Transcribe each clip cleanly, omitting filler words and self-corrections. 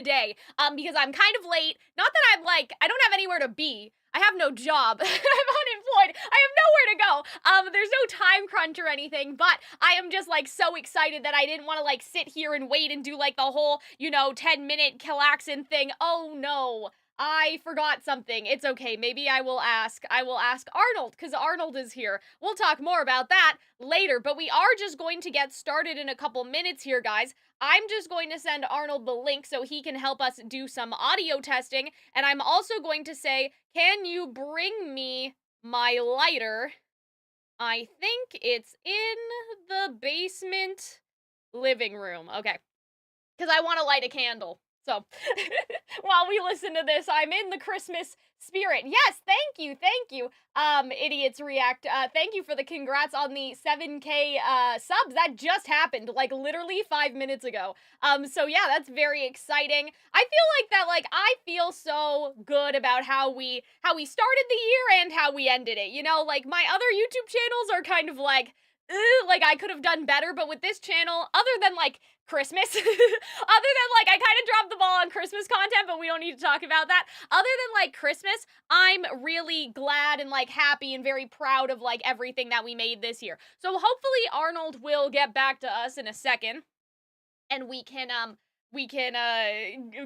today, because I'm kind of late. Not that I'm like, I don't have anywhere to be. I have no job. I'm unemployed. I have nowhere to go. There's no time crunch or anything, but I am just like so excited that I didn't want to like sit here and wait and do like the whole, 10-minute Calxiyn thing. Oh no. I forgot something. It's okay. Maybe I will ask Arnold, because Arnold is here. We'll talk more about that later, but we are just going to get started in a couple minutes here, guys. I'm just going to send Arnold the link so he can help us do some audio testing, and I'm also going to say, can you bring me my lighter? I think it's in the basement living room. Okay. Because I want to light a candle. So, while we listen to this, I'm in the Christmas spirit. Yes, thank you. Idiots React. Thank you for the congrats on the 7K subs. That just happened, like, literally 5 minutes ago. So yeah, that's very exciting. I feel like that, like, I feel so good about how we started the year and how we ended it. You know, like, my other YouTube channels are kind of like, I could have done better, but with this channel, other than, like, Christmas, other than, like, I kind of dropped the ball on Christmas content, but we don't need to talk about that. Other than, like, Christmas, I'm really glad and, like, happy and very proud of, like, everything that we made this year. So hopefully Arnold will get back to us in a second, and we can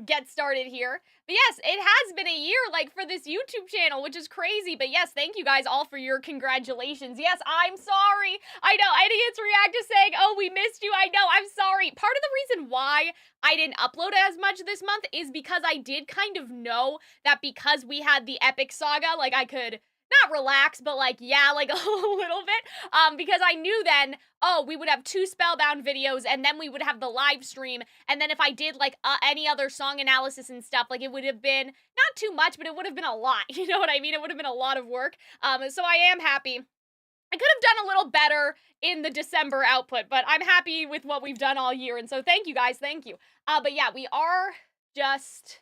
get started here. But yes, it has been a year, like, for this YouTube channel, which is crazy. But yes, thank you guys all for your congratulations. Yes, I'm sorry. I know, Idiots React is saying, oh, we missed you. I know, I'm sorry. Part of the reason why I didn't upload as much this month is because I did kind of know that because we had the Epic Saga, like, I could not relax, but like, yeah, like a little bit, because I knew then, oh, we would have 2 Spellbound videos, and then we would have the live stream, and then if I did, like, any other song analysis and stuff, like, it would have been, not too much, but it would have been a lot, you know what I mean? It would have been a lot of work, so I am happy. I could have done a little better in the December output, but I'm happy with what we've done all year, and so thank you guys, thank you. But yeah, we are just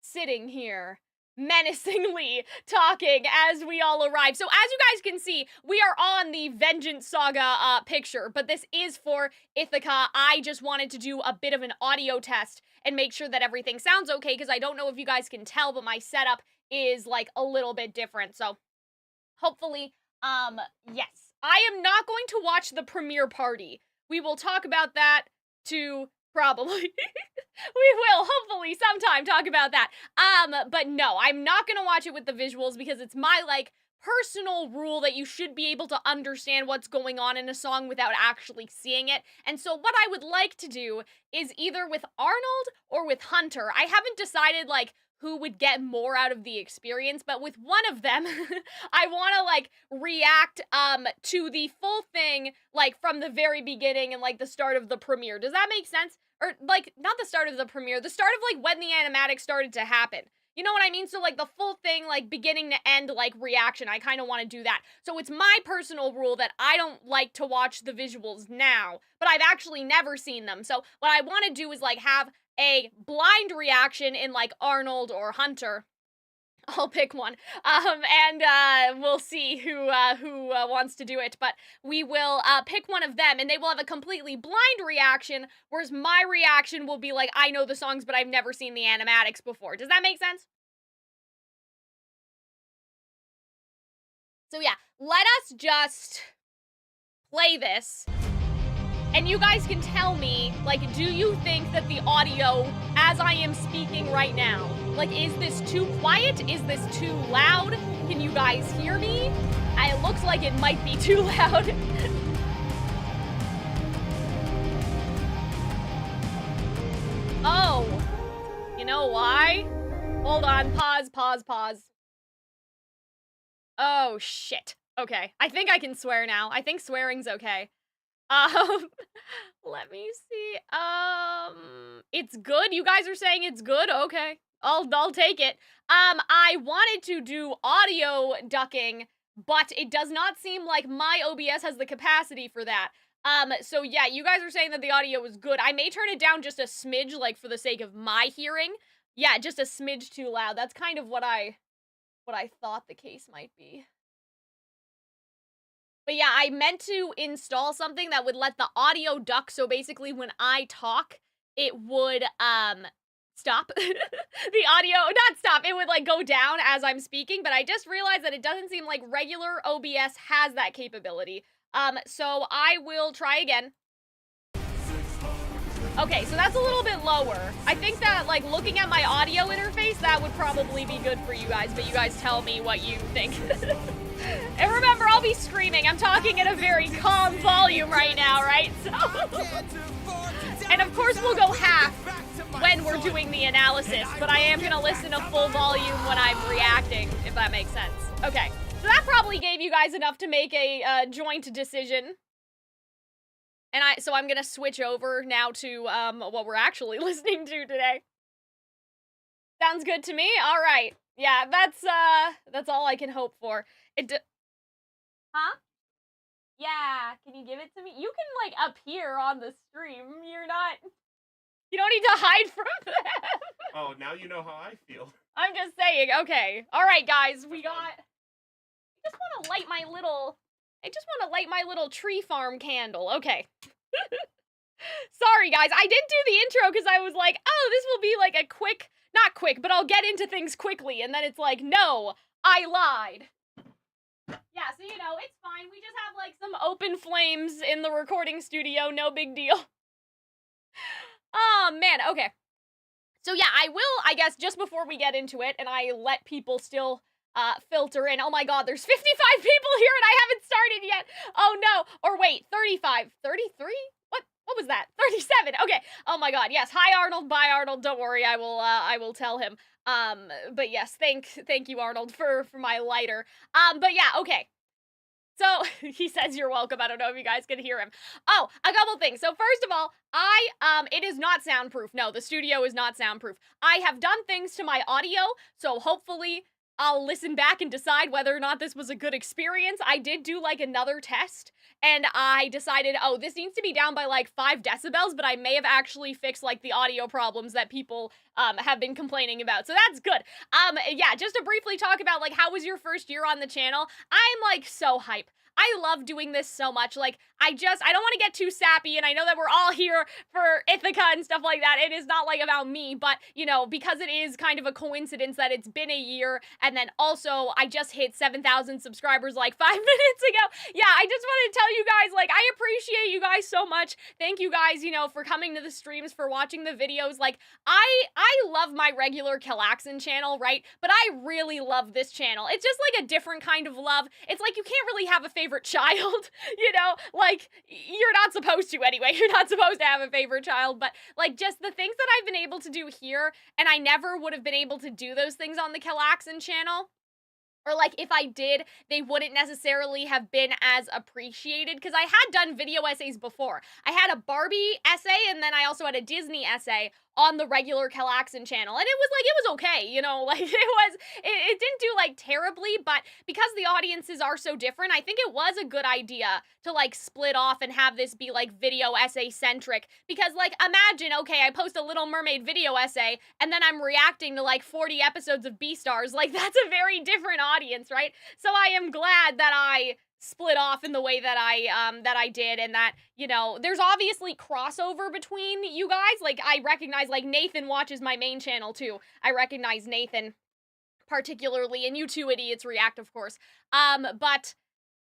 sitting here menacingly talking as we all arrive. So as you guys can see, we are on the Vengeance Saga picture, but this is for Ithaca. I just wanted to do a bit of an audio test and make sure that everything sounds okay, because I don't know if you guys can tell, but my setup is like a little bit different. So hopefully, yes. I am not going to watch the premiere party. We will talk about that too, probably. We will hopefully sometime talk about that. But no, I'm not gonna watch it with the visuals because it's my, like, personal rule that you should be able to understand what's going on in a song without actually seeing it. And so what I would like to do is either with Arnold or with Hunter. I haven't decided, like, who would get more out of the experience, but with one of them, I want to, like, react, to the full thing, like, from the very beginning and, like, the start of the premiere. Does that make sense? Or, like, not the start of the premiere, the start of, like, when the animatics started to happen. You know what I mean? So, like, the full thing, like, beginning to end, like, reaction, I kind of want to do that. So it's my personal rule that I don't like to watch the visuals now, but I've actually never seen them. So what I want to do is, like, have a blind reaction in, like, Arnold or Hunter. I'll pick one, and we'll see who wants to do it, but we will pick one of them, and they will have a completely blind reaction, whereas my reaction will be like, I know the songs, but I've never seen the animatics before. Does that make sense? So yeah, let us just play this, and you guys can tell me, like, do you think that the audio, as I am speaking right now, like, is this too quiet? Is this too loud? Can you guys hear me? It looks like it might be too loud. Oh, you know why? Hold on, pause. Oh, shit. Okay, I think I can swear now. I think swearing's okay. Let me see. It's good. You guys are saying it's good? Okay. I'll take it. I wanted to do audio ducking, but it does not seem like my OBS has the capacity for that. So yeah, you guys are saying that the audio is good. I may turn it down just a smidge, like, for the sake of my hearing. Yeah, just a smidge too loud. That's kind of what I thought the case might be. But yeah, I meant to install something that would let the audio duck, so basically when I talk, it would, stop. The audio, not stop, it would like go down as I'm speaking, but I just realized that it doesn't seem like regular OBS has that capability. So I will try again. Okay, so that's a little bit lower. I think that, like, looking at my audio interface, that would probably be good for you guys, but you guys tell me what you think. And remember, I'll be screaming. I'm talking at a very calm volume right now, right? So and of course, we'll go half when we're doing the analysis, but I am gonna listen to full volume when I'm reacting, if that makes sense. Okay, so that probably gave you guys enough to make a joint decision. And so I'm gonna switch over now to what we're actually listening to today. Sounds good to me. All right. Yeah, that's all I can hope for. Huh? Yeah, can you give it to me? You can like appear on the stream. You don't need to hide from them. Oh, now you know how I feel. I'm just saying. Okay. All right, guys. I just want to light my little tree farm candle. Okay. Sorry, guys. I didn't do the intro because I was like, oh, this will be like a quick, not quick, but I'll get into things quickly. And then it's like, no, I lied. Yeah, so, you know, it's fine. We just have like some open flames in the recording studio. No big deal. Oh, man. Okay. So, yeah, I will, I guess, just before we get into it, and I let people still filter in. Oh my god, there's 55 people here and I haven't started yet. Oh no. Or wait, 35. 33? What was that? 37. Okay. Oh my god. Yes. Hi Arnold. Bye Arnold. Don't worry. I will tell him. But yes, thank you Arnold for my lighter. But yeah, okay. So, he says you're welcome. I don't know if you guys can hear him. Oh, a couple things. So, first of all, it is not soundproof. No, the studio is not soundproof. I have done things to my audio, so hopefully I'll listen back and decide whether or not this was a good experience. I did do, like, another test, and I decided, oh, this needs to be down by, like, 5 decibels, but I may have actually fixed, like, the audio problems that people, have been complaining about, so that's good. Yeah, just to briefly talk about, like, how was your first year on the channel? I'm, like, so hype. I love doing this so much. Like, I don't want to get too sappy, and I know that we're all here for Ithaca and stuff like that. It is not, like, about me, but, you know, because it is kind of a coincidence that it's been a year, and then also, I just hit 7,000 subscribers, like, 5 minutes ago. Yeah, I just wanted to tell you guys, like, I appreciate you guys so much. Thank you guys, you know, for coming to the streams, for watching the videos. Like, I love my regular Calxiyn channel, right? But I really love this channel. It's just, like, a different kind of love. It's like you can't really have a favorite child, you know? Like, you're not supposed to anyway. You're not supposed to have a favorite child, but, like, just the things that I've been able to do here, and I never would have been able to do those things on the Calxiyn channel. Or, like, if I did, they wouldn't necessarily have been as appreciated, because I had done video essays before. I had a Barbie essay, and then I also had a Disney essay on the regular Calxiyn channel, and it was okay, you know, like, it didn't do, like, terribly, but because the audiences are so different, I think it was a good idea to, like, split off and have this be, like, video essay-centric, because, like, imagine, okay, I post a Little Mermaid video essay, and then I'm reacting to, like, 40 episodes of Beastars, like, that's a very different audience, right? So I am glad that I split off in the way that I did, and that, you know, there's obviously crossover between you guys. Like, I recognize, like, Nathan watches my main channel too. I recognize Nathan particularly, and you two idiots react, of course. But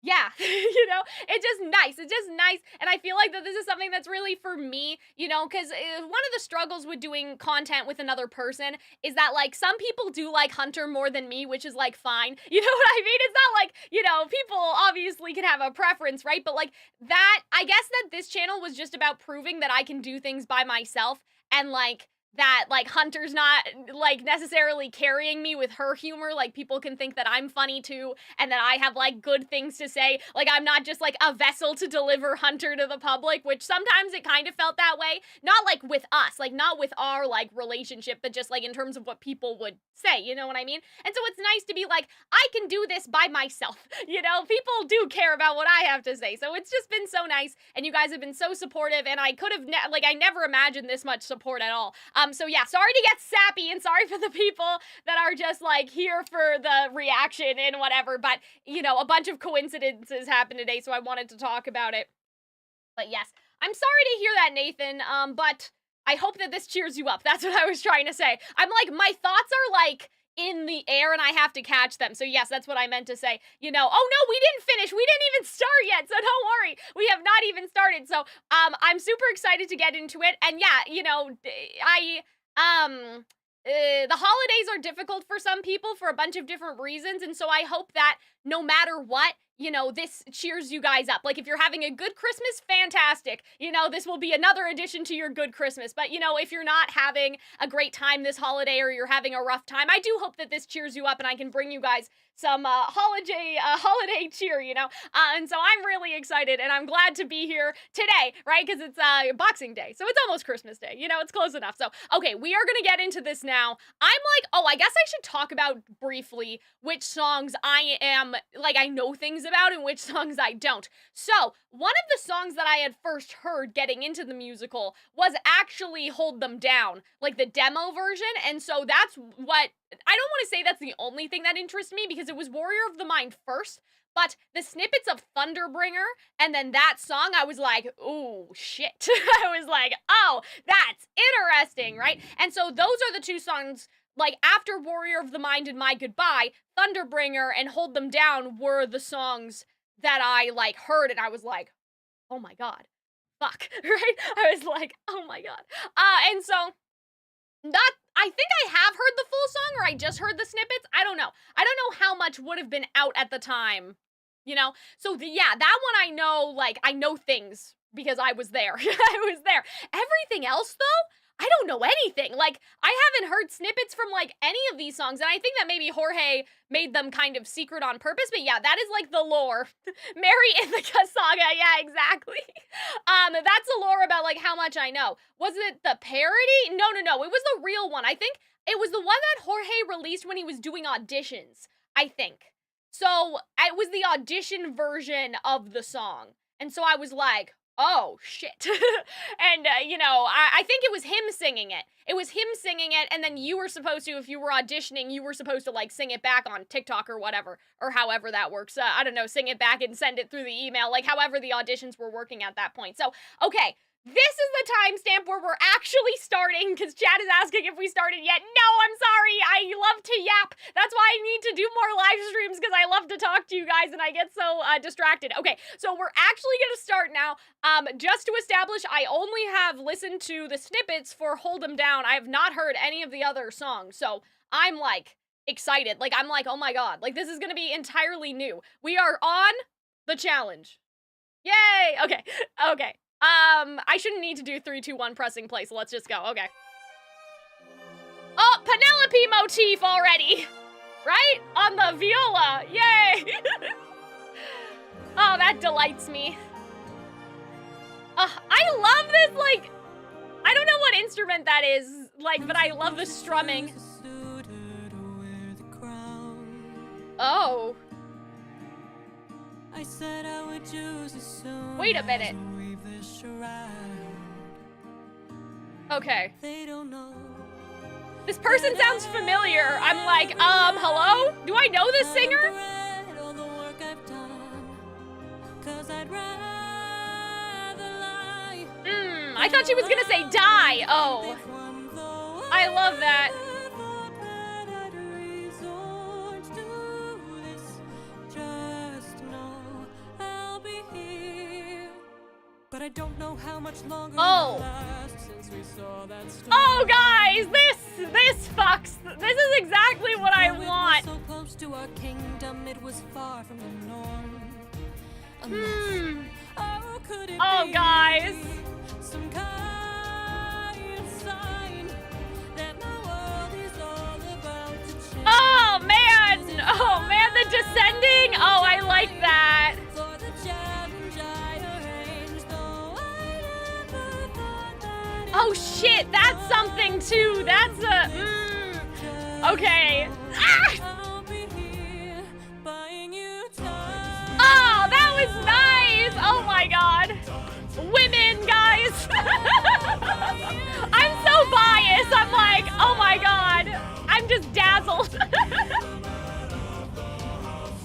yeah, you know, it's just nice. It's just nice. And I feel like that this is something that's really for me, you know, because one of the struggles with doing content with another person is that, like, some people do like Hunter more than me, which is, like, fine. You know what I mean? It's not like, you know, people obviously can have a preference, right? But, like, that, I guess that this channel was just about proving that I can do things by myself, and, like, that, like, Hunter's not, like, necessarily carrying me with her humor. Like, people can think that I'm funny too, and that I have, like, good things to say. Like, I'm not just, like, a vessel to deliver Hunter to the public, which sometimes it kind of felt that way. Not, like, with us, like, not with our, like, relationship, but just, like, in terms of what people would say, you know what I mean? And so it's nice to be like, I can do this by myself, you know? People do care about what I have to say, so it's just been so nice, and you guys have been so supportive, and I could have, like, I never imagined this much support at all. So yeah, sorry to get sappy, and sorry for the people that are just, like, here for the reaction and whatever, but, you know, a bunch of coincidences happened today, so I wanted to talk about it. But yes, I'm sorry to hear that, Nathan, but I hope that this cheers you up. That's what I was trying to say. I'm like, my thoughts are like in the air and I have to catch them. So yes, that's what I meant to say. You know, oh no, we didn't finish. We didn't even start yet. So don't worry. We have not even started. So I'm super excited to get into it. And yeah, you know, the holidays are difficult for some people for a bunch of different reasons. And so I hope that no matter what, you know, this cheers you guys up. Like, if you're having a good Christmas, fantastic. You know, this will be another addition to your good Christmas. But, you know, if you're not having a great time this holiday or you're having a rough time, I do hope that this cheers you up and I can bring you guys some holiday cheer, you know? And so I'm really excited and I'm glad to be here today, right? Because it's Boxing Day. So it's almost Christmas Day. You know, it's close enough. So, okay, we are going to get into this now. I'm like, oh, I guess I should talk about briefly which songs I am, like, I know things about and which songs I don't. So, one of the songs that I had first heard getting into the musical was actually Hold Them Down, like the demo version. And so that's what, I don't want to say that's the only thing that interests me because it was Warrior of the Mind first, but the snippets of Thunderbringer and then that song, I was like, oh shit. I was like, oh, that's interesting, right? And so those are the two songs, like after Warrior of the Mind and My Goodbye, Thunderbringer and Hold Them Down were the songs that I like heard and I was like, oh my god, fuck, right? I was like, oh my god. And so that, I think I have heard the full song or I just heard the snippets. I don't know. I don't know how much would have been out at the time, you know? So yeah, that one I know, like, I know things because I was there. I was there. Everything else though, I don't know anything. Like, I haven't heard snippets from, like, any of these songs, and I think that maybe Jorge made them kind of secret on purpose, but yeah, that is, like, the lore. Mary Ithaca Saga, yeah, exactly. That's the lore about, like, how much I know. Was it the parody? No, it was the real one. I think it was the one that Jorge released when he was doing auditions, I think. So, it was the audition version of the song, and so I was like, oh, shit. And, you know, I think it was him singing it. It was him singing it, and then you were supposed to, if you were auditioning, you were supposed to, like, sing it back on TikTok or whatever, or however that works. I don't know, sing it back and send it through the email, like, however the auditions were working at that point. So, okay. This is the timestamp where we're actually starting, because Chad is asking if we started yet. No, I'm sorry. I love to yap. That's why I need to do more live streams, because I love to talk to you guys, and I get so distracted. Okay, so we're actually going to start now. Just to establish, I only have listened to the snippets for Hold 'Em Down. I have not heard any of the other songs, so I'm, like, excited. Like, I'm like, oh my god. Like, this is going to be entirely new. We are on the challenge. Yay! Okay, okay. I shouldn't need to do 3, 2, 1 pressing play, so let's just go. Okay. Oh, Penelope motif already! Right? On the viola! Yay! Oh, that delights me. I love this, like, I don't know what instrument that is, like, but I love the strumming. Oh. I said I would choose as wait a minute. Okay. This person sounds familiar. I'm like, hello? Do I know this singer? I thought she was gonna say die. Oh. I love that. But I don't know how much longer since we saw that story. Oh guys, this fucks. This is exactly what I want. So close to our kingdom, it was far from the norm. Oh guys. Some kind of sign that my world is all about to change. Oh man, the descending. Oh, I like that. Oh shit, that's something too. That's a, okay. Ah! Oh, that was nice. Oh my god. Women, guys. I'm so biased. I'm like, oh my god. I'm just dazzled.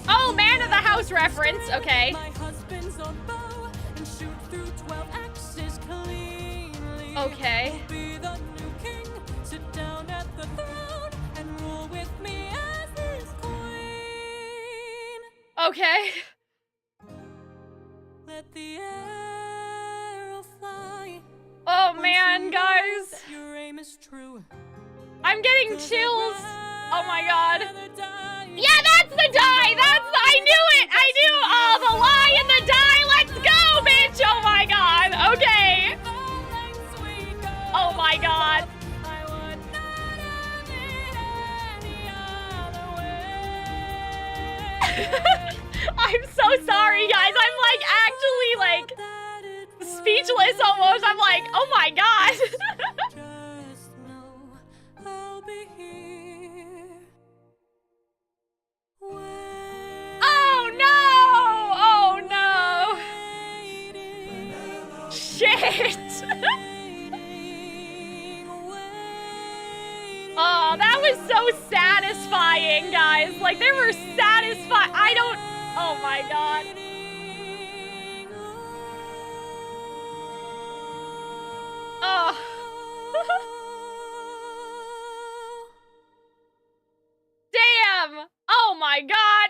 Oh, Man of the House reference. Okay. Okay. Okay. Let the arrow fly. Oh Once man, you know guys. that your aim is true. I'm getting 'Cause chills. I'd Oh my god. rather die Yeah, that's the die! I knew it! I knew! Oh, the lie and the die! Let's go, bitch! Oh my god. Okay. Oh my god. I would not have it any other way. I'm so sorry, guys. I'm like actually like speechless almost. I'm like, oh my god. Just know I'll be here. Oh no! Oh no! Shit! Oh, that was so satisfying, guys. Like, they were satisfied. I don't... Oh my god. Oh. Damn! Oh my god!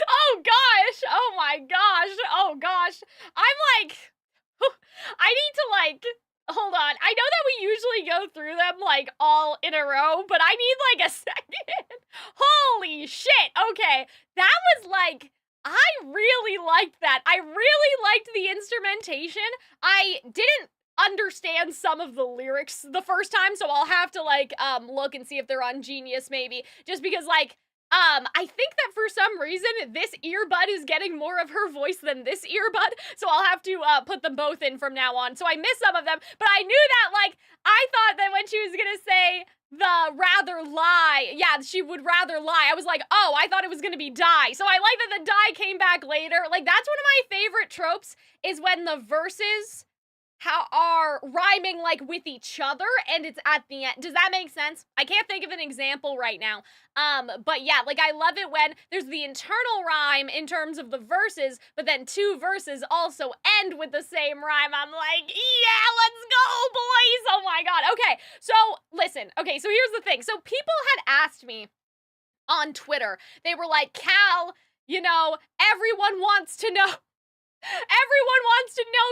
Oh gosh! Oh my gosh! Oh gosh! I'm like... I need to like... Hold on. I know that we usually go through them like all in a row, but I need like a second. Holy shit! Okay. That was like... I really liked that. I really liked the instrumentation. I didn't understand some of the lyrics the first time, so I'll have to like look and see if they're on Genius maybe, just because like I think that for some reason this earbud is getting more of her voice than this earbud, so I'll have to put them both in from now on. So I missed some of them, but I knew that like I thought that when she was gonna say the rather lie, yeah, she would rather lie, I was like, oh, I thought it was gonna be die. So I like that the die came back later. Like, that's one of my favorite tropes, is when the verses are rhyming like with each other and it's at the end. Does that make sense? I can't think of an example right now. But yeah, like I love it when there's the internal rhyme in terms of the verses, but then two verses also end with the same rhyme. I'm like, yeah, let's go, boys. Oh my god. Okay, so listen. Okay, so here's the thing. So people had asked me on Twitter, they were like, Cal, you know, everyone wants to know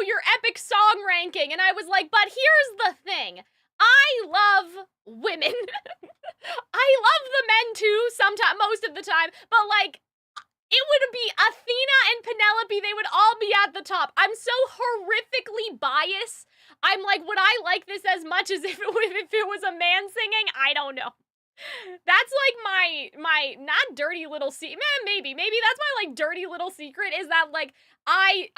your epic song ranking. And I was like, but here's the thing. I love women. I love the men too, sometimes, most of the time, but like, it would be Athena and Penelope, they would all be at the top. I'm so horrifically biased. I'm like, would I like this as much as if it was a man singing? I don't know. That's like my not dirty little secret, maybe that's my like dirty little secret, is that like I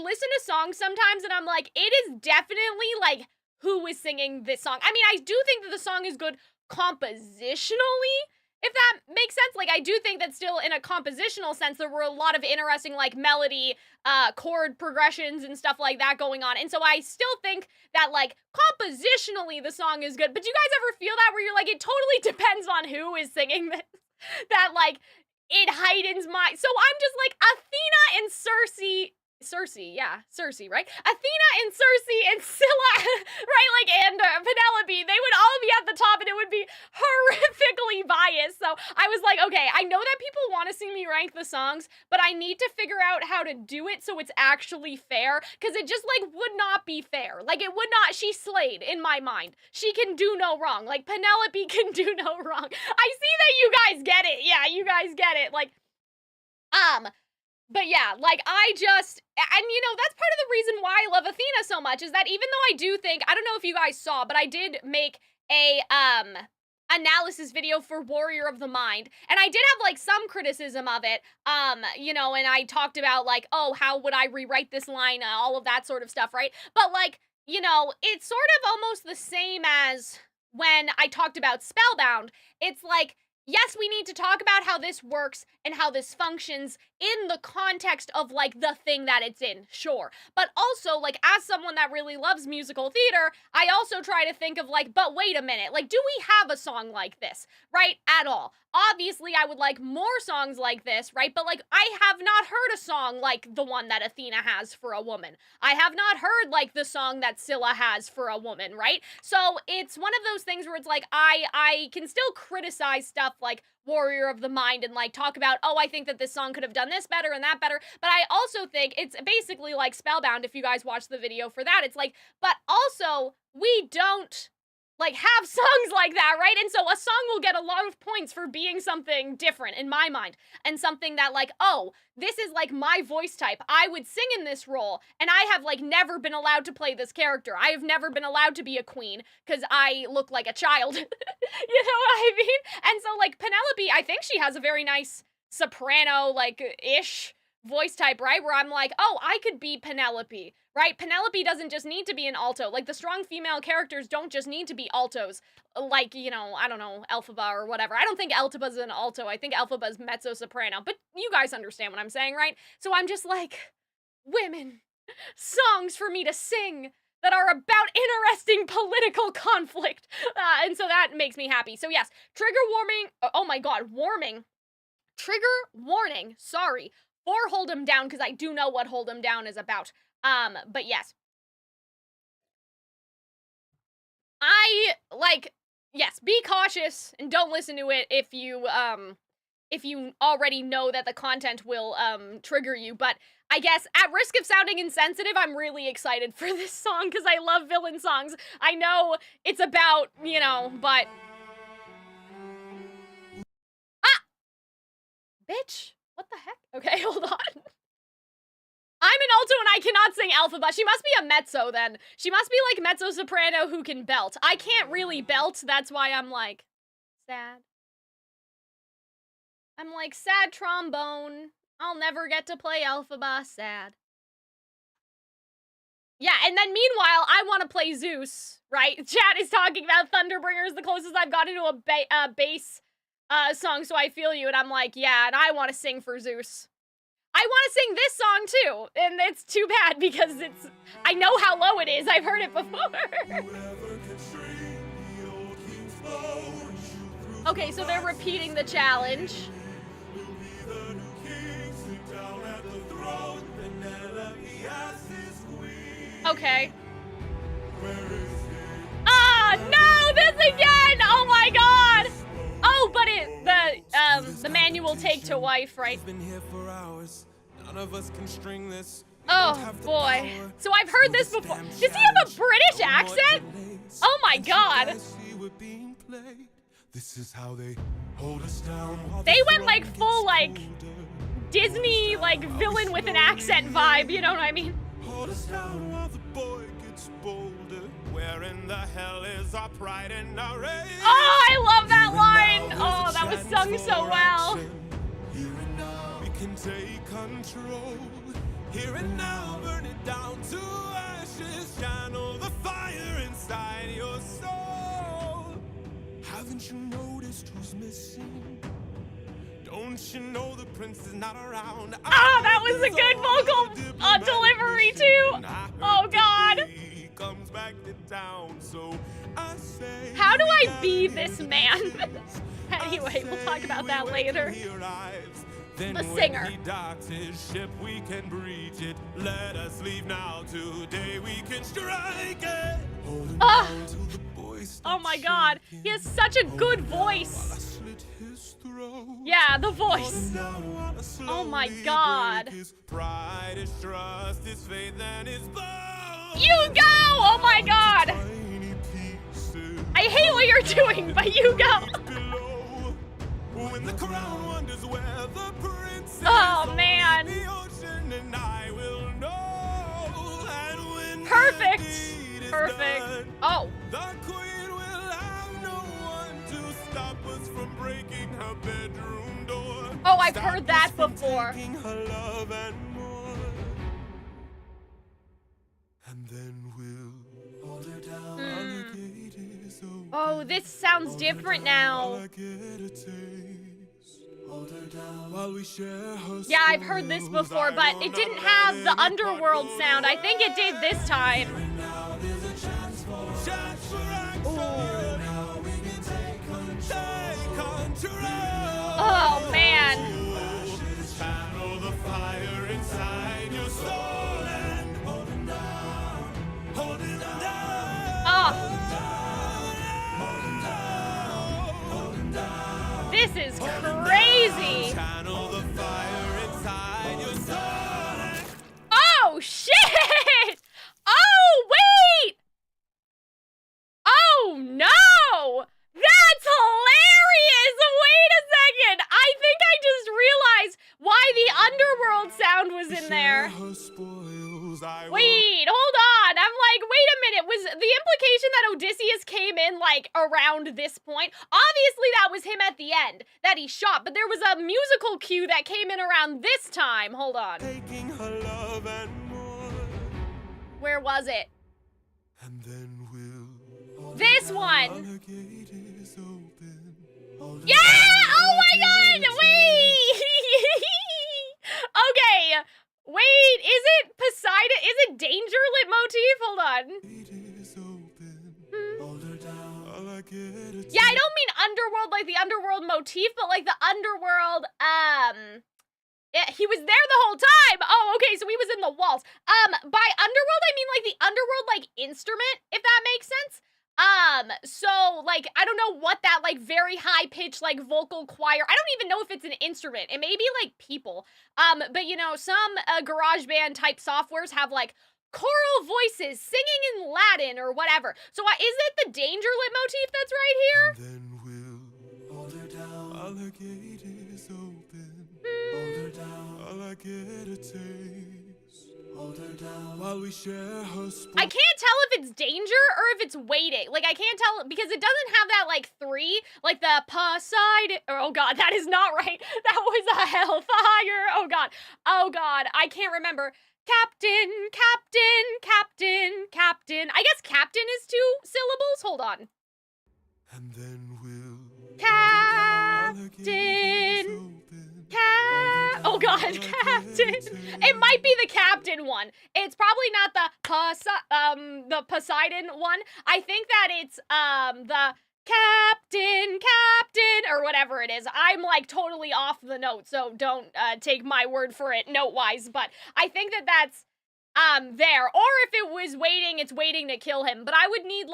listen to songs sometimes and I'm like, it is definitely like who is singing this song. I mean, I do think that the song is good compositionally, if that makes sense. Like, I do think that still in a compositional sense, there were a lot of interesting like melody, chord progressions and stuff like that going on. And so I still think that like compositionally the song is good. But do you guys ever feel that where you're like, it totally depends on who is singing this? That like, it heightens my... So I'm just like, Athena and Cersei, right? Athena and Cersei and Scylla, right? Like, and Penelope, they would all be at the top and it would be horrifically biased. So I was like, okay, I know that people want to see me rank the songs, but I need to figure out how to do it so it's actually fair, because it just, like, would not be fair. Like, it would not... She slayed, in my mind. She can do no wrong. Like, Penelope can do no wrong. I see that you guys get it. Yeah, you guys get it. Like, but yeah, like, I just, and you know, that's part of the reason why I love Athena so much, is that even though I do think, I don't know if you guys saw, but I did make a, analysis video for Warrior of the Mind, and I did have, like, some criticism of it, you know, and I talked about, like, oh, how would I rewrite this line, all of that sort of stuff, right? But, like, you know, it's sort of almost the same as when I talked about Spellbound. It's like, yes, we need to talk about how this works and how this functions in the context of, like, the thing that it's in, sure. But also, like, as someone that really loves musical theater, I also try to think of, like, but wait a minute, like, do we have a song like this, right, at all? Obviously, I would like more songs like this, right? But, like, I have not heard a song like the one that Athena has for a woman. I have not heard, like, the song that Scylla has for a woman, right? So it's one of those things where it's like, I can still criticize stuff like warrior of the mind and like talk about, oh, I think that this song could have done this better and that better. But I also think it's basically like Spellbound, if you guys watch the video for that. It's like, but also we don't like have songs like that, right? And so a song will get a lot of points for being something different in my mind, and something that like, oh, this is like my voice type. I would sing in this role, and I have like never been allowed to play this character. I have never been allowed to be a queen because I look like a child. You know what I mean? And so like Penelope, I think she has a very nice soprano like ish voice type, right? Where I'm like, oh, I could be Penelope, right? Penelope doesn't just need to be an alto. Like, the strong female characters don't just need to be altos. Like, you know, I don't know, Elphaba or whatever. I don't think Elphaba's an alto. I think Elphaba's mezzo-soprano. But you guys understand what I'm saying, right? So I'm just like, women, songs for me to sing that are about interesting political conflict. And so that makes me happy. So yes, trigger warming. Oh my god, warming. Trigger warning. Sorry. For Hold 'Em Down, because I do know what Hold 'Em Down is about. But yes. Yes, be cautious and don't listen to it if you already know that the content will, trigger you. But I guess, at risk of sounding insensitive, I'm really excited for this song, because I love villain songs. I know it's about, you know, but... Ah! Bitch! What the heck? Okay, hold on. I'm an alto and I cannot sing Elphaba. She must be a mezzo then. She must be like mezzo-soprano who can belt. I can't really belt, that's why I'm like, sad. I'm like, sad trombone. I'll never get to play Elphaba, sad. Yeah, and then meanwhile, I want to play Zeus, right? Chat is talking about Thunderbringers, the closest I've gotten to a bass song, so I feel you, and I'm like, yeah, and I want to sing for Zeus. I want to sing this song too, and it's too bad because I know how low it is, I've heard it before. Okay, so they're repeating the challenge. Okay. Ah, no, this again! Oh my god! Oh, but the manual take to wife, right? Oh, boy. So I've heard this before. Does he have a British accent? Oh my god. They went like full like Disney like villain with an accent vibe, you know what I mean? Hold us down while the boy gets bolder. Where in the hell is our pride and our rage? Oh, I love that line! Oh, that was sung so well. Here and now, we can take control. Here and now, burn it down to ashes. Channel the fire inside your soul. Haven't you noticed who's missing? Don't you know the prince is not around? Ah, that was a good vocal delivery too. Oh god. Comes back to town, so I say, how do I be this man? Anyway, we'll talk about that later. The singer. He docks his ship, we can breach it. Let us leave now. Today we can strike it. Oh my god, he has such a good voice. Yeah, the voice. Oh my god. His pride, his trust, his faith, and his you go! Oh my god! I hate what you're doing, but you go. Oh man. Perfect. Perfect. Oh. The queen will have no one to stop us from breaking her bedroom door. Oh, I've heard that before. And then we'll hold her down. Oh, this sounds different now. Yeah, I've heard this before, but it didn't have the underworld sound. I think it did this time. Oh, man. This is crazy. Channel the fire inside your soul. Oh, shit! Oh, wait! Oh, no! That's hilarious! Wait a second! I think I just realized why the underworld sound was in there. Wait, hold on. I'm like, wait a minute. Was the implication that Odysseus came in, like, around this point? Obviously, that was him at the end that he shot, but there was a musical cue that came in around this time. Hold on. Taking her love and more. Where was it? And then we'll This one. the gate is open. Yeah! Oh my god! Wait! Okay. Wait, is it Poseidon? Is it Danger Lit motif? Hold on. Yeah, I don't mean underworld like the underworld motif, but like the underworld, he was there the whole time. Oh, okay, so he was in the walls. By underworld, I mean like the underworld like instrument, if that makes sense. So like, I don't know what that like very high pitched like vocal choir, I don't even know if it's an instrument. It may be like people. But you know, some GarageBand type softwares have like choral voices singing in Latin or whatever. So is it the Danger Lit motif that's right here? Then we'll hold her down. All the gate is open. Hold her down. All I get a taste. Hold her down while we share her I can't tell if it's danger or if it's waiting. Like, I can't tell because it doesn't have that, like, 3, like the Poseidon. Oh, God, that is not right. That was a hellfire. Oh, God. Oh, God. I can't remember. Captain, captain, captain, captain. I guess captain is 2 syllables. Hold on. And then we'll Captain. Oh god, captain. It might be the captain one. It's probably not the Poseidon one. I think that it's the captain, or whatever it is. I'm like totally off the note, so don't take my word for it note-wise, but I think that that's there. Or if it was waiting, it's waiting to kill him. But I would need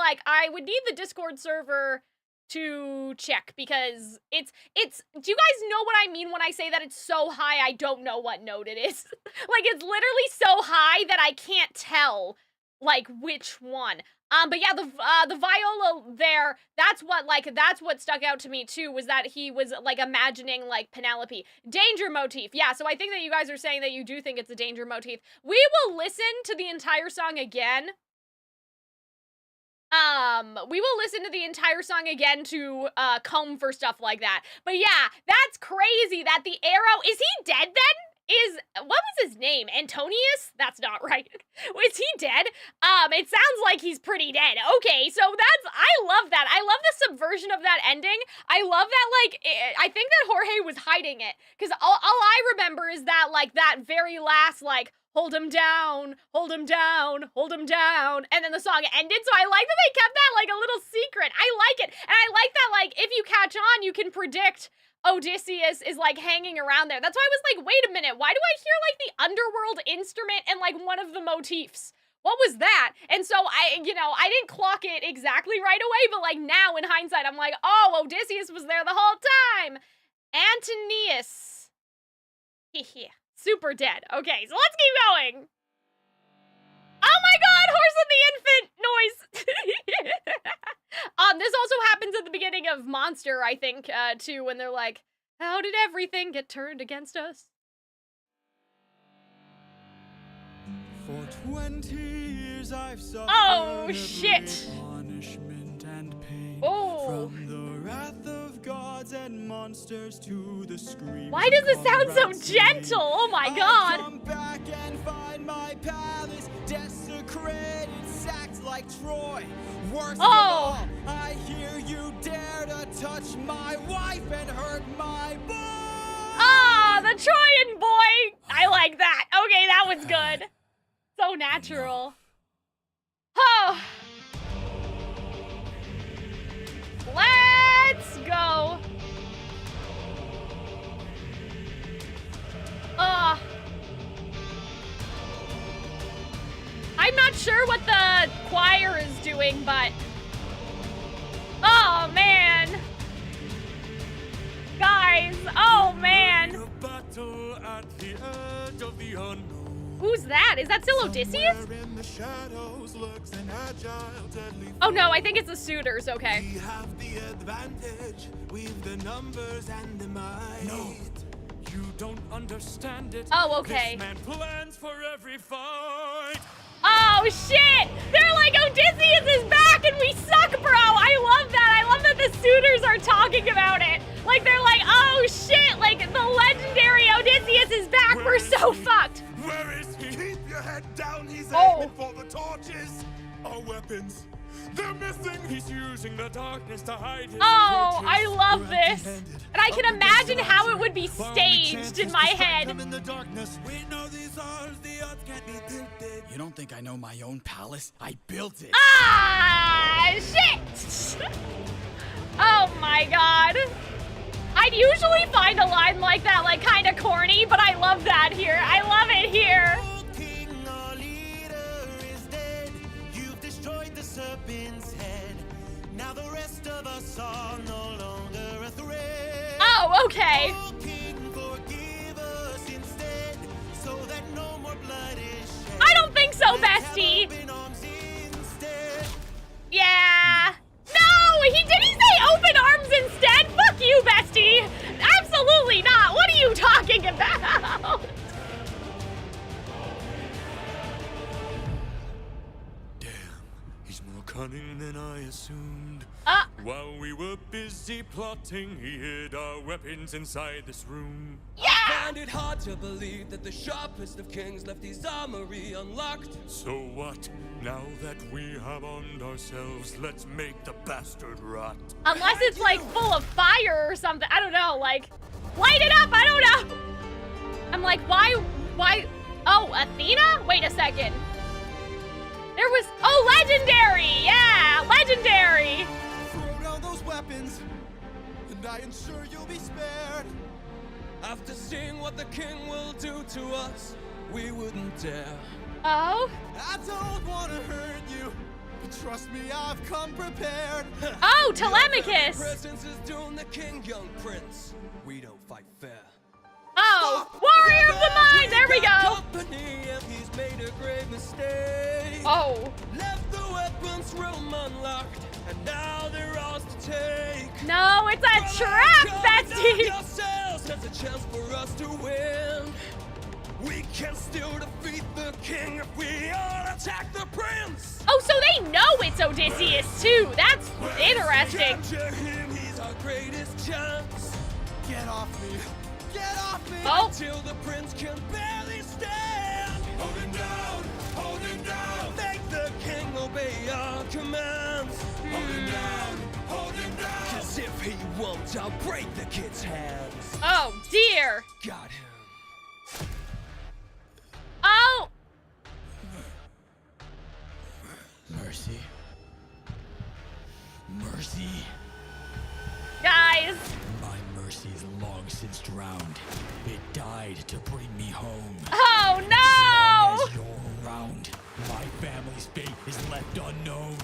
the Discord server to check because it's do you guys know what I mean when I say that it's so high I don't know what note it is? Like it's literally so high that I can't tell like which one. But yeah, the viola there, that's what stuck out to me too, was that he was like imagining like Penelope. Danger motif. Yeah, so I think that you guys are saying that you do think it's a danger motif. We will listen to the entire song again. We will listen to the entire song again to comb for stuff like that. Like yeah, that's crazy that the arrow, is he dead then? What was his name? Antonius? That's not right. Is he dead? It sounds like he's pretty dead. Okay, so I love that. I love the subversion of that ending. I love that, like, I think that Jorge was hiding it. Because all I remember is that, like, that very last, like, hold him down, hold him down, hold him down. And then the song ended. So I like that they kept that, like, a little secret. I like it. And I like that, like, if you catch on, you can predict Odysseus is like hanging around there. That's why I was like, wait a minute, why do I hear like the underworld instrument and like one of the motifs? What was that? And so I didn't clock it exactly right away, but like now in hindsight, I'm like, oh, Odysseus was there the whole time. Antonius. Super dead. Okay, so let's keep going. Oh my god, Horse of the Infant noise. This also happens at the beginning of Monster, I think, too, when they're like, how did everything get turned against us? For 20 years I've suffered Oh, shit. punishment and pain. Oh. From the wrath of gods and monsters to the scream. Why does it sound so gentle? Oh my god. Come back and find my palace desecrated, sacked like Troy. Worst of all, I hear you dare to touch my wife and hurt my boy. Ah, the Trojan boy. I like that. Okay, that was good. So natural. Oh. Let's go. I'm not sure what the choir is doing, but oh man. God, at the edge of the unknown. Who's that? Is that still Odysseus? Somewhere in the shadows lurks an agile, deadly Oh no, I think it's the suitors, okay. We have the advantage, we've the numbers and the might. No, you don't understand it. Oh, okay. This man plans for every fight. Oh shit! They're like, Odysseus is back and we suck, bro! I love that! I love that the suitors are talking about it! Like, they're like, oh shit! Like, the legendary Odysseus is back! We're so fucked! Where is he? Keep your head down, he's Oh. aiming for the torches. Our weapons, they're missing. He's using the darkness to hide his Oh, approaches. I love We're this! empty-handed. And I can Up imagine against how the it would be odds. Our only staged chance in is my to strike head. them in the darkness. We know these odds, the odds can't be tilted. You don't think I know my own palace? I built it. Ah, shit! Oh my god. I'd usually find a line like that, like, kind of corny, but I love that here. I love it here. Oh, king, our leader is dead. You've destroyed the serpent's head. Now the rest of us are no longer a threat. Oh, okay. Oh, king, forgive us instead, so that no more blood is shed. I don't think so, Let's have bestie. open arms instead. Yeah. No, did he say open arms instead? Fuck you, bestie. Absolutely not. What are you talking about? Damn, he's more cunning than I assumed. While we were busy plotting, he hid our weapons inside this room. Yeah. I find it hard to believe that the sharpest of kings left his armory unlocked. So what? Now that we have armed ourselves, let's make the bastard rot. Unless it's like full of fire or something. I don't know, like, light it up, I don't know. I'm like, why, oh, Athena? Wait a second. There was, oh, legendary, yeah, legendary. Throw down those weapons, and I ensure you'll be spared. After seeing what the king will do to us, we wouldn't dare. Oh, I don't want to hurt you, but trust me, I've come prepared. oh, Your very Telemachus. presence is doomed the king, young prince. We don't fight fair. Oh, warrior of the mind, there we got go. Company and he's made a grave mistake. Oh, Left the weapons room unlocked, and now they're ours to take. no, it's a trap, bestie. Yourselves has a chance for us to win. We can still defeat the king if we all attack the prince. Oh, so they know it's Odysseus too. That's interesting. Capture him, he's our greatest chance. Get off me! Get off me! Oh, Till the prince can barely stand. Hold him down! Hold him down! Make the king obey our commands. Hold him down! Hold him down! Cause if he won't, I'll break the kid's hands. oh dear. Got him. Oh, Mercy. Mercy. guys. My mercy is long since drowned. It died to bring me home. Oh As no. long as you're around, my family's fate is left unknown.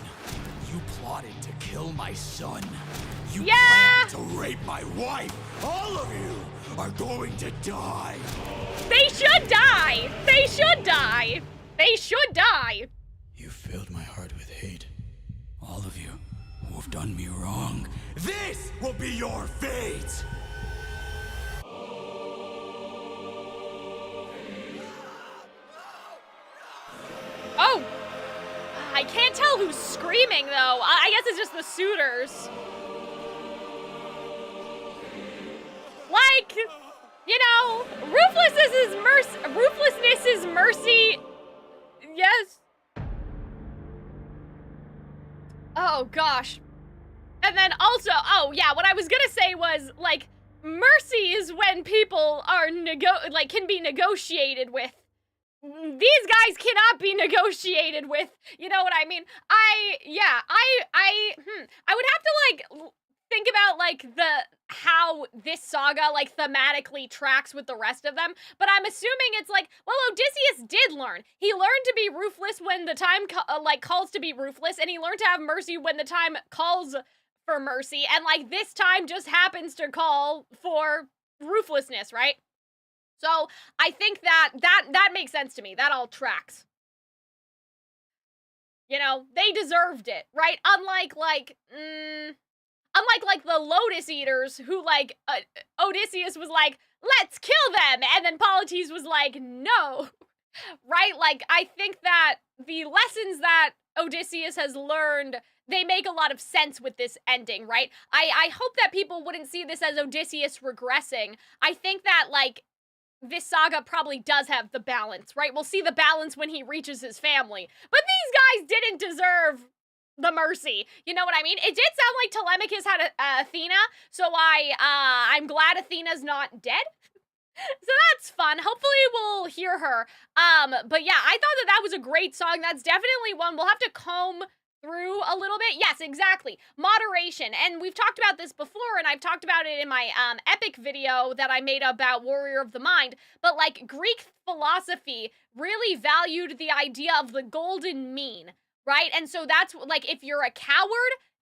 You plotted to kill my son. You Yeah. planned to rape my wife. All of you are going to die. They should die. They should die. They should die. You filled my heart with hate. All of you who have done me wrong. This will be your fate! Oh, I can't tell who's screaming though. I guess it's just the suitors. Like, you know, ruthlessness is mercy. Yes. Oh gosh. And then also, oh yeah, what I was gonna say was like, mercy is when people are can be negotiated with. These guys cannot be negotiated with. You know what I mean? I would have to like think about like how this saga like thematically tracks with the rest of them, but I'm assuming it's like, well, Odysseus did learn. He learned to be ruthless when the time calls to be ruthless, and he learned to have mercy when the time calls for mercy, and like this time just happens to call for ruthlessness, right? So I think that makes sense to me. That all tracks. You know, they deserved it, right? Unlike the Lotus Eaters who Odysseus was like, let's kill them, and then Polites was like, no. Right? Like, I think that the lessons that Odysseus has learned, they make a lot of sense with this ending, right? I hope that people wouldn't see this as Odysseus regressing. I think that, like, this saga probably does have the balance, right? We'll see the balance when he reaches his family. But these guys didn't deserve the mercy. You know what I mean? It did sound like Telemachus had Athena, so I'm glad Athena's not dead. So that's fun. Hopefully we'll hear her. But yeah, I thought that was a great song. That's definitely one we'll have to comb through a little bit. Yes, exactly. Moderation. And we've talked about this before, and I've talked about it in my epic video that I made about Warrior of the Mind. But like, Greek philosophy really valued the idea of the golden mean, right? And so that's like, if you're a coward,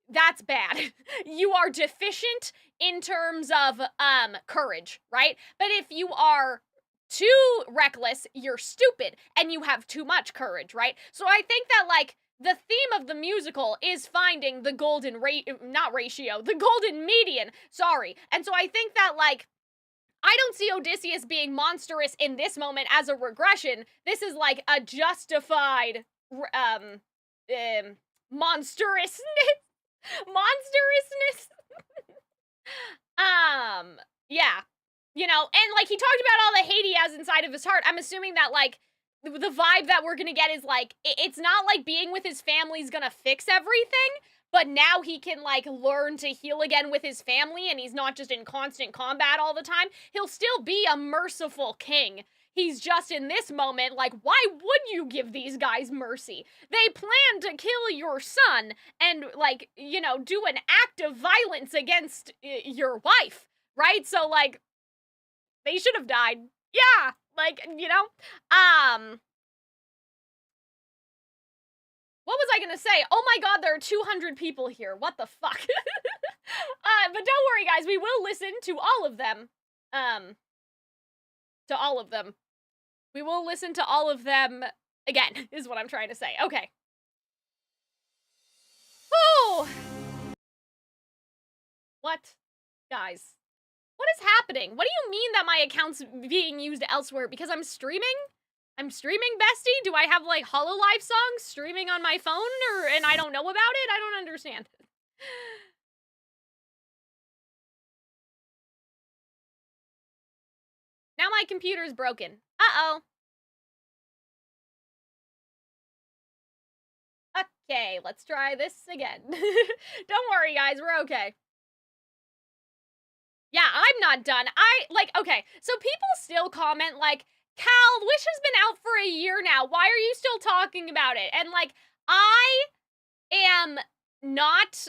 that's bad. You are deficient in terms of courage, right? But if you are too reckless, you're stupid and you have too much courage, right? So I think that, like, the theme of the musical is finding the golden the golden median, sorry. And so I think that, like, I don't see Odysseus being monstrous in this moment as a regression. This is like a justified monstrousness. Yeah. You know, and like, he talked about all the hate he has inside of his heart. I'm assuming that, like, the vibe that we're gonna get is, like, it's not like being with his family's gonna fix everything, but now he can, like, learn to heal again with his family, and he's not just in constant combat all the time. He'll still be a merciful king. He's just, in this moment, like, why would you give these guys mercy? They plan to kill your son and, like, you know, do an act of violence against your wife, right? So, like, they should have died. Yeah, like, you know? What was I gonna say? Oh my god, there are 200 people here. What the fuck? But don't worry, guys. We will listen to all of them. To all of them. We will listen to all of them again, is what I'm trying to say. Okay. Oh! What? Guys. What is happening? What do you mean that my account's being used elsewhere? Because I'm streaming? I'm streaming, bestie? Do I have, like, HoloLive songs streaming on my phone, and I don't know about it? I don't understand. Now my computer's broken. Uh-oh. Okay, let's try this again. Don't worry, guys, we're okay. Yeah, I'm not done. Okay, so people still comment, like, Cal, Wish has been out for a year now. Why are you still talking about it? And, like, I am not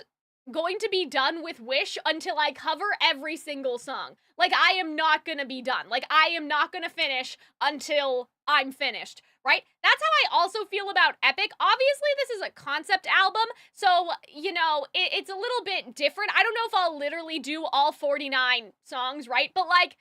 going to be done with Wish until I cover every single song. Like, I am not gonna be done. Like, I am not gonna finish until I'm finished, right? That's how I also feel about Epic. Obviously, this is a concept album, so, you know, it's a little bit different. I don't know if I'll literally do all 49 songs, right? But, like,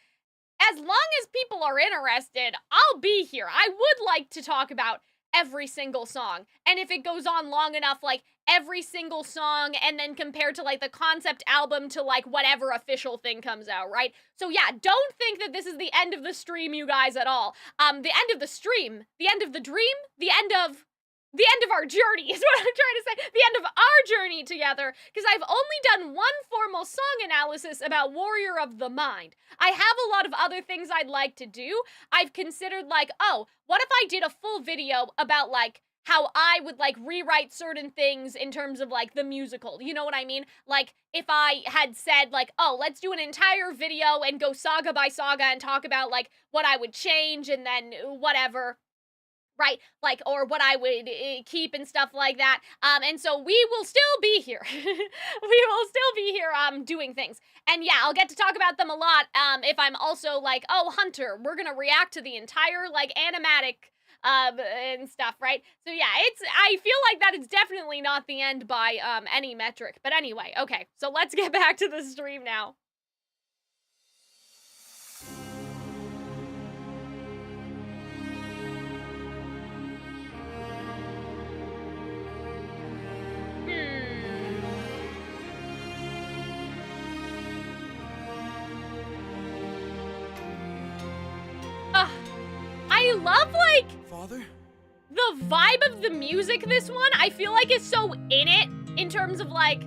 as long as people are interested, I'll be here. I would like to talk about every single song. And if it goes on long enough, like, every single song, and then compared to, like, the concept album to, like, whatever official thing comes out, right? So yeah, don't think that this is the end of the stream, you guys, at all. The end of the stream, the end of the dream, the end of our journey is what I'm trying to say. The end of our journey together, because I've only done one formal song analysis about Warrior of the Mind. I have a lot of other things I'd like to do. I've considered, like, oh, what if I did a full video about, like, how I would, like, rewrite certain things in terms of, like, the musical. You know what I mean? Like, if I had said, like, oh, let's do an entire video and go saga by saga and talk about, like, what I would change and then whatever. Right, like, or what I would keep and stuff like that. And so we will still be here. We will still be here, doing things. And yeah, I'll get to talk about them a lot, if I'm also like, oh, Hunter, we're gonna react to the entire, like, animatic, and stuff, right? So yeah, I feel like that is definitely not the end by, any metric. But anyway, okay, so let's get back to the stream now. I love, like, Father? the vibe of the music this one. I feel like it's so in it in terms of, like,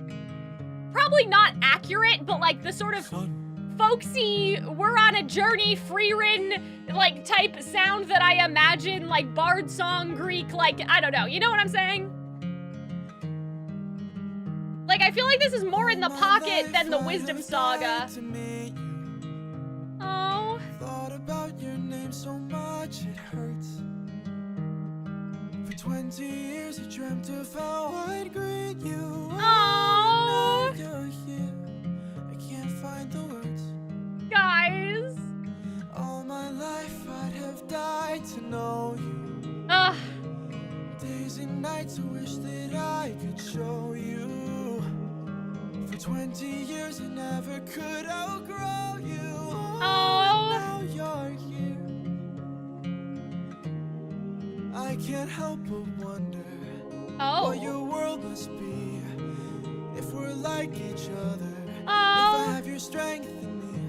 probably not accurate, but, like, the sort of Son. folksy, we're on a journey, free-written, like, type sound that I imagine, like, bard song, Greek, like, I don't know. You know what I'm saying? Like, I feel like this is more in the pocket than the Wisdom Saga. Oh. Thought about your name so much it hurts. For 20 years I dreamt of how I'd greet you. Oh. Now you're here. I can't find the words. Guys. All my life I'd have died to know you. Ugh. Days and nights I wish that I could show you. For 20 years I never could outgrow you. Oh. Now you're here. I can't help but wonder what your Oh. world must be if we're like each other. If Oh. I have your strength in me.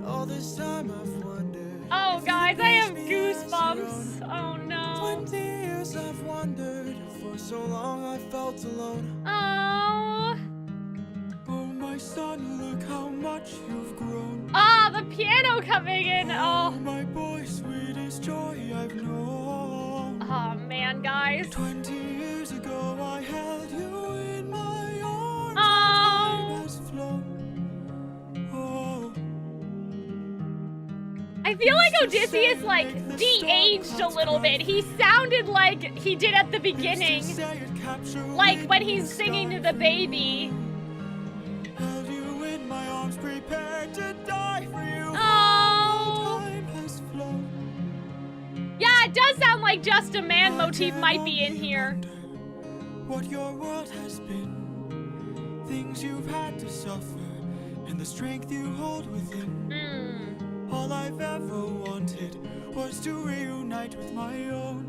All this time I've wondered. Oh, if guys, you I have raised me as your goosebumps. own. Oh, no. 20 years I've wondered. For so long I felt alone. Oh. Oh, my son, look how much you've grown. Ah, the piano coming in. Oh, Oh. my boy, sweetest joy I've known. Oh, man, guys. 20 years ago I held you in my arms. Oh. Time has flown. Oh. I feel like Odysseus, like, de-aged a little bit. He sounded like he did at the beginning. Like, when he's singing to the baby. Held you in my arms, prepared to die for you. Oh. Time has flown. Yeah, it does sound like Just a Man motif might be in here. What your world has been, things you've had to suffer, and the strength you hold within. All I've ever wanted was to reunite with my own.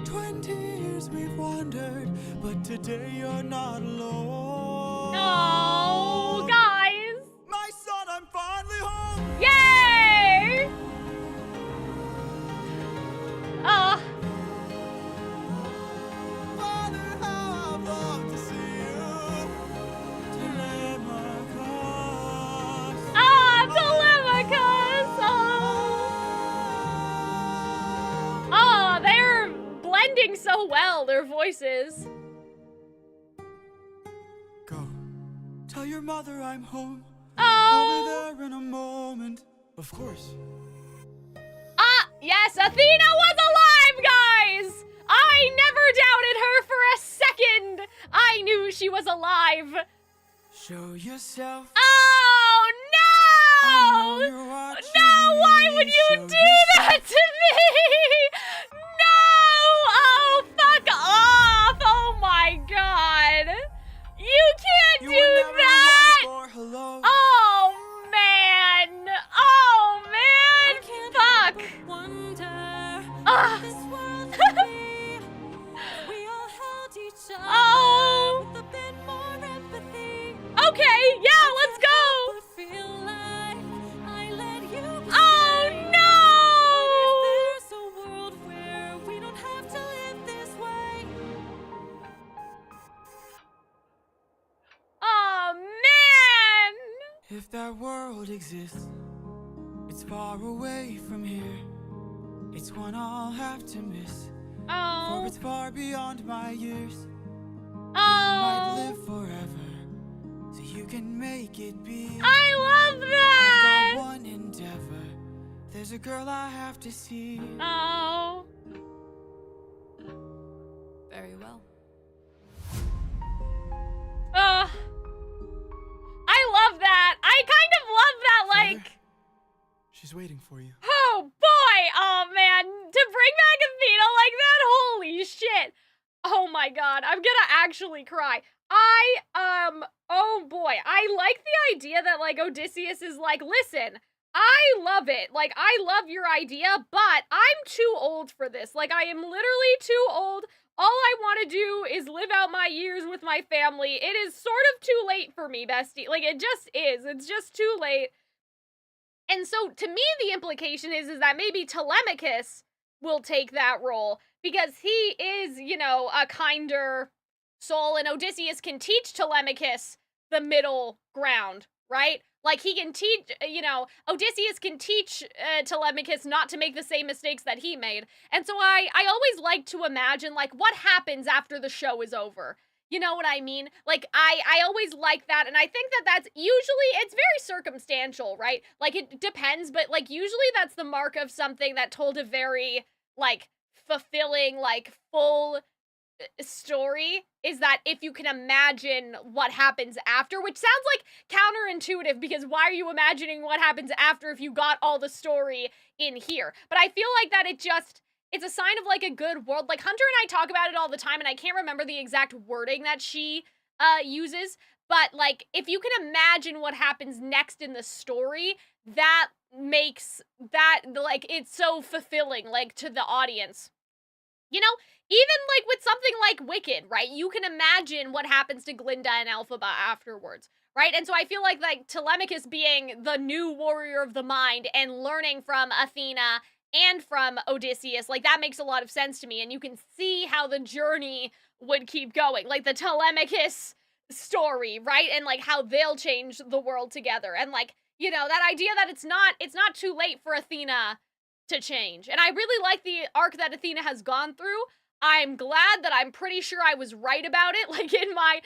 20 years we've wandered, but today you're not alone. Oh, guys. My son, I'm finally home. Yay! Oh. Father, how I've longed to see you. Telemachus. Ah, Telemachus! Oh. Oh, they're blending so well, their voices. Go. Tell your mother I'm home. Oh. I'll be there in a moment. Of course. Ah, yes, Athena was alive, guys! I never doubted her for a second. I knew she was alive. Show yourself. Oh, I know no! you're watching No, why me. would you Show do yourself. that to me? No! Oh, fuck off! Oh my god! You can't You do were never that! one for hello. Oh man! Oh man! Fuck! Ah. Oh! Okay, yeah, let's go! Oh no! Oh man! If that world exists, it's far away from here. It's one I'll have to miss. For Oh. it's far beyond my years. Might Oh. live forever, so you can make it be. I love I've that! got one endeavor. There's a girl I have to see. Oh. Very well. I love that. I kind of love that, like, She's waiting for you. oh boy, oh man, to bring back Athena like that, holy shit. Oh my god, I'm gonna actually cry. Oh boy, I like the idea that, like, Odysseus is like, listen, I love it. Like, I love your idea, but I'm too old for this. Like, I am literally too old. All I want to do is live out my years with my family. It is sort of too late for me, bestie. Like, it just is. It's just too late. And so, to me, the implication is that maybe Telemachus will take that role because he is, you know, a kinder soul, and Odysseus can teach Telemachus the middle ground, right? Like, he can teach, you know, Odysseus can teach Telemachus not to make the same mistakes that he made. And so I always like to imagine, like, what happens after the show is over. You know what I mean? Like, I always like that, and I think that that's usually, it's very circumstantial, right? Like, it depends, but, like, usually that's the mark of something that told a very, like, fulfilling, like, full story, is that if you can imagine what happens after, which sounds like counterintuitive, because why are you imagining what happens after if you got all the story in here? But I feel like that it's a sign of, like, a good world. Like, Hunter and I talk about it all the time, and I can't remember the exact wording that she uses, but, like, if you can imagine what happens next in the story, that makes that, like, it's so fulfilling, like, to the audience. You know, even, like, with something like Wicked, right? You can imagine what happens to Glinda and Elphaba afterwards, right? And so I feel like Telemachus being the new warrior of the mind and learning from Athena and from Odysseus, like, that makes a lot of sense to me, and you can see how the journey would keep going. Like, the Telemachus story, right? And, like, how they'll change the world together. And, like, you know, that idea that it's not too late for Athena to change. And I really like the arc that Athena has gone through. I'm glad that I'm pretty sure I was right about it. Like, in my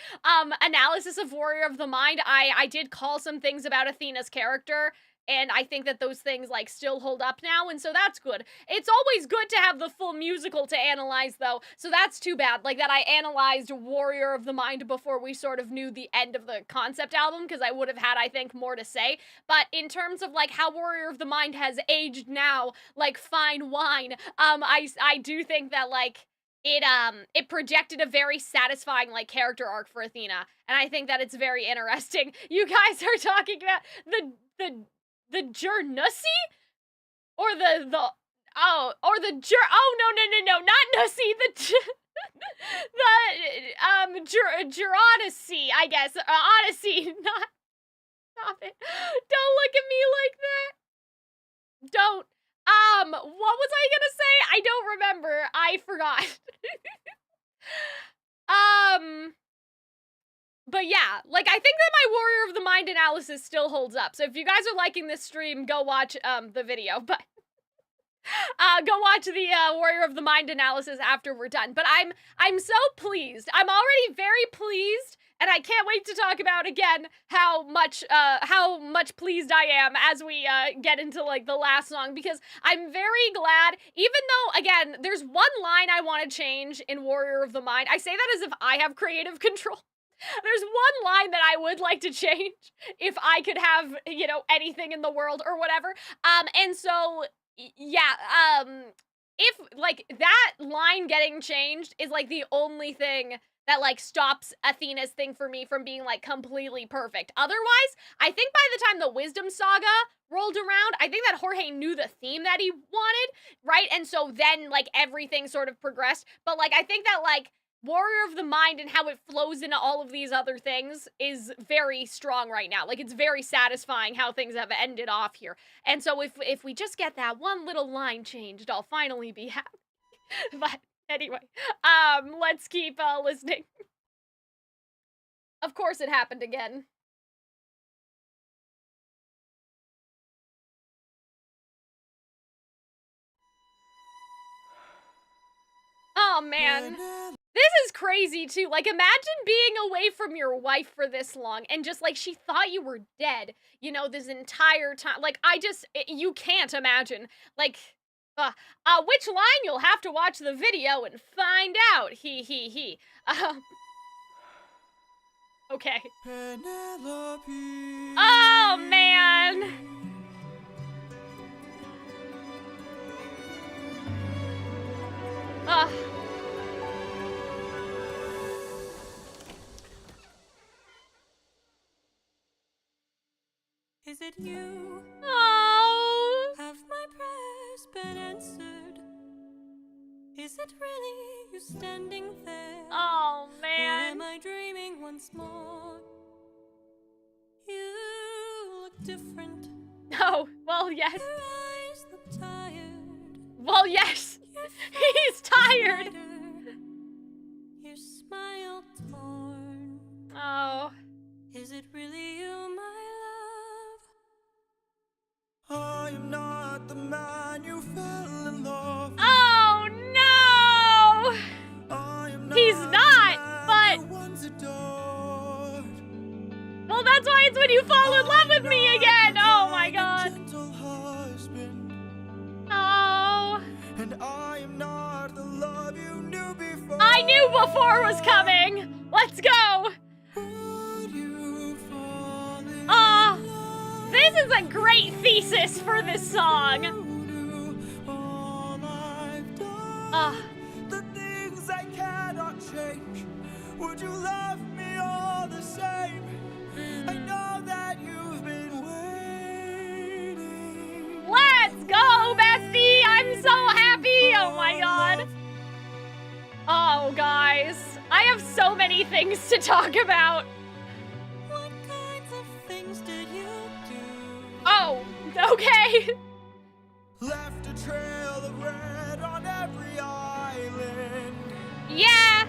analysis of Warrior of the Mind, I did call some things about Athena's character, and I think that those things, like, still hold up now, and so that's good. It's always good to have the full musical to analyze, though, so that's too bad. Like, that I analyzed Warrior of the Mind before we sort of knew the end of the concept album, because I would have had, I think, more to say. But in terms of, like, how Warrior of the Mind has aged now, like fine wine, I do think that, like, it projected a very satisfying, like, character arc for Athena, and I think that it's very interesting. You guys are talking about the Jernussi? Or the oh, no, not Nussy, Geronisi, I guess, Odyssey, not, stop it, don't look at me like that, don't, what was I gonna say? I don't remember, I forgot. But yeah, like, I think that my Warrior of the Mind analysis still holds up. So if you guys are liking this stream, go watch the video. But go watch the Warrior of the Mind analysis after we're done. But I'm so pleased. I'm already very pleased, and I can't wait to talk about again how much pleased I am as we get into, like, the last song, because I'm very glad, even though, again, there's one line I want to change in Warrior of the Mind. I say that as if I have creative control. There's one line that I would like to change if I could have, you know, anything in the world or whatever. And so, yeah, if, like, that line getting changed is, like, the only thing that, like, stops Athena's thing for me from being, like, completely perfect. Otherwise, I think by the time the Wisdom Saga rolled around, I think that Jorge knew the theme that he wanted, right? And so then, like, everything sort of progressed. But, like, I think that, like, Warrior of the Mind and how it flows into all of these other things is very strong right now. Like, it's very satisfying how things have ended off here. And so if we just get that one little line changed, I'll finally be happy. But anyway, let's keep listening. Of course it happened again. Oh, man. This is crazy, too. Like, imagine being away from your wife for this long and just, like, she thought you were dead, you know, this entire time. Like, you can't imagine. Like, which line? You'll have to watch the video and find out. He. Okay. Oh, man. Is it you? Oh. Have my prayers been answered? Is it really you standing there? Oh, Or man. am I dreaming once more? You look different. Oh, well, yes. Your eyes look tired. Well, yes. He's tired. Your smile torn. Oh. Is it really you, my love? I am not the man you fell in love with. Oh no! I am He's the not, man but- you once adored. Well, that's why it's when you fall in love with me again. Oh my god. Gentle husband, Oh. and I am not the love you knew before. I knew before was coming. Let's go. Would you fall in Aw. love This is a great thesis for this song. with all I've done? The things I cannot change. Would you love me all the same? I know that you've been waiting. Let's go, bestie. I'm so happy. Oh my god. Oh, guys. I have so many things to talk about. What kinds of things did you do? Oh, okay. Left a trail of red on every island. Yeah.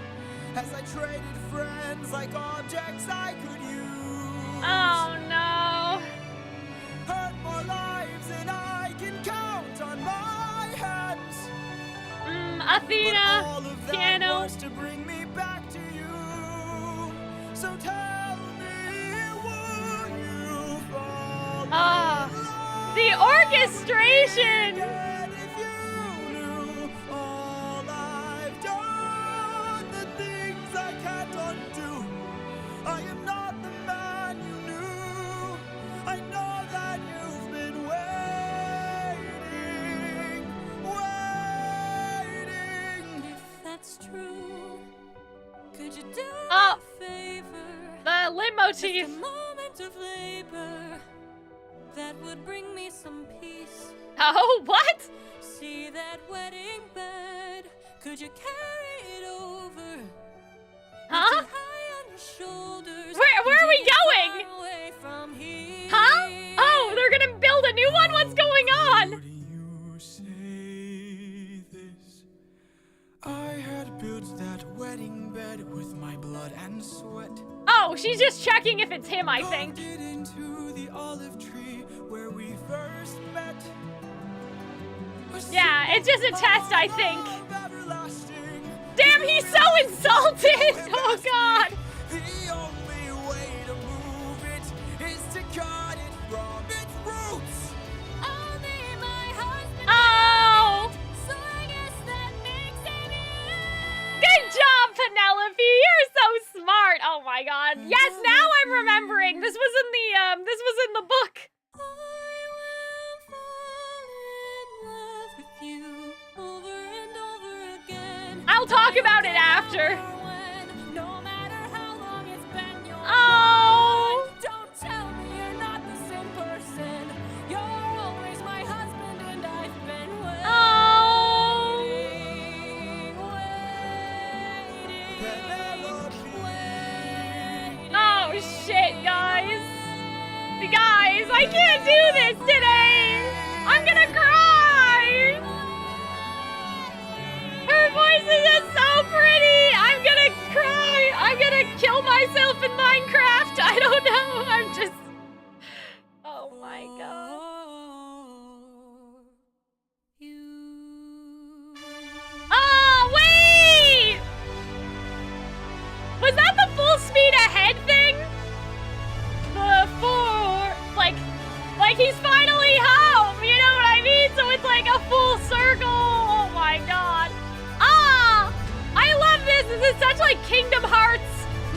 As I traded friends like objects I could use. Oh, no. Hurt more lives than I can count on my hands. But Athena. all of that Piano. was to bring me back to you. So tell me, would you fall in love The orchestration. again if you knew all I've done, the things I can't undo? I am not the man you knew. I know that you've been waiting. If that's true, could you do me Oh. a favor? The lit Just a motif. moment of labor that would bring me some peace. Oh, what? See that wedding bed? Could you carry it over? Huh? Lift it high on your shoulders. Where are we Take it going? far away from here. Huh? Oh, they're gonna build a new one? What's going on? Would you say this? I had built that wedding bed with my blood and sweat. Oh, she's just checking if it's him, I think. Carved it into the olive tree where we first met. Yeah, it's just a test, I think. Love everlasting. Damn, he's so insulted! Oh, God. The only way to move it is to cut it from its roots. I'll be my husband. Oh! So I guess that makes it Good job, Penelope! You're so smart! Oh my god. Yes, now I'm remembering! This was in the book. I will fall in love with you over and over again. I'll talk about it after. When, no matter how long it's been, you're Oh! gone. Don't tell me you're not the same person. You're always my husband and I've been waiting. Oh! Waiting. Oh shit, guys. Guys, I can't do this today! I'm gonna cry! Her voice is just so pretty! I'm gonna cry! I'm gonna kill myself in Minecraft! I don't know, I'm just... Oh my god. Oh, wait! Was that the full speed ahead thing? Like he's finally home, you know what I mean? So it's like a full circle. Oh my god. Ah! I love this. This is such like Kingdom Hearts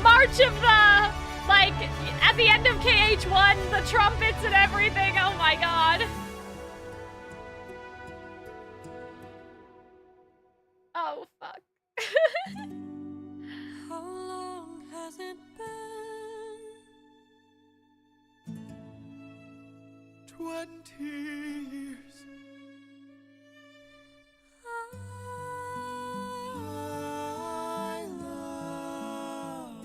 March of the, like, at the end of KH1, the trumpets and everything. Oh my god. Oh, fuck. How long has it been? 20 years. I love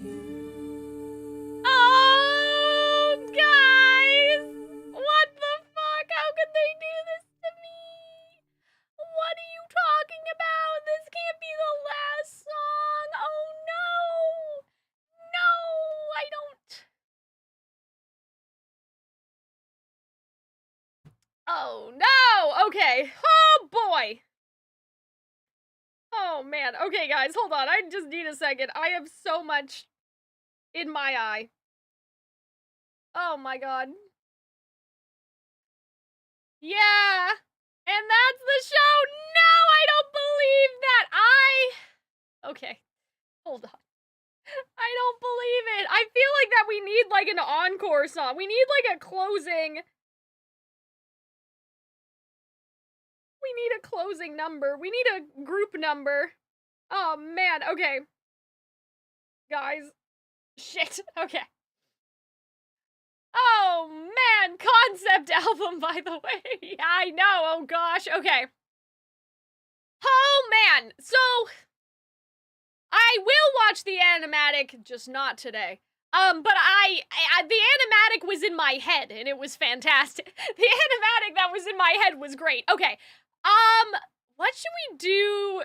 you. Oh, guys! What the fuck? How could they do this to me? Oh, no! Okay. Oh, boy! Oh, man. Okay, guys, hold on. I just need a second. I have so much in my eye. Oh, my God. Yeah! And that's the show! No, I don't believe that! Okay, hold on. I don't believe it! I feel like that we need, like, an encore song. We need, like, a closing... We need a closing number. We need a group number. Oh, man. Okay. Guys. Shit. Okay. Oh, man. Concept album, by the way. Yeah, I know. Oh, gosh. Okay. Oh, man. So, I will watch the animatic, just not today. But the animatic was in my head, and it was fantastic. The animatic that was in my head was great. Okay. What should we do?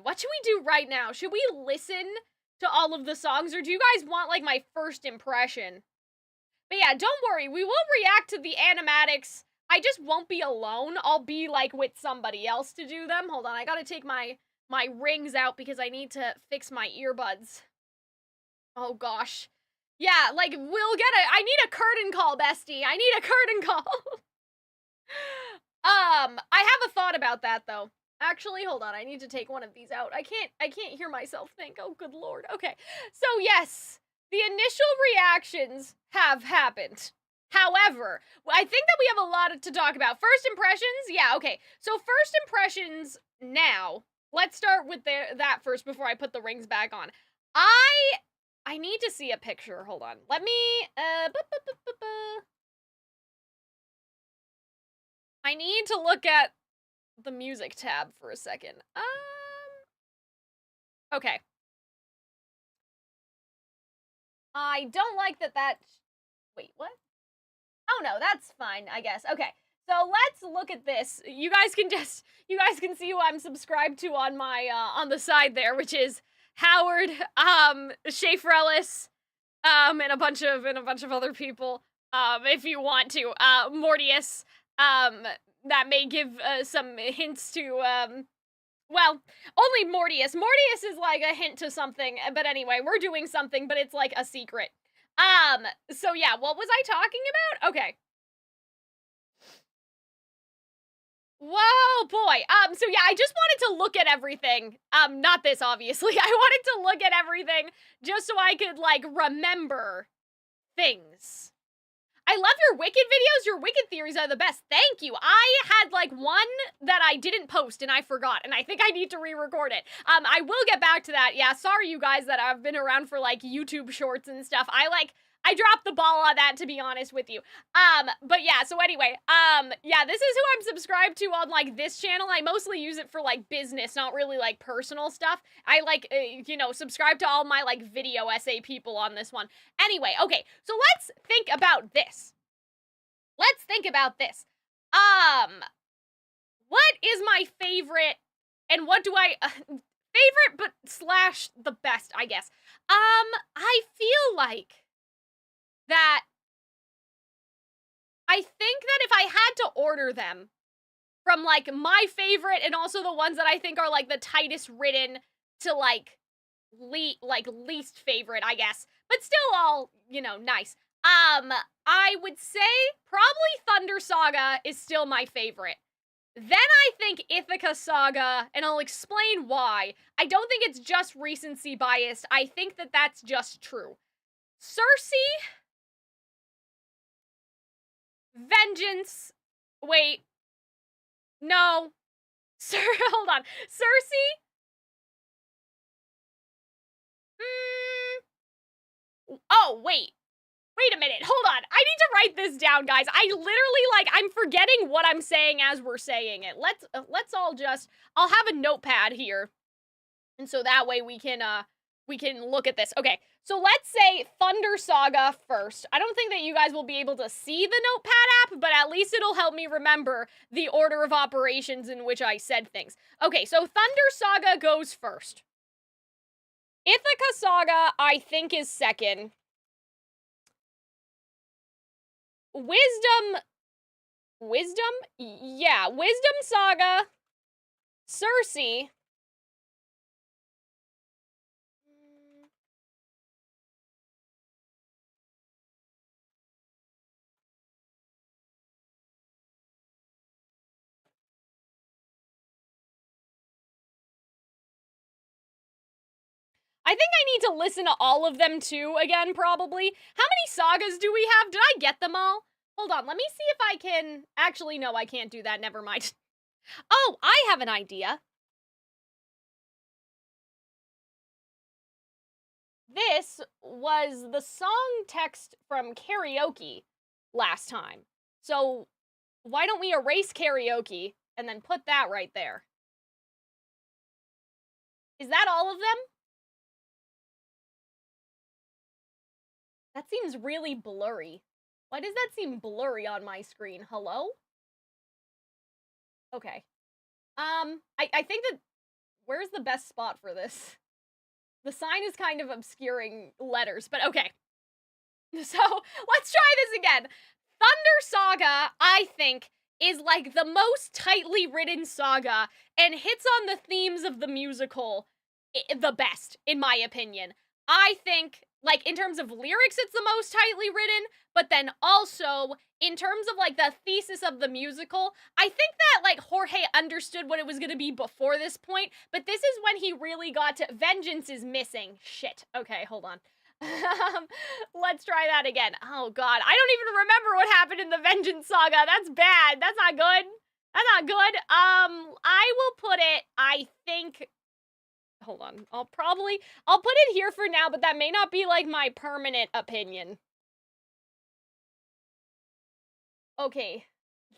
What should we do right now? Should we listen to all of the songs, or do you guys want, like, my first impression? But yeah, don't worry, we will react to the animatics. I just won't be alone. I'll be, like, with somebody else to do them. Hold on, I gotta take my rings out because I need to fix my earbuds. Oh, gosh. Yeah, like, I need a curtain call, bestie. I need a curtain call. I have a thought about that, though. Actually, hold on, I need to take one of these out. I can't hear myself think. Oh, good lord. Okay, so yes, the initial reactions have happened. However, I think that we have a lot to talk about. First impressions? Yeah, okay. So first impressions now. Let's start with that first before I put the rings back on. I need to see a picture. Hold on. Let me, I need to look at the music tab for a second. Okay. I don't like that wait, what? Oh no, that's fine, I guess. Okay. So let's look at this. You guys can see who I'm subscribed to on my, on the side there, which is Howard, Schaefer Ellis, and a bunch of other people, if you want to. Mortius, that may give, some hints to, well, only Mortius. Mortius is like a hint to something, but anyway, we're doing something, but it's like a secret. So yeah, what was I talking about? Okay. Whoa, boy. So yeah, I just wanted to look at everything. Not this, obviously. I wanted to look at everything just so I could, like, remember things. I love your Wicked videos. Your Wicked theories are the best. Thank you. I had, like, one that I didn't post and I forgot, and I think I need to re-record it. I will get back to that. Yeah, sorry you guys that I've been around for, like, YouTube shorts and stuff. I dropped the ball on that, to be honest with you. But yeah, so anyway, yeah, this is who I'm subscribed to on, like, this channel. I mostly use it for, like, business, not really, like, personal stuff. I, like, you know, subscribe to all my, like, video essay people on this one. Anyway, okay, so let's think about this. Let's think about this. What is my favorite, and what do I, favorite, but slash the best, I guess. I feel like that I think that if I had to order them from, like, my favorite and also the ones that I think are, like, the tightest written to, like, least favorite, I guess, but still all, you know, nice. I would say probably Thunder Saga is still my favorite. Then I think Ithaca Saga, and I'll explain why. I don't think it's just recency biased. I think that that's just true. Cersei, Vengeance, wait, no, hold on, Cersei, oh, wait a minute, hold on, I need to write this down, guys. I literally, like, I'm forgetting what I'm saying as we're saying it. Let's all just, I'll have a notepad here, and so that way we can look at this. Okay, so let's say Thunder Saga first. I don't think that you guys will be able to see the notepad app, but at least it'll help me remember the order of operations in which I said things. Okay, so Thunder Saga goes first. Ithaca Saga, I think, is second. Wisdom Wisdom? Yeah, Wisdom Saga, Cersei. I think I need to listen to all of them too again, probably. How many sagas do we have? Did I get them all? Hold on, let me see if I can... Actually, no, I can't do that. Never mind. Oh, I have an idea. This was the song text from karaoke last time. So why don't we erase karaoke and then put that right there? Is that all of them? That seems really blurry. Why does that seem blurry on my screen? Hello? Okay. I think that... Where's the best spot for this? The sign is kind of obscuring letters, but okay. So, let's try this again. Thunder Saga, I think, is like the most tightly written saga and hits on the themes of the musical the best, in my opinion. I think, like, in terms of lyrics, it's the most tightly written, but then also, in terms of, like, the thesis of the musical, I think that, like, Jorge understood what it was gonna be before this point, but this is when he really got to... Vengeance is missing. Shit. Okay, hold on. Let's try that again. Oh, God. I don't even remember what happened in the Vengeance Saga. That's bad. That's not good. That's not good. I will put it, I think... Hold on. I'll put it here for now, but that may not be, like, my permanent opinion. Okay.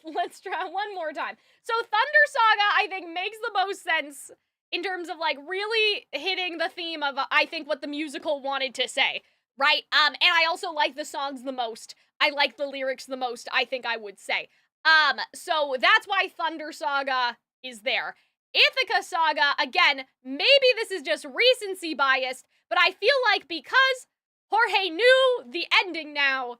Let's try one more time. So, Thunder Saga, I think, makes the most sense in terms of, like, really hitting the theme of, I think, what the musical wanted to say, right? And I also like the songs the most. I like the lyrics the most, I think I would say. So that's why Thunder Saga is there. Ithaca Saga, again, maybe this is just recency biased, but I feel like because Jorge knew the ending now,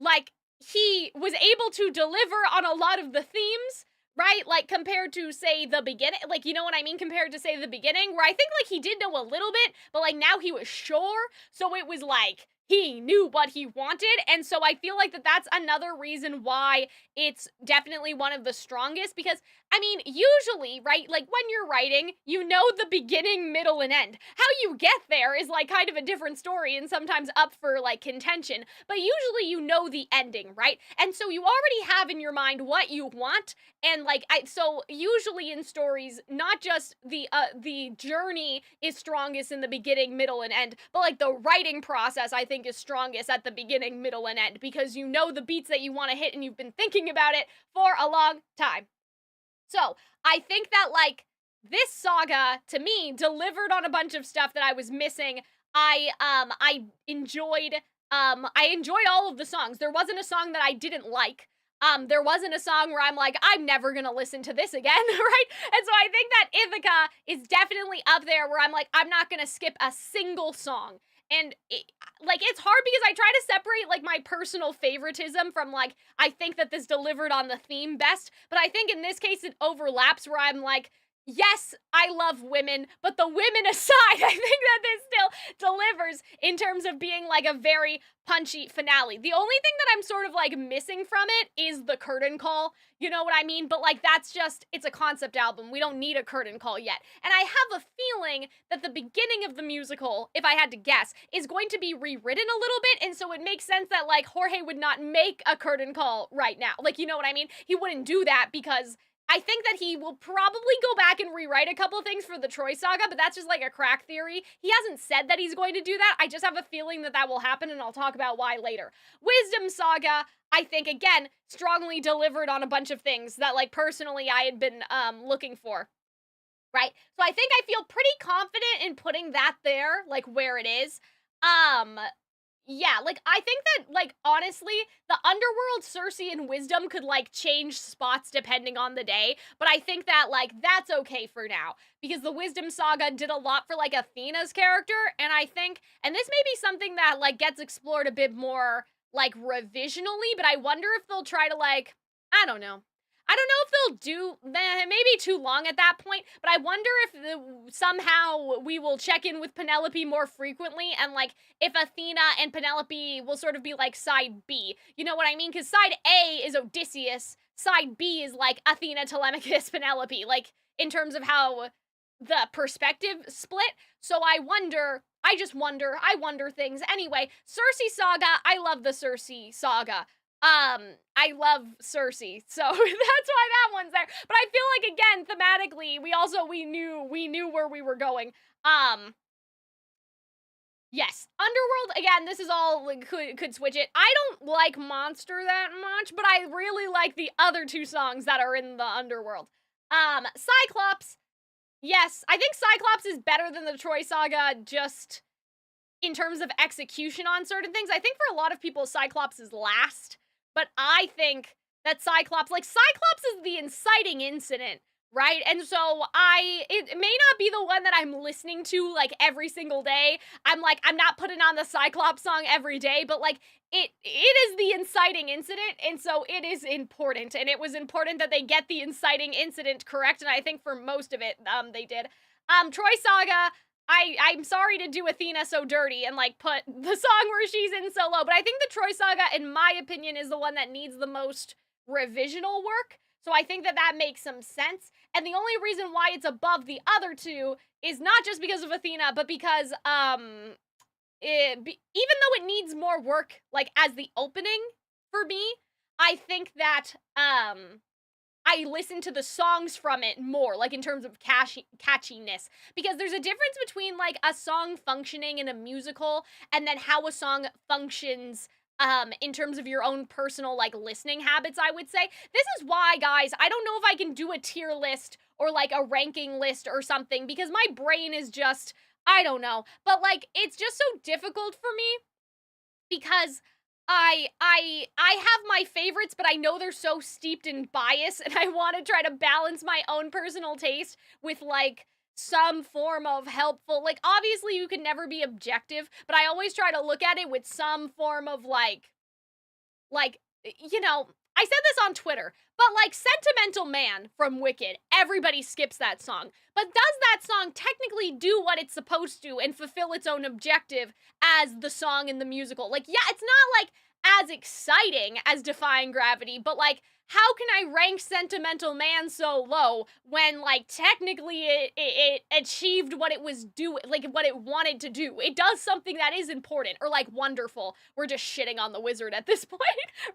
like, he was able to deliver on a lot of the themes, right? Like, compared to, say, the beginning, like, you know what I mean? Compared to, say, the beginning, where I think, like, he did know a little bit, but, like, now he was sure, so it was, like, he knew what he wanted, and so I feel like that's another reason why it's definitely one of the strongest, because, I mean, usually, right, like, when you're writing, you know the beginning, middle, and end. How you get there is, like, kind of a different story, and sometimes up for, like, contention, but usually you know the ending, right? And so you already have in your mind what you want, and, like, so usually in stories, not just the journey is strongest in the beginning, middle, and end, but, like, the writing process, I think, is strongest at the beginning, middle, and end, because you know the beats that you want to hit and you've been thinking about it for a long time. So, I think that, like, this saga, to me, delivered on a bunch of stuff that I was missing. I enjoyed all of the songs. There wasn't a song that I didn't like. There wasn't a song where I'm like, I'm never gonna listen to this again, right? And so I think that Ithaca is definitely up there where I'm like, I'm not gonna skip a single song. And, like, it's hard because I try to separate, like, my personal favoritism from, like, I think that this delivered on the theme best, but I think in this case it overlaps where I'm like, yes, I love women, but the women aside, I think that this still delivers in terms of being, like, a very punchy finale. The only thing that I'm sort of, like, missing from it is the curtain call, you know what I mean? But, like, that's just, it's a concept album. We don't need a curtain call yet. And I have a feeling that the beginning of the musical, if I had to guess, is going to be rewritten a little bit, and so it makes sense that, like, Jorge would not make a curtain call right now. Like, you know what I mean? He wouldn't do that because I think that he will probably go back and rewrite a couple things for the Troy Saga, but that's just like a crack theory. He hasn't said that he's going to do that. I just have a feeling that that will happen, and I'll talk about why later. Wisdom Saga, I think, again, strongly delivered on a bunch of things that, like, personally I had been looking for, right? So I think I feel pretty confident in putting that there, like, where it is. Yeah, like, I think that, like, honestly, the Underworld, Cersei, and Wisdom could, like, change spots depending on the day, but I think that, like, that's okay for now, because the Wisdom Saga did a lot for, like, Athena's character, and I think, and this may be something that, like, gets explored a bit more, like, revisionally, but I wonder if they'll try to, like, I don't know. I don't know if they'll do, maybe too long at that point, but I wonder if somehow we will check in with Penelope more frequently, and, like, if Athena and Penelope will sort of be, like, side B. You know what I mean? Because side A is Odysseus, side B is, like, Athena, Telemachus, Penelope, like, in terms of how the perspective split. So I wonder things. Anyway, Circe Saga, I love the Circe Saga. I love Circe, so that's why that one's there. But I feel like, again, thematically, we knew where we were going. Yes, Underworld, again, this is all, like, could switch it. I don't like Monster that much, but I really like the other two songs that are in the Underworld. Cyclops, yes, I think Cyclops is better than the Troy Saga, just in terms of execution on certain things. I think for a lot of people, Cyclops is last. But I think that Cyclops is the inciting incident, right? And so it may not be the one that I'm listening to, like, every single day. I'm not putting on the Cyclops song every day, but, like, it is the inciting incident, and so it is important. And it was important that they get the inciting incident correct, and I think for most of it, they did. Troy Saga, I'm sorry to do Athena so dirty and, like, put the song where she's in so low, but I think the Troy Saga, in my opinion, is the one that needs the most revisional work, so I think that makes some sense, and the only reason why it's above the other two is not just because of Athena, but because, even though it needs more work, like, as the opening for me, I think that, I listen to the songs from it more, like, in terms of catchiness, because there's a difference between, like, a song functioning in a musical and then how a song functions in terms of your own personal, like, listening habits, I would say. This is why, guys, I don't know if I can do a tier list or, like, a ranking list or something, because my brain is just, I don't know, but, like, it's just so difficult for me because I have my favorites, but I know they're so steeped in bias, and I want to try to balance my own personal taste with, like, some form of helpful, like, obviously you can never be objective, but I always try to look at it with some form of, like, you know, I said this on Twitter, but, like, Sentimental Man from Wicked, everybody skips that song. But does that song technically do what it's supposed to and fulfill its own objective as the song in the musical? Like, yeah, it's not, like, as exciting as Defying Gravity, but, like, how can I rank Sentimental Man so low when, like, technically it achieved what it was doing, like, what it wanted to do? It does something that is important, or, like, Wonderful. We're just shitting on the wizard at this point,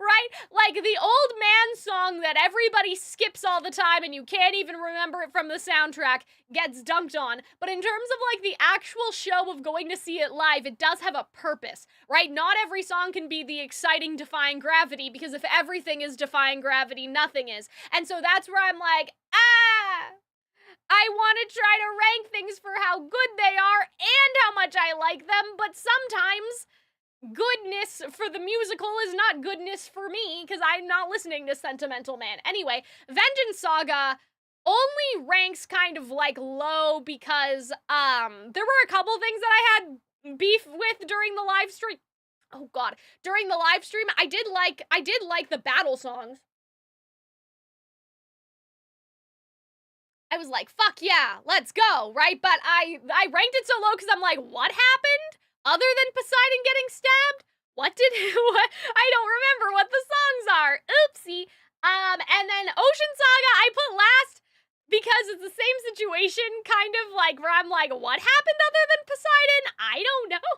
right? Like, the Old Man song that everybody skips all the time and you can't even remember it from the soundtrack gets dunked on. But in terms of, like, the actual show of going to see it live, it does have a purpose, right? Not every song can be the exciting Defying Gravity, because if everything is Defying Gravity, nothing is. And so that's where I'm like, I want to try to rank things for how good they are and how much I like them, but sometimes goodness for the musical is not goodness for me, because I'm not listening to Sentimental Man. Anyway, Vengeance Saga only ranks kind of, like, low because, there were a couple things that I had beef with during the live stream. Oh god, during the live stream, I did like the battle songs. I was like, fuck yeah, let's go, right? But I ranked it so low because I'm like, what happened? Other than Poseidon getting stabbed? What? I don't remember what the songs are. Oopsie. And then Ocean Saga I put last because it's the same situation, kind of, like, where I'm like, what happened other than Poseidon? I don't know.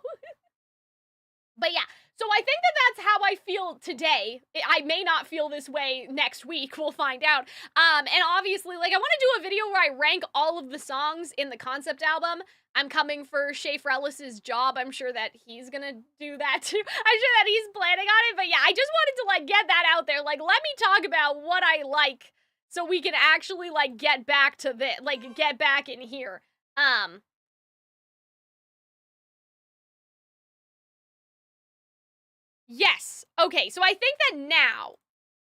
But yeah, so I think that that's how I feel today. I may not feel this way next week, we'll find out. And obviously, like, I want to do a video where I rank all of the songs in the concept album. I'm coming for Shay Frellis's job. I'm sure that he's gonna do that too. I'm sure that he's planning on it, but yeah, I just wanted to, like, get that out there. Like, let me talk about what I like so we can actually, like, get back to this, like, get back in here. Yes. Okay, so I think that now,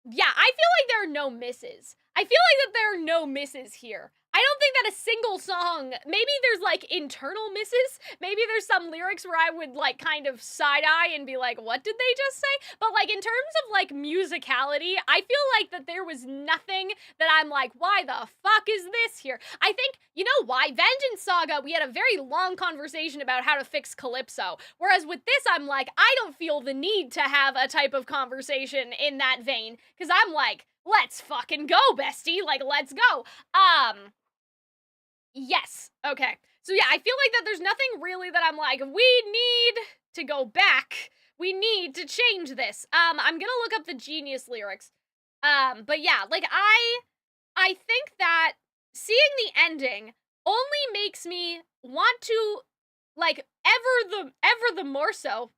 yeah, I feel like there are no misses. I feel like that there are no misses here. I don't think that a single song, maybe there's like internal misses, maybe there's some lyrics where I would like kind of side eye and be like, what did they just say? But like in terms of like musicality, I feel like that there was nothing that I'm like, why the fuck is this here? I think, you know why? Vengeance Saga, we had a very long conversation about how to fix Calypso. Whereas with this, I'm like, I don't feel the need to have a type of conversation in that vein. Cause I'm like, let's fucking go, bestie. Like, let's go. Yes. Okay. So yeah, I feel like that there's nothing really that I'm like, we need to go back. We need to change this. I'm gonna look up the Genius lyrics. But yeah, like I think that seeing the ending only makes me want to like ever the more so,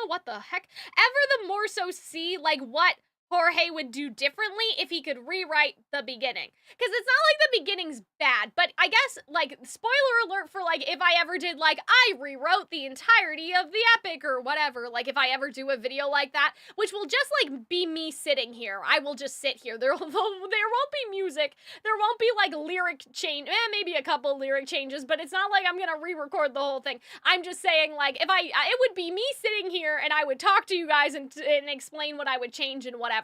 what the heck? Ever the more so see like what Jorge would do differently if he could rewrite the beginning. Because it's not like the beginning's bad, but I guess, like, spoiler alert for, like, if I ever did, like, I rewrote the entirety of the epic or whatever, like, if I ever do a video like that, which will just, like, be me sitting here. I will just sit here. There won't be music. There won't be, like, lyric change. Maybe a couple lyric changes, but it's not like I'm gonna re-record the whole thing. I'm just saying, like, if it would be me sitting here and I would talk to you guys and explain what I would change and whatever.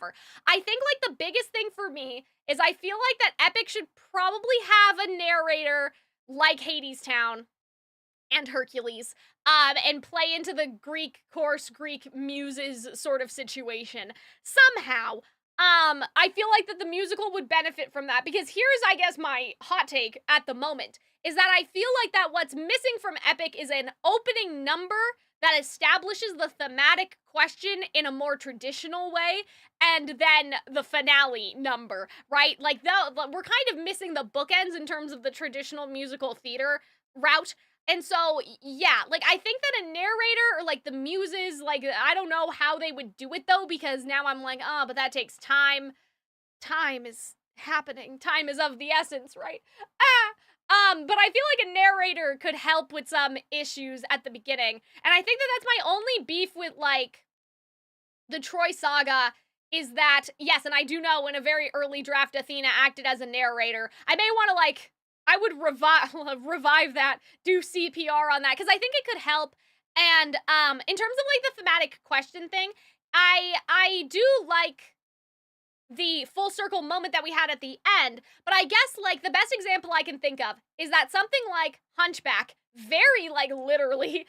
I think, like, the biggest thing for me is I feel like that Epic should probably have a narrator like Hadestown and Hercules, and play into the Greek muses sort of situation somehow. I feel like that the musical would benefit from that, because here's, I guess, my hot take at the moment, is that I feel like that what's missing from Epic is an opening number that establishes the thematic question in a more traditional way, and then the finale number, right? Like, we're kind of missing the bookends in terms of the traditional musical theater route. And so, yeah, like, I think that a narrator or, like, the muses, like, I don't know how they would do it, though, because now I'm like, oh, but that takes time. Time is happening. Time is of the essence, right? But I feel like a narrator could help with some issues at the beginning. And I think that that's my only beef with, like, the Troy Saga, is that, yes, and I do know in a very early draft, Athena acted as a narrator. I may want to, like, I would revive that, do CPR on that, because I think it could help. And, in terms of, like, the thematic question thing, I do like the full circle moment that we had at the end, but I guess, like, the best example I can think of is that something like Hunchback very, like, literally,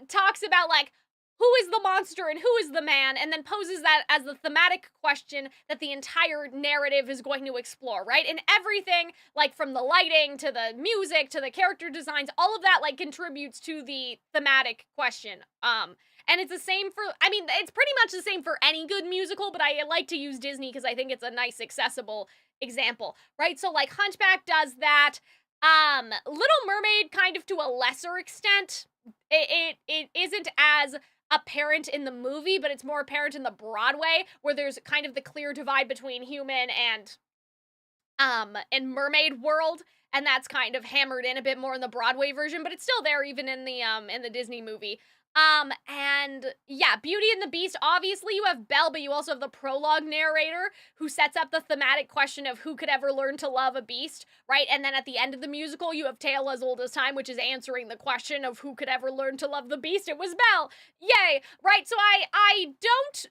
talks about, like, who is the monster and who is the man, and then poses that as the thematic question that the entire narrative is going to explore, right? And everything, like, from the lighting to the music to the character designs, all of that, like, contributes to the thematic question. And it's the same for, I mean, it's pretty much the same for any good musical, but I like to use Disney because I think it's a nice, accessible example, right? So, like, Hunchback does that. Little Mermaid, kind of to a lesser extent. It isn't as apparent in the movie, but it's more apparent in the Broadway, where there's kind of the clear divide between human and mermaid world, and that's kind of hammered in a bit more in the Broadway version, but it's still there even in the Disney movie. And yeah, Beauty and the Beast, obviously you have Belle, but you also have the prologue narrator who sets up the thematic question of who could ever learn to love a beast, right? And then at the end of the musical, you have Tale as Old as Time, which is answering the question of who could ever learn to love the beast. It was Belle. Yay, right? So I don't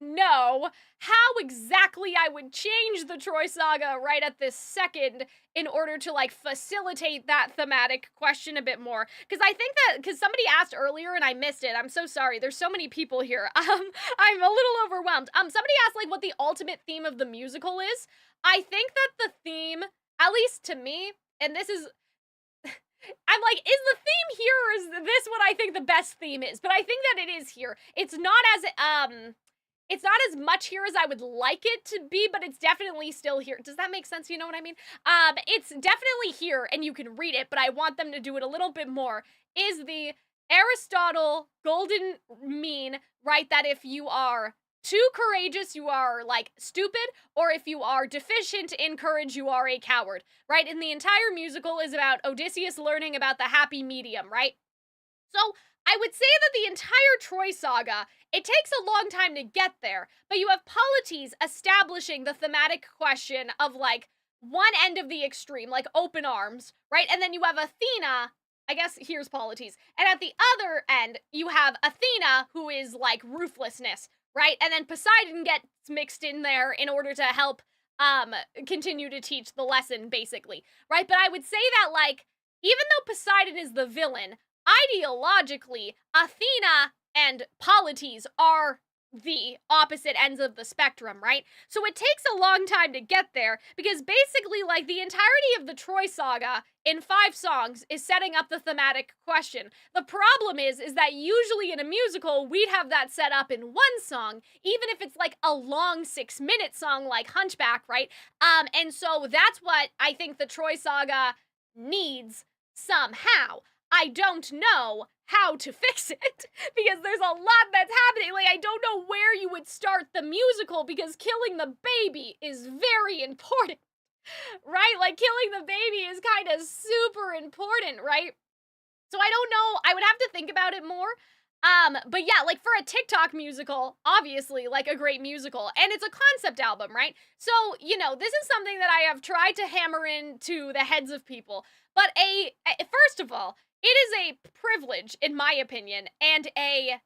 know how exactly I would change the Troy Saga right at this second in order to, like, facilitate that thematic question a bit more. Because I think that, because somebody asked earlier and I missed it. I'm so sorry. There's so many people here. I'm a little overwhelmed. Somebody asked, like, what the ultimate theme of the musical is. I think that the theme, at least to me, and this is, I'm like, is the theme here, or is this what I think the best theme is? But I think that it is here. It's not as much here as I would like it to be, but it's definitely still here. Does that make sense? You know what I mean? It's definitely here, and you can read it, but I want them to do it a little bit more, is the Aristotle golden mean, right? That if you are too courageous, you are, like, stupid, or if you are deficient in courage, you are a coward, right? And the entire musical is about Odysseus learning about the happy medium, right? So I would say that the entire Troy Saga, it takes a long time to get there, but you have Polites establishing the thematic question of, like, one end of the extreme, like open arms, right? And then you have Athena, I guess here's polities. And at the other end, you have Athena, who is like ruthlessness, right? And then Poseidon gets mixed in there in order to help continue to teach the lesson, basically, right? But I would say that, like, even though Poseidon is the villain, ideologically, Athena and Polites are the opposite ends of the spectrum, right? So it takes a long time to get there, because basically, like, the entirety of the Troy Saga in 5 songs is setting up the thematic question. The problem is that usually in a musical, we'd have that set up in 1 song, even if it's like a long 6-minute song like Hunchback, right? And so that's what I think the Troy Saga needs somehow. I don't know how to fix it, because there's a lot that's happening. Like, I don't know where you would start the musical, because killing the baby is very important, right? Like, killing the baby is kind of super important, right? So I don't know, I would have to think about it more. But yeah, like, for a TikTok musical, obviously, like, a great musical, and it's a concept album, right? So, you know, this is something that I have tried to hammer into the heads of people, but first of all, it is a privilege, in my opinion, and a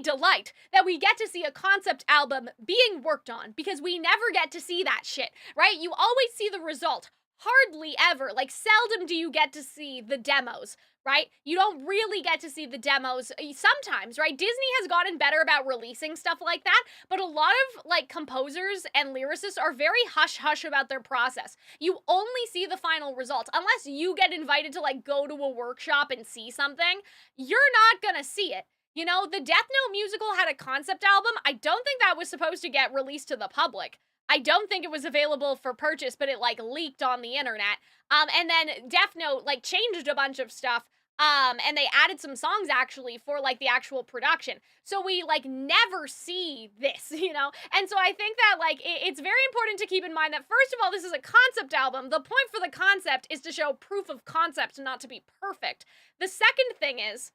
delight that we get to see a concept album being worked on, because we never get to see that shit, right? You always see the result. Hardly ever, like, seldom do you get to see the demos, right? You don't really get to see the demos sometimes, right? Disney has gotten better about releasing stuff like that, but a lot of, like, composers and lyricists are very hush-hush about their process. You only see the final result. Unless you get invited to, like, go to a workshop and see something, you're not gonna see it. You know, the Death Note musical had a concept album. I don't think that was supposed to get released to the public. I don't think it was available for purchase, but it, like, leaked on the internet. And then Death Note, like, changed a bunch of stuff, and they added some songs, actually, for, like, the actual production. So we, like, never see this, you know? And so I think that, like, it's very important to keep in mind that, first of all, this is a concept album. The point for the concept is to show proof of concept, not to be perfect. The second thing is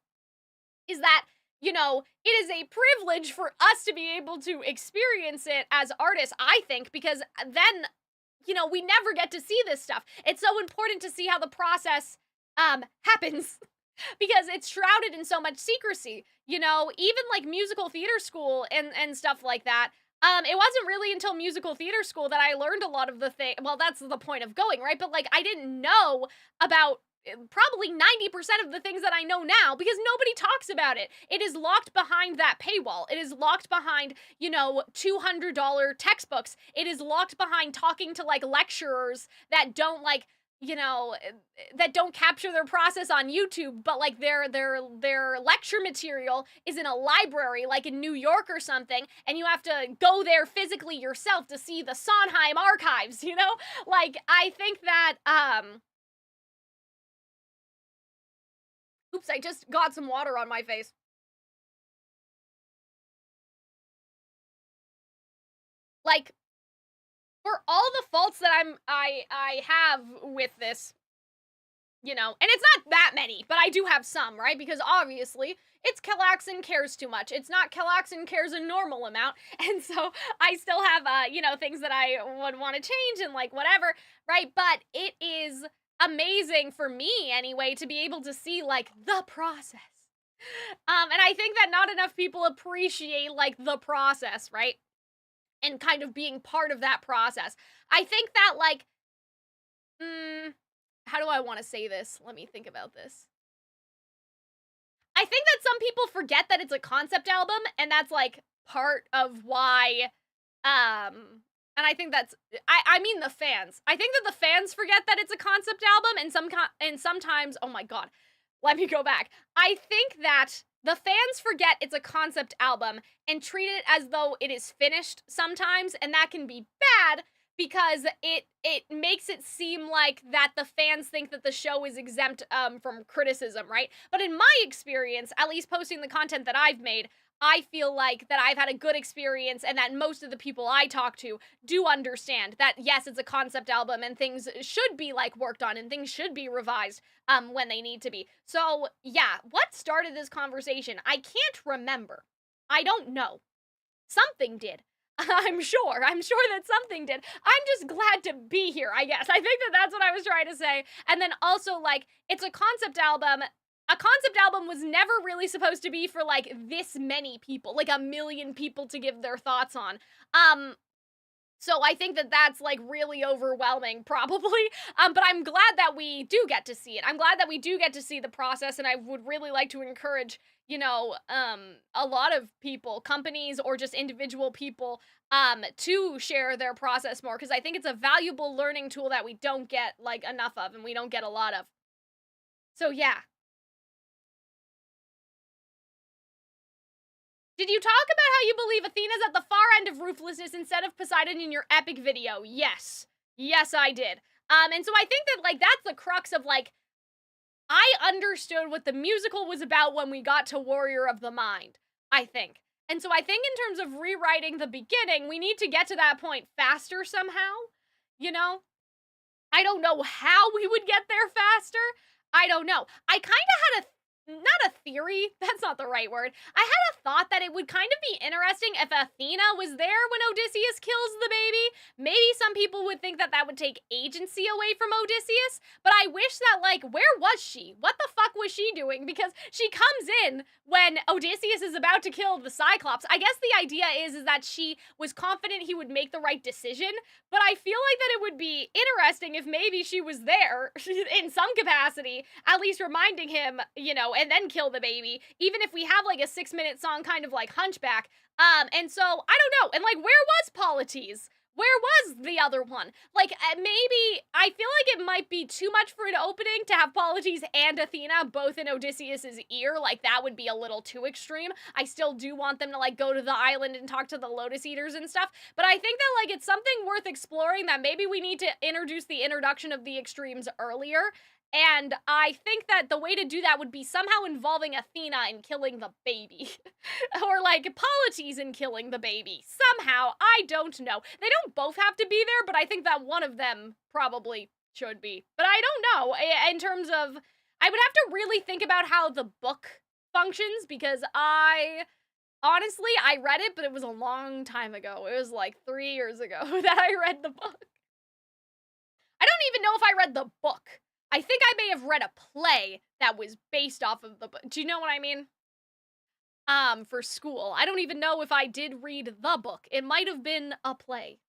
that, you know, it is a privilege for us to be able to experience it as artists, I think, because then, you know, we never get to see this stuff. It's so important to see how the process happens, because it's shrouded in so much secrecy. You know, even like musical theater school and stuff like that. It wasn't really until musical theater school that I learned a lot of the thing. Well, that's the point of going, right? But, like, I didn't know about probably 90% of the things that I know now, because nobody talks about it. It is locked behind that paywall. It is locked behind, you know, $200 textbooks. It is locked behind talking to, like, lecturers that don't, like, you know, that don't capture their process on YouTube, but, like, their lecture material is in a library, like in New York or something, and you have to go there physically yourself to see the Sondheim archives, you know? Like, I think that, oops, I just got some water on my face. Like, for all the faults that I have with this, you know, and it's not that many, but I do have some, right? Because obviously, it's Calxiyn Cares too much. It's not Calxiyn Cares a normal amount, and so I still have, you know, things that I would want to change and, like, whatever, right? But it is amazing for me, anyway, to be able to see, like, the process. And I think that not enough people appreciate, like, the process, right? And kind of being part of that process. I think that, like, how do I want to say this? Let me think about this. I think that some people forget that it's a concept album, and that's, like, part of why, and I think that's, I mean the fans. I think that the fans forget that it's a concept album, and sometimes, oh my god, let me go back. I think that the fans forget it's a concept album and treat it as though it is finished sometimes, and that can be bad, because it makes it seem like that the fans think that the show is exempt from criticism, right? But in my experience, at least posting the content that I've made, I feel like that I've had a good experience, and that most of the people I talk to do understand that, yes, it's a concept album and things should be, like, worked on and things should be revised when they need to be. So, yeah, what started this conversation? I can't remember. I don't know. Something did. I'm sure that something did. I'm just glad to be here, I guess. I think that that's what I was trying to say. And then also, like, it's a concept album. A concept album was never really supposed to be for, like, this many people, like 1 million people to give their thoughts on. So I think that that's, like, really overwhelming, probably. But I'm glad that we do get to see it. I'm glad that we do get to see the process, and I would really like to encourage, you know, a lot of people, companies, or just individual people, to share their process more, because I think it's a valuable learning tool that we don't get, like, enough of, and we don't get a lot of. So, yeah. Did you talk about how you believe Athena's at the far end of ruthlessness instead of Poseidon in your epic video? Yes. Yes, I did. And so I think that, like, that's the crux of, like, I understood what the musical was about when we got to Warrior of the Mind, I think. And so I think in terms of rewriting the beginning, we need to get to that point faster somehow, you know? I don't know how we would get there faster. I don't know. I kind of had not a theory, that's not the right word. I had a thought that it would kind of be interesting if Athena was there when Odysseus kills the baby. Maybe some people would think that that would take agency away from Odysseus, but I wish that, like, where was she? What the fuck was she doing? Because she comes in when Odysseus is about to kill the Cyclops. I guess the idea is that she was confident he would make the right decision, but I feel like that it would be interesting if maybe she was there in some capacity, at least reminding him, you know, and then kill the baby, even if we have, like, a 6-minute song kind of like Hunchback. And so, I don't know, and, like, where was Polites? Where was the other one? Like, maybe, I feel like it might be too much for an opening to have Polites and Athena both in Odysseus's ear. Like, that would be a little too extreme. I still do want them to, like, go to the island and talk to the Lotus Eaters and stuff, but I think that, like, it's something worth exploring, that maybe we need to introduce the introduction of the extremes earlier. And I think that the way to do that would be somehow involving Athena in killing the baby. Or, like, Polites in killing the baby. Somehow, I don't know. They don't both have to be there, but I think that one of them probably should be. But I don't know, in terms of, I would have to really think about how the book functions, because honestly, I read it, but it was a long time ago. It was, like, 3 years ago that I read the book. I don't even know if I read the book. I think I may have read a play that was based off of the book. Do you know what I mean? For school. I don't even know if I did read the book. It might have been a play.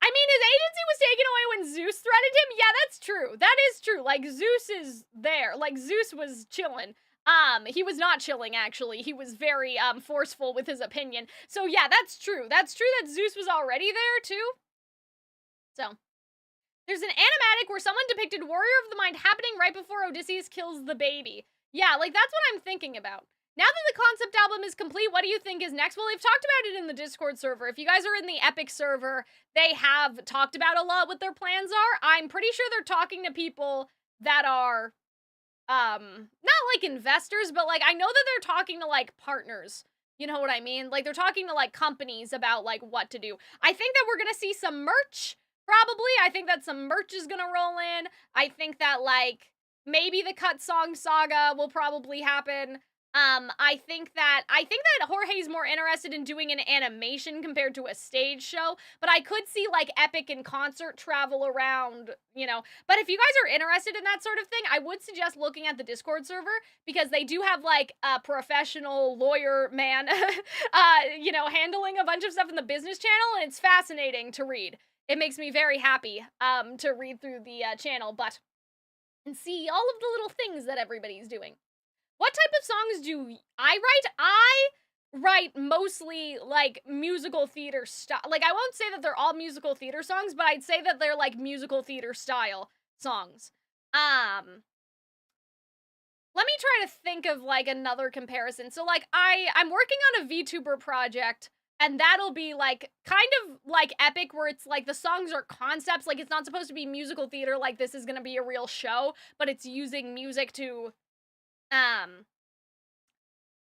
I mean, his agency was taken away when Zeus threatened him? Yeah, that's true. That is true. Like, Zeus is there. Like, Zeus was chilling. He was not chilling, actually. He was very, forceful with his opinion. So, yeah, that's true. That's true that Zeus was already there, too. So... There's an animatic where someone depicted Warrior of the Mind happening right before Odysseus kills the baby. Yeah, like, that's what I'm thinking about. Now that the concept album is complete, what do you think is next? Well, they've talked about it in the Discord server. If you guys are in the Epic server, they have talked about a lot what their plans are. I'm pretty sure they're talking to people that are, not like investors, but, like, I know that they're talking to, like, partners. You know what I mean? Like, they're talking to, like, companies about, like, what to do. I think that we're gonna see some merch. Probably. I think that some merch is gonna roll in. I think that, like, maybe the Cut Song Saga will probably happen. I think that Jorge's more interested in doing an animation compared to a stage show, but I could see, like, Epic and concert travel around, you know. But if you guys are interested in that sort of thing, I would suggest looking at the Discord server, because they do have, like, a professional lawyer man, you know, handling a bunch of stuff in the business channel, and it's fascinating to read. It makes me very happy to read through the channel, and see all of the little things that everybody's doing. What type of songs do I write? I write mostly, like, musical theater style. Like, I won't say that they're all musical theater songs, but I'd say that they're, like, musical theater style songs. Let me try to think of, like, another comparison. So, like, I'm working on a VTuber project, and that'll be, like, kind of like Epic, where it's, like, the songs are concepts. Like, it's not supposed to be musical theater, like, this is gonna be a real show, but it's using music to,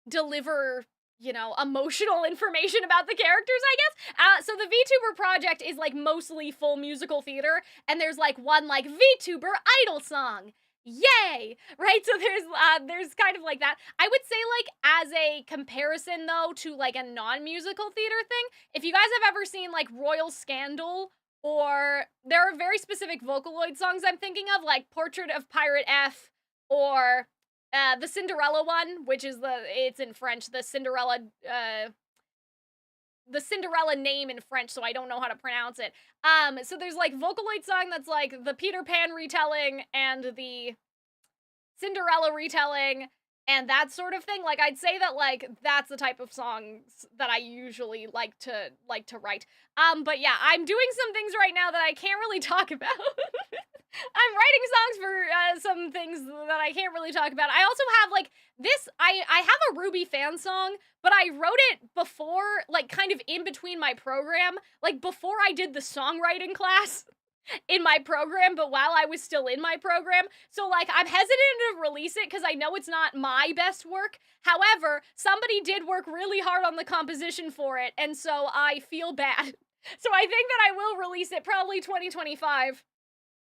deliver, you know, emotional information about the characters, I guess. So the VTuber project is, like, mostly full musical theater, and there's, like, one, like, VTuber idol song. Yay! Right? So there's kind of like that. I would say, like, as a comparison, though, to, like, a non-musical theater thing, if you guys have ever seen, like, Royal Scandal, or there are very specific Vocaloid songs I'm thinking of, like Portrait of Pirate F, or the Cinderella one, which is it's in French, the Cinderella name in French, so I don't know how to pronounce it. So there's, like, Vocaloid song that's, like, the Peter Pan retelling and the Cinderella retelling and that sort of thing. Like, I'd say that, like, that's the type of songs that I usually like to write. But yeah, I'm doing some things right now that I can't really talk about. I'm writing songs for some things that I can't really talk about. I also have, like, this, I have a Ruby fan song, but I wrote it before, like, kind of in between my program, like, before I did the songwriting class in my program, but while I was still in my program. So, like, I'm hesitant to release it because I know it's not my best work. However, somebody did work really hard on the composition for it, and so I feel bad. So I think that I will release it probably 2025.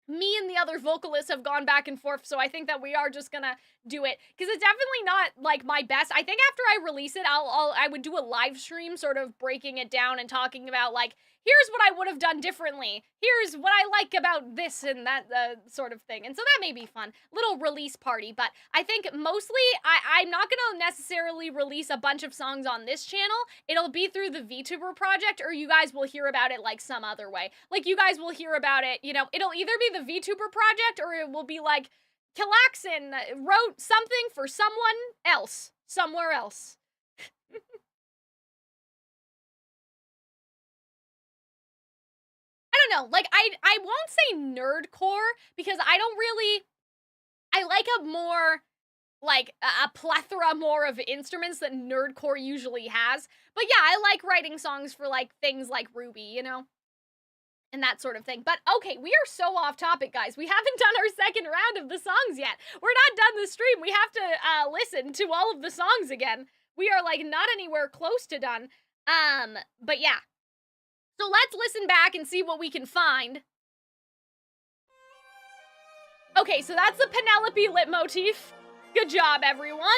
Me and the other vocalists have gone back and forth, so I think that we are just gonna do it, because it's definitely not, like, my best. I think after I release it, I would do a live stream sort of breaking it down and talking about, like, here's what I would have done differently, here's what I like about this and that sort of thing, and so that may be fun. Little release party, but I think mostly, I'm not gonna necessarily release a bunch of songs on this channel. It'll be through the VTuber project, or you guys will hear about it, like, some other way. Like, you guys will hear about it, you know, it'll either be the VTuber project, or it will be, like, Calxiyn wrote something for someone else, somewhere else. I don't know, like, I won't say nerdcore, because I don't really, I like a more, like, a plethora more of instruments that nerdcore usually has. But yeah, I like writing songs for, like, things like Ruby, you know? And that sort of thing. But okay, we are so off topic, guys. We haven't done our second round of the songs yet. We're not done the stream. We have to listen to all of the songs again. We are, like, not anywhere close to done. But yeah. So let's listen back and see what we can find. Okay, so that's the Penelope lip motif. Good job, everyone.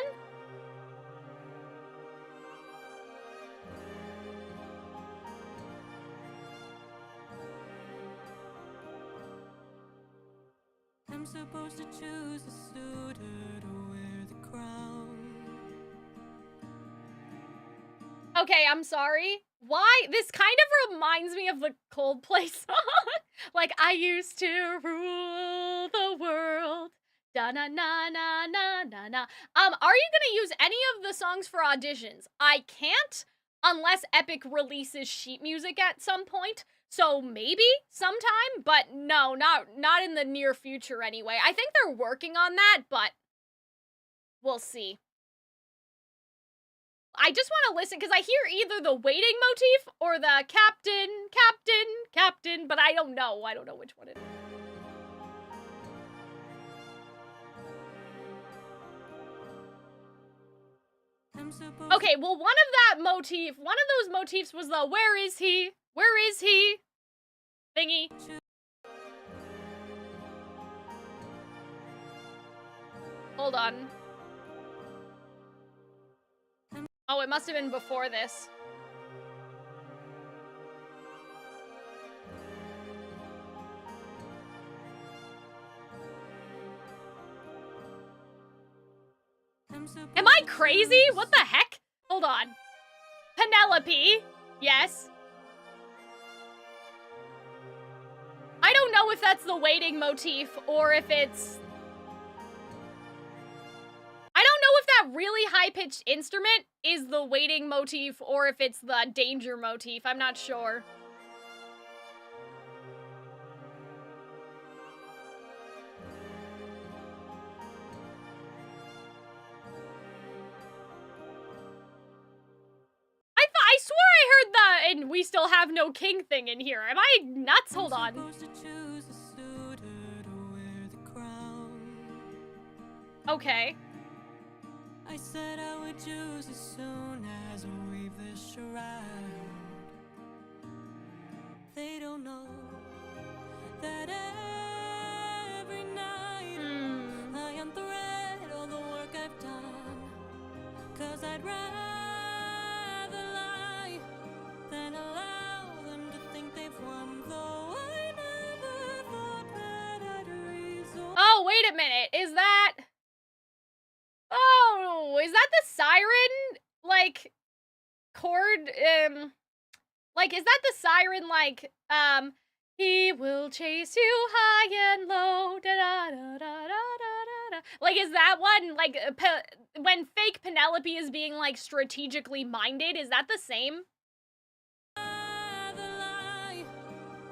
I'm supposed to choose a suitor to wear the crown. Okay, I'm sorry. Why? This kind of reminds me of the Coldplay song. Like, I used to rule the world. Da-na-na-na-na-na-na. Are you gonna use any of the songs for auditions? I can't, unless Epic releases sheet music at some point. So maybe sometime, but no, not in the near future anyway. I think they're working on that, but we'll see. I just want to listen, because I hear either the waiting motif or the captain, captain, captain, but I don't know. I don't know which one it is. Okay, well, one of those motifs was the where is he? Where is he? Thingy. Hold on. Oh, it must have been before this. Am I crazy? What the heck? Hold on. Penelope. Yes. I don't know if that's the waiting motif or if it's... I don't know if that really high-pitched instrument is the waiting motif or if it's the danger motif. I'm not sure. I swore I heard the "and we still have no king" thing in here. Am I nuts? Hold on. Okay. I said I would choose as soon as I weave this shroud. They don't know that every night I unthread all the work I've done. 'Cause I I'd rather lie than allow them to think they've won, though I never thought that I'd resort. Oh, wait a minute. Is that... Oh, is that the siren, like, chord, like, is that the siren, like, he will chase you high and low, da-da-da-da-da-da-da. Like, is that one, like, when fake Penelope is being, like, strategically minded, is that the same? Rather lie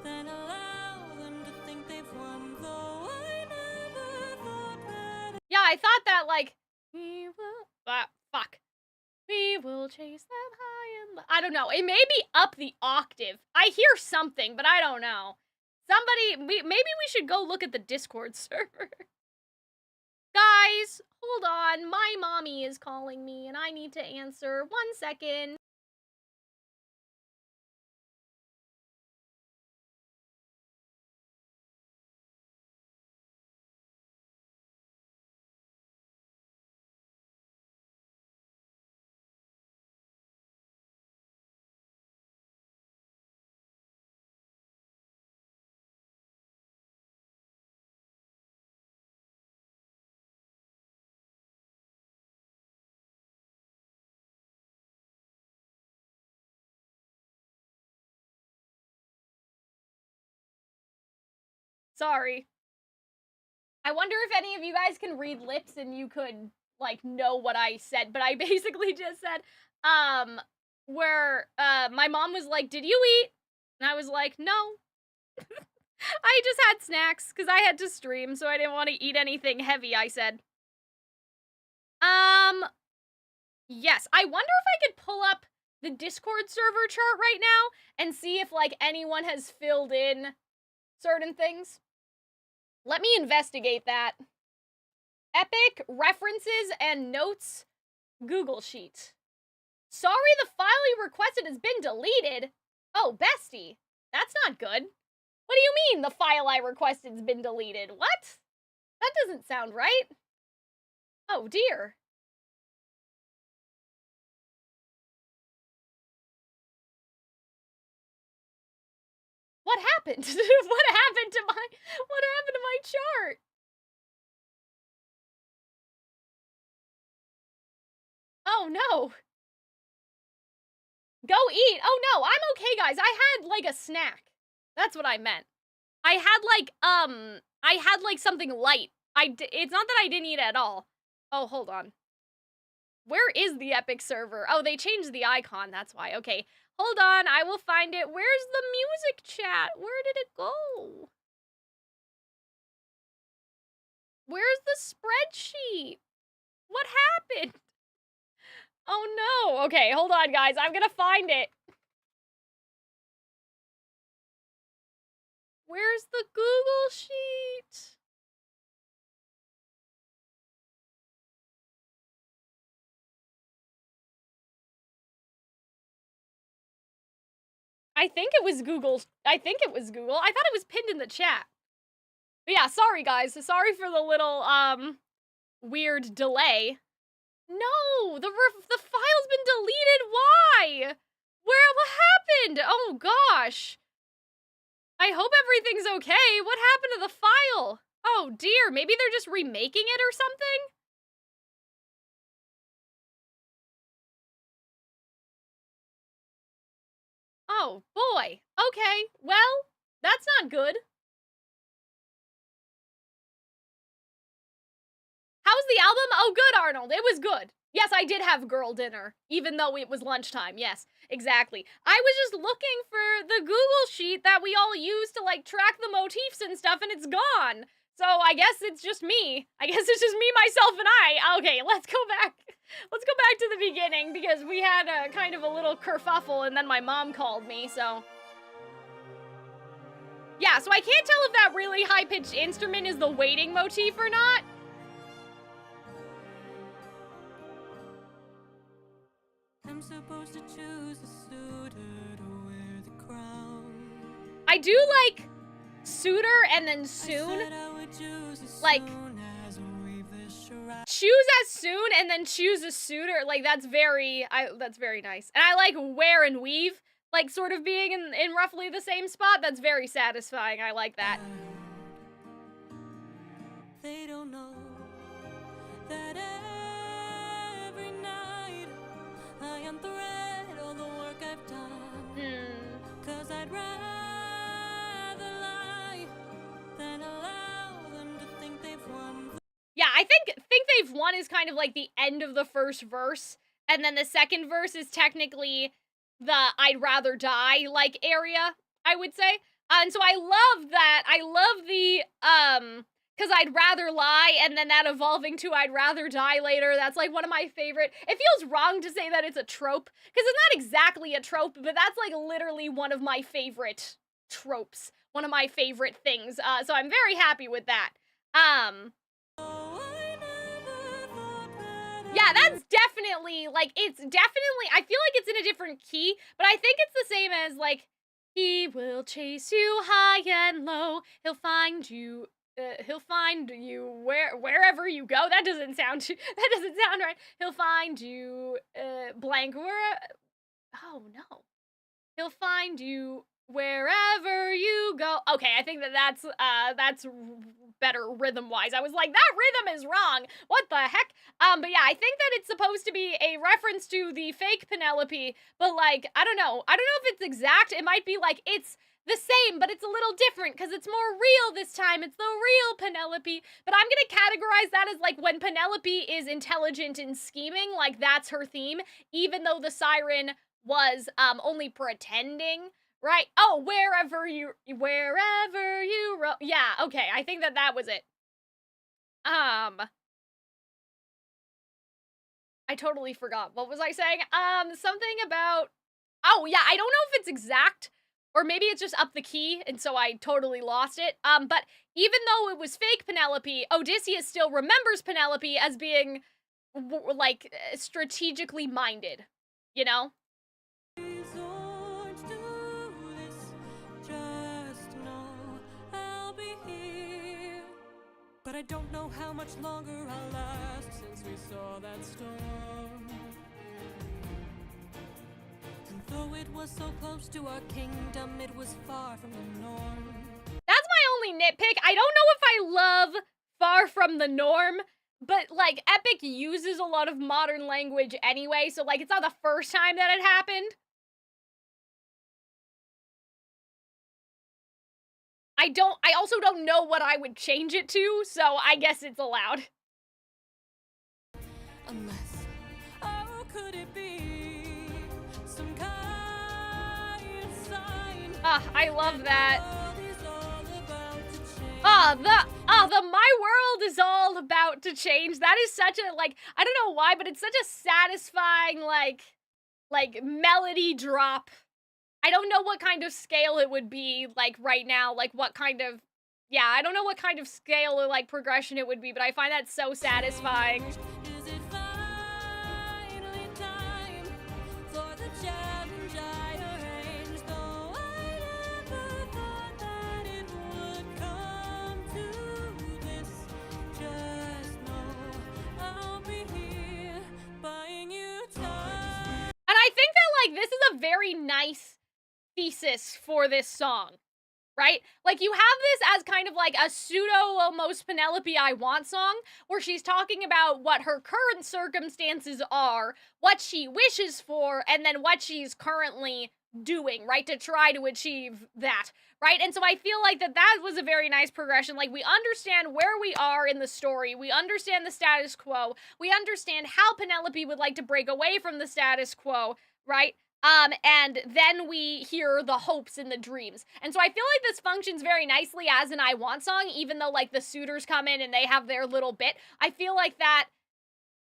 than allow them to think they've won, though I never thought that. Yeah, I thought that, like, we will, fuck. We will chase them high and low. I don't know. It may be up the octave. I hear something, but I don't know. Somebody, maybe we should go look at the Discord server. Guys, hold on. My mommy is calling me, and I need to answer. 1 second. Sorry. I wonder if any of you guys can read lips and you could, like, know what I said, but I basically just said, where, my mom was like, did you eat? And I was like, no. I just had snacks, because I had to stream, so I didn't want to eat anything heavy, I said. Yes, I wonder if I could pull up the Discord server chart right now, and see if, like, anyone has filled in certain things. Let me investigate that. Epic, references, and notes, Google Sheet. Sorry, the file you requested has been deleted. Oh, bestie, that's not good. What do you mean the file I requested has been deleted? What? That doesn't sound right. Oh, dear. What happened? What happened to my chart? Oh no. Go eat. Oh no, I'm okay, guys. I had like a snack. That's what I meant. I had like something light. It's not that I didn't eat at all. Oh, hold on. Where is the Epic server? Oh, they changed the icon, that's why. Okay. Hold on, I will find it. Where's the music chat? Where did it go? Where's the spreadsheet? What happened? Oh no. Okay, hold on, guys. I'm gonna find it. Where's the Google Sheet? I think it was Google. I thought it was pinned in the chat. But yeah, sorry guys. Sorry for the little, weird delay. No, the file's been deleted. Why? What happened? Oh gosh. I hope everything's okay. What happened to the file? Oh dear, maybe they're just remaking it or something? Oh boy. Okay, well, that's not good. How's the album? Oh, good, Arnold. It was good. Yes, I did have girl dinner, even though it was lunchtime. Yes, exactly. I was just looking for the Google Sheet that we all use to, like, track the motifs and stuff, and it's gone. So I guess it's just me. I guess it's just me, myself, and I. Okay, let's go back. Let's go back to the beginning, because we had a kind of a little kerfuffle, and then my mom called me, so... Yeah, so I can't tell if that really high-pitched instrument is the waiting motif or not. I'm supposed to choose a suitor to wear the crown. I do like suitor and then soon. Like, choose as soon and then choose a suitor, like, that's very nice. And I like wear and weave, like, sort of being in roughly the same spot. That's very satisfying. I like that. They don't know that every night I unthread all the work I've done. 'Cause I'd rather lie than allow them to think they've won. Yeah, I think they've won is kind of like the end of the first verse, and then the second verse is technically the I'd rather die like area, I would say. And so I love that. I love the cuz I'd rather lie and then that evolving to I'd rather die later. That's like one of my favorite. It feels wrong to say that it's a trope cuz it's not exactly a trope, but that's like literally one of my favorite tropes. One of my favorite things. So I'm very happy with that. Yeah, that's definitely, like, it's definitely, I feel like it's in a different key, but I think it's the same as, like, he will chase you high and low, he'll find you wherever you go. That doesn't sound right. He'll find you, blank, oh no. He'll find you wherever you go. Okay, I think that's better rhythm-wise. I was like, that rhythm is wrong. What the heck? But yeah, I think that it's supposed to be a reference to the fake Penelope, but like, I don't know. I don't know if it's exact. It might be like, it's the same, but it's a little different because it's more real this time. It's the real Penelope. But I'm gonna categorize that as like when Penelope is intelligent and scheming, like that's her theme, even though the siren was only pretending. Right? Oh, wherever you yeah, okay, I think that was it. I totally forgot. What was I saying? Something about, oh yeah, I don't know if it's exact, or maybe it's just up the key, and so I totally lost it. But even though it was fake Penelope, Odysseus still remembers Penelope as being, like, strategically minded, you know? But I don't know how much longer I'll last since we saw that storm. And though it was so close to our kingdom, it was far from the norm. That's my only nitpick. I don't know if I love Far From the Norm, but like Epic uses a lot of modern language anyway, so like it's not the first time that it happened. I also don't know what I would change it to, so I guess it's allowed. Unless, oh, could it be some kind of sign? I love that. The my world is all about to change. That is such a, like, I don't know why, but it's such a satisfying, like melody drop. I don't know what kind of scale it would be, like, right now, like, what kind of, yeah, I don't know what kind of scale or, like, progression it would be, but I find that so satisfying. Is it finally time for the challenge I arranged? Though I never thought that it would come to this. Just know I'll be here buying you time. And I think that, like, this is a very nice thesis for this song, right? Like, you have this as kind of like a pseudo almost Penelope I Want song, where she's talking about what her current circumstances are, what she wishes for, and then what she's currently doing, right, to try to achieve that, right? And so I feel like that was a very nice progression. Like, we understand where we are in the story, we understand the status quo, we understand how Penelope would like to break away from the status quo, right? And then we hear the hopes and the dreams. And so I feel like this functions very nicely as an I Want song, even though, like, the suitors come in and they have their little bit. I feel like that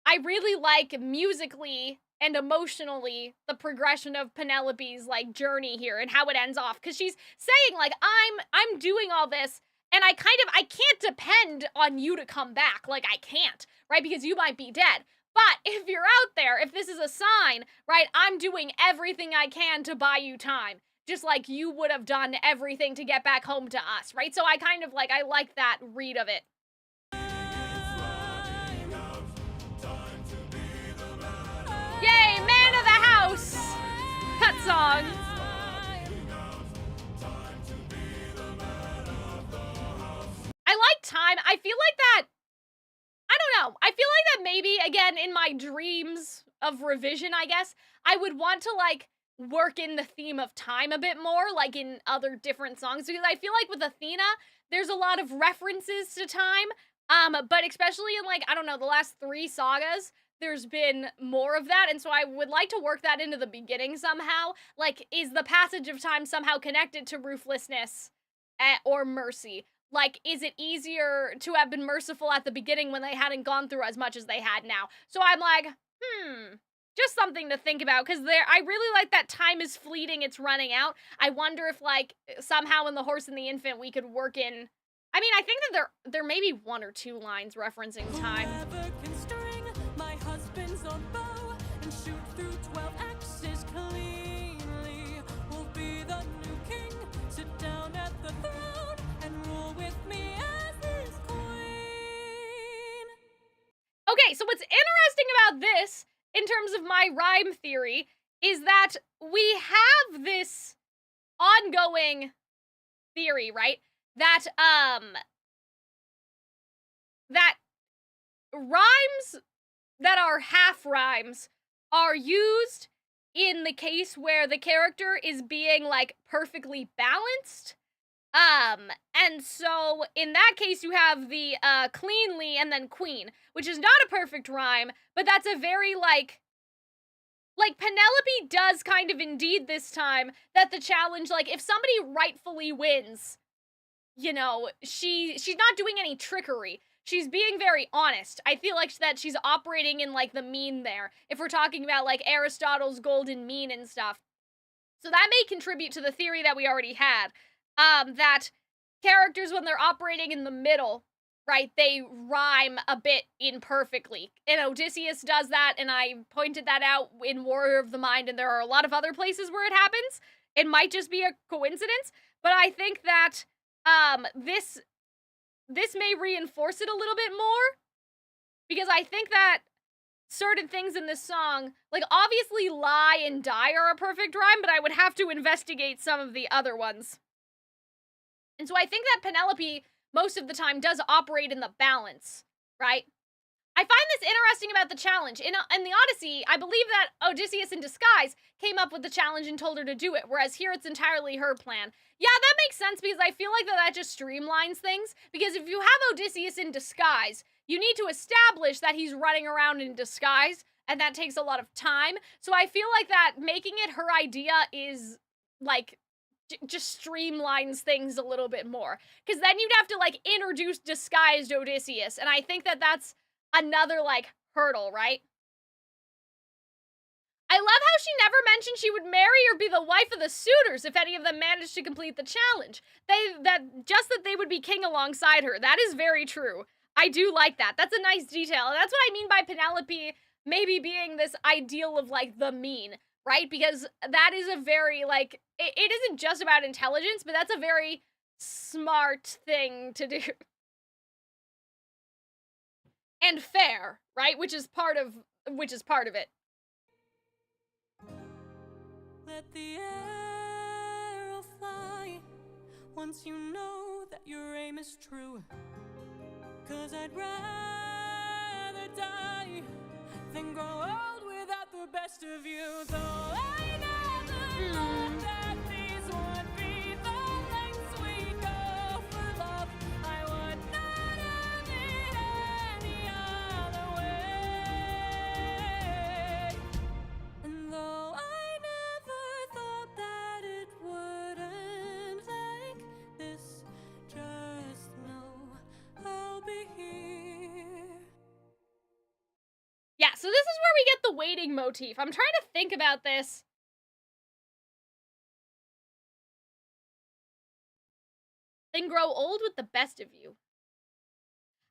I really like musically and emotionally the progression of Penelope's, like, journey here and how it ends off. Because she's saying, like, I'm doing all this, and I can't depend on you to come back. Like, I can't, right? Because you might be dead. But if you're out there, if this is a sign, right, I'm doing everything I can to buy you time, just like you would have done everything to get back home to us, right? So I kind of like, I like that read of it. Yay, man of the house! Cut song. I like time. I feel like that, I don't know. I feel like that maybe, again, in my dreams of revision, I guess, I would want to, like, work in the theme of time a bit more, like in other different songs, because I feel like with Athena, there's a lot of references to time, but especially in, like, I don't know, the last 3 sagas, there's been more of that, and so I would like to work that into the beginning somehow. Like, is the passage of time somehow connected to ruthlessness or mercy? Like, is it easier to have been merciful at the beginning when they hadn't gone through as much as they had now? So I'm like, just something to think about, because I really like that time is fleeting, it's running out. I wonder if, like, somehow in The Horse and the Infant we could work in, I mean, I think that there may be 1 or 2 lines referencing time. Whoever can string my husband's own bow and shoot through 12 axes cleanly will be the new king. Sit down at the throne and rule with me as his queen. Okay, so what's interesting about this, in terms of my rhyme theory, is that we have this ongoing theory, right? That, that rhymes that are half rhymes are used in the case where the character is being, like, perfectly balanced. And so in that case you have the, cleanly and then queen, which is not a perfect rhyme, but that's a very, like Penelope does kind of indeed this time, that the challenge, like, if somebody rightfully wins, you know, she's not doing any trickery. She's being very honest. I feel like that she's operating in, like, the mean there, if we're talking about, like, Aristotle's golden mean and stuff. So that may contribute to the theory that we already had, that characters, when they're operating in the middle, right, they rhyme a bit imperfectly. And Odysseus does that, and I pointed that out in Warrior of the Mind, and there are a lot of other places where it happens. It might just be a coincidence, but I think that this may reinforce it a little bit more, because I think that certain things in this song, like, obviously lie and die are a perfect rhyme, but I would have to investigate some of the other ones. And so I think that Penelope, most of the time, does operate in the balance, right? I find this interesting about the challenge. In the Odyssey, I believe that Odysseus in disguise came up with the challenge and told her to do it, whereas here it's entirely her plan. Yeah, that makes sense, because I feel like that just streamlines things, because if you have Odysseus in disguise, you need to establish that he's running around in disguise, and that takes a lot of time. So I feel like that making it her idea is, like, just streamlines things a little bit more, because then you'd have to, like, introduce disguised Odysseus, and I think that that's another, like, hurdle, right? I love how she never mentioned she would marry or be the wife of the suitors if any of them managed to complete the challenge. That they would be king alongside her. That is very true. I do like that. That's a nice detail, and that's what I mean by Penelope maybe being this ideal of, like, the mean, right? Because that is a very, like, it isn't just about intelligence, but that's a very smart thing to do. And fair, right? Which is part of it. Let the arrow fly once you know that your aim is true. 'Cause I'd rather die than grow old without the best of you. Though I never thought that these would be the lengths we go for love, I would not have it any other way. And though I never thought that it would end like this, just know I'll be here. Yeah, so this is where we get the waiting motif. I'm trying to think about this. Then grow old with the best of you.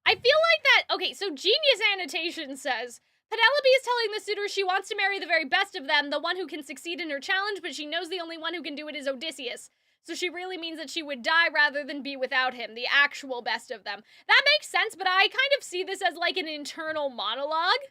I feel like that, okay, so Genius Annotation says, Penelope is telling the suitor she wants to marry the very best of them, the one who can succeed in her challenge, but she knows the only one who can do it is Odysseus. So she really means that she would die rather than be without him, the actual best of them. That makes sense, but I kind of see this as, like, an internal monologue.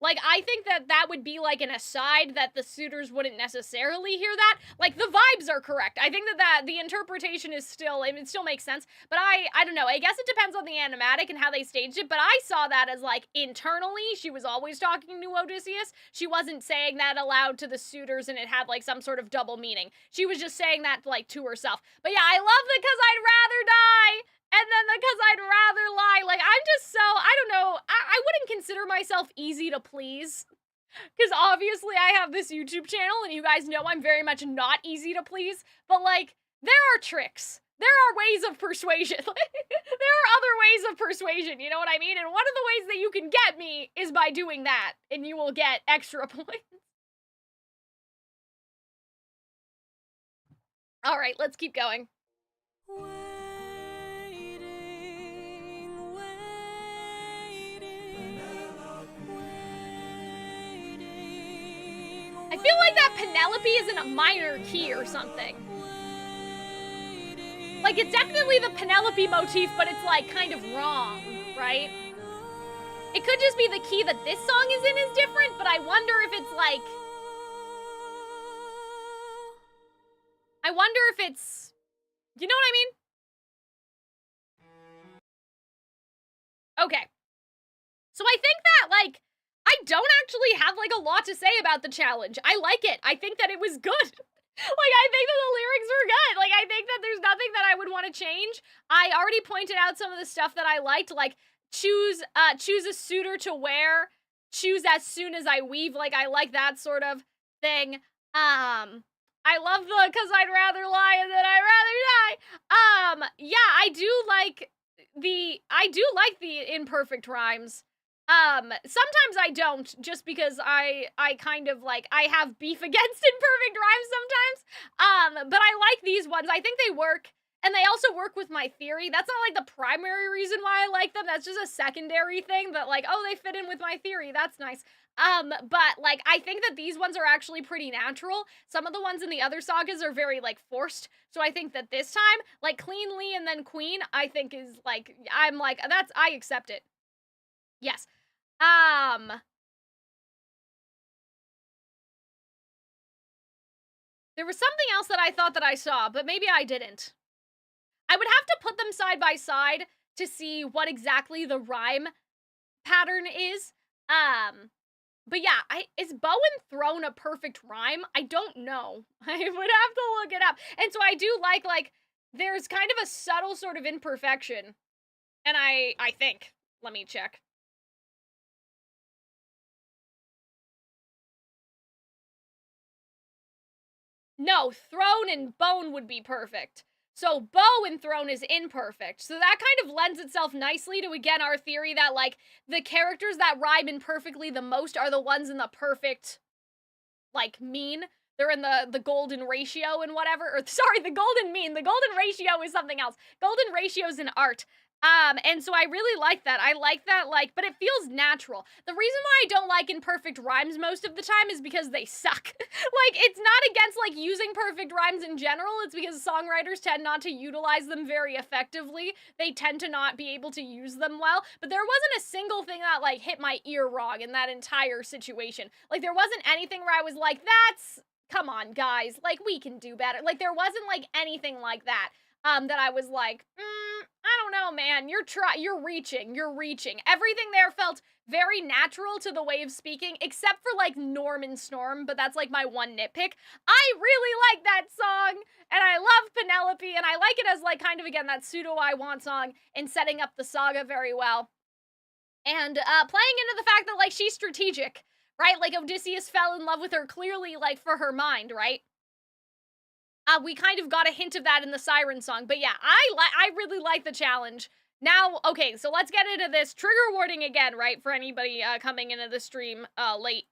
Like, I think that that would be, like, an aside that the suitors wouldn't necessarily hear that. Like, the vibes are correct. I think that the interpretation is still, I mean, it still makes sense. But I don't know. I guess it depends on the animatic and how they staged it. But I saw that as, like, internally, she was always talking to Odysseus. She wasn't saying that aloud to the suitors and it had, like, some sort of double meaning. She was just saying that, like, to herself. But yeah, I love the 'cause I'd rather die. And then the 'cause I'd rather lie. Like, I'm just so, I don't know, I wouldn't consider myself easy to please. Because obviously I have this YouTube channel and you guys know I'm very much not easy to please. But, like, there are tricks. There are ways of persuasion. There are other ways of persuasion, you know what I mean? And one of the ways that you can get me is by doing that. And you will get extra points. Alright, let's keep going. I feel like that Penelope is in a minor key or something. Like, it's definitely the Penelope motif, but it's, like, kind of wrong, right? It could just be the key that this song is in is different, but I wonder if it's, like... I wonder if it's... You know what I mean? Okay. So I think that, like... I don't actually have, like, a lot to say about the challenge. I like it. I think that it was good. Like, I think that the lyrics were good. Like, I think that there's nothing that I would want to change. I already pointed out some of the stuff that I liked, like, choose a suitor to wear, choose as soon as I weave. Like, I like that sort of thing. I love the 'cause I'd rather lie and then I'd rather die. Yeah, I do like the imperfect rhymes. Sometimes I don't, just because I kind of, like, I have beef against imperfect rhymes sometimes, but I like these ones. I think they work, and they also work with my theory. That's not, like, the primary reason why I like them. That's just a secondary thing that, like, oh, they fit in with my theory. That's nice. But, like, I think that these ones are actually pretty natural. Some of the ones in the other sagas are very, like, forced. So I think that this time, like, cleanly and then queen, I think is, like, I'm like, I accept it. Yes. There was something else that I thought that I saw, but maybe I didn't. I would have to put them side by side to see what exactly the rhyme pattern is. But yeah, is bow and throne a perfect rhyme? I don't know. I would have to look it up. And so I do like, there's kind of a subtle sort of imperfection. And I think, let me check. No, throne and bone would be perfect. So bow and throne is imperfect. So that kind of lends itself nicely to, again, our theory that, like, the characters that rhyme imperfectly the most are the ones in the perfect, like, mean. They're in the golden ratio and whatever. Or, sorry, the golden mean. The golden ratio is something else. Golden ratio's in art. And so I really like that. I like that, like, but it feels natural. The reason why I don't like imperfect rhymes most of the time is because they suck. Like, it's not against, like, using perfect rhymes in general. It's because songwriters tend not to utilize them very effectively. They tend to not be able to use them well. But there wasn't a single thing that, like, hit my ear wrong in that entire situation. Like, there wasn't anything where I was like, come on, guys. Like, we can do better. Like, there wasn't, like, anything like that. That I was like, I don't know, man, you're reaching. Everything there felt very natural to the way of speaking, except for, like, Norm and Snorm, but that's, like, my one nitpick. I really like that song, and I love Penelope, and I like it as, like, kind of, again, that pseudo-I want song, and setting up the saga very well. And, playing into the fact that, like, she's strategic, right? Like, Odysseus fell in love with her clearly, like, for her mind, right? We kind of got a hint of that in the Siren song. But yeah, I really like the challenge. Now, okay, so let's get into this. Trigger warning again, right, for anybody coming into the stream late.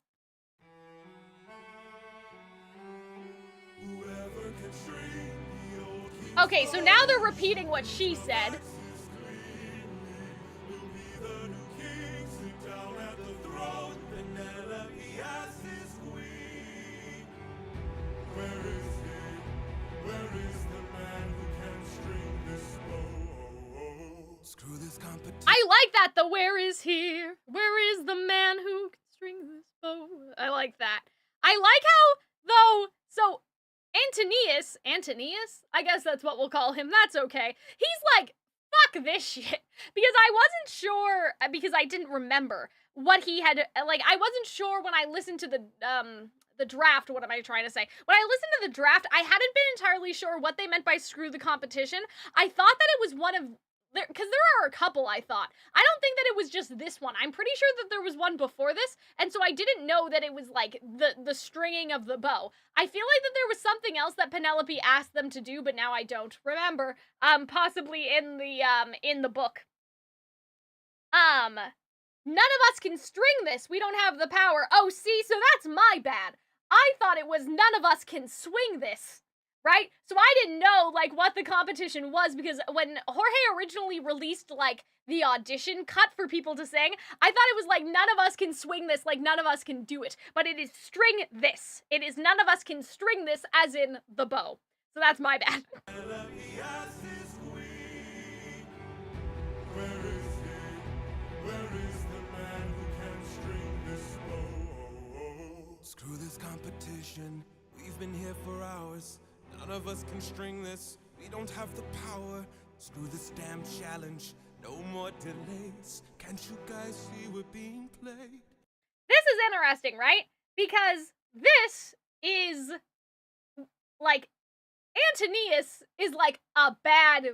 Okay, so now they're repeating what she said. I like that, the where is here? Where is the man who can string like that. I like how, though, so Antonius, I guess that's what we'll call him, that's okay. He's like, fuck this shit. Because I wasn't sure, because I didn't remember what he had, like, I wasn't sure when I listened to the draft, what am I trying to say? When I listened to the draft, I hadn't been entirely sure what they meant by screw the competition. I thought that it was one of, because there are a couple, I thought. I don't think that it was just this one. I'm pretty sure that there was one before this, and so I didn't know that it was, like, the stringing of the bow. I feel like that there was something else that Penelope asked them to do, but now I don't remember, possibly in the book. None of us can string this. We don't have the power. Oh, see, so that's my bad. I thought it was none of us can swing this. Right? So I didn't know, like, what the competition was, because when Jorge originally released, like, the audition cut for people to sing, I thought it was, like, none of us can swing this, like, none of us can do it. But it is string this. It is none of us can string this, as in the bow. So that's my bad. Screw this competition. We've been here for hours. None of us can string this. We don't have the power. Screw this damn challenge. No more delays. Can't you guys see we're being played? This is interesting, right? Because this is, like, Antonius is, like, a bad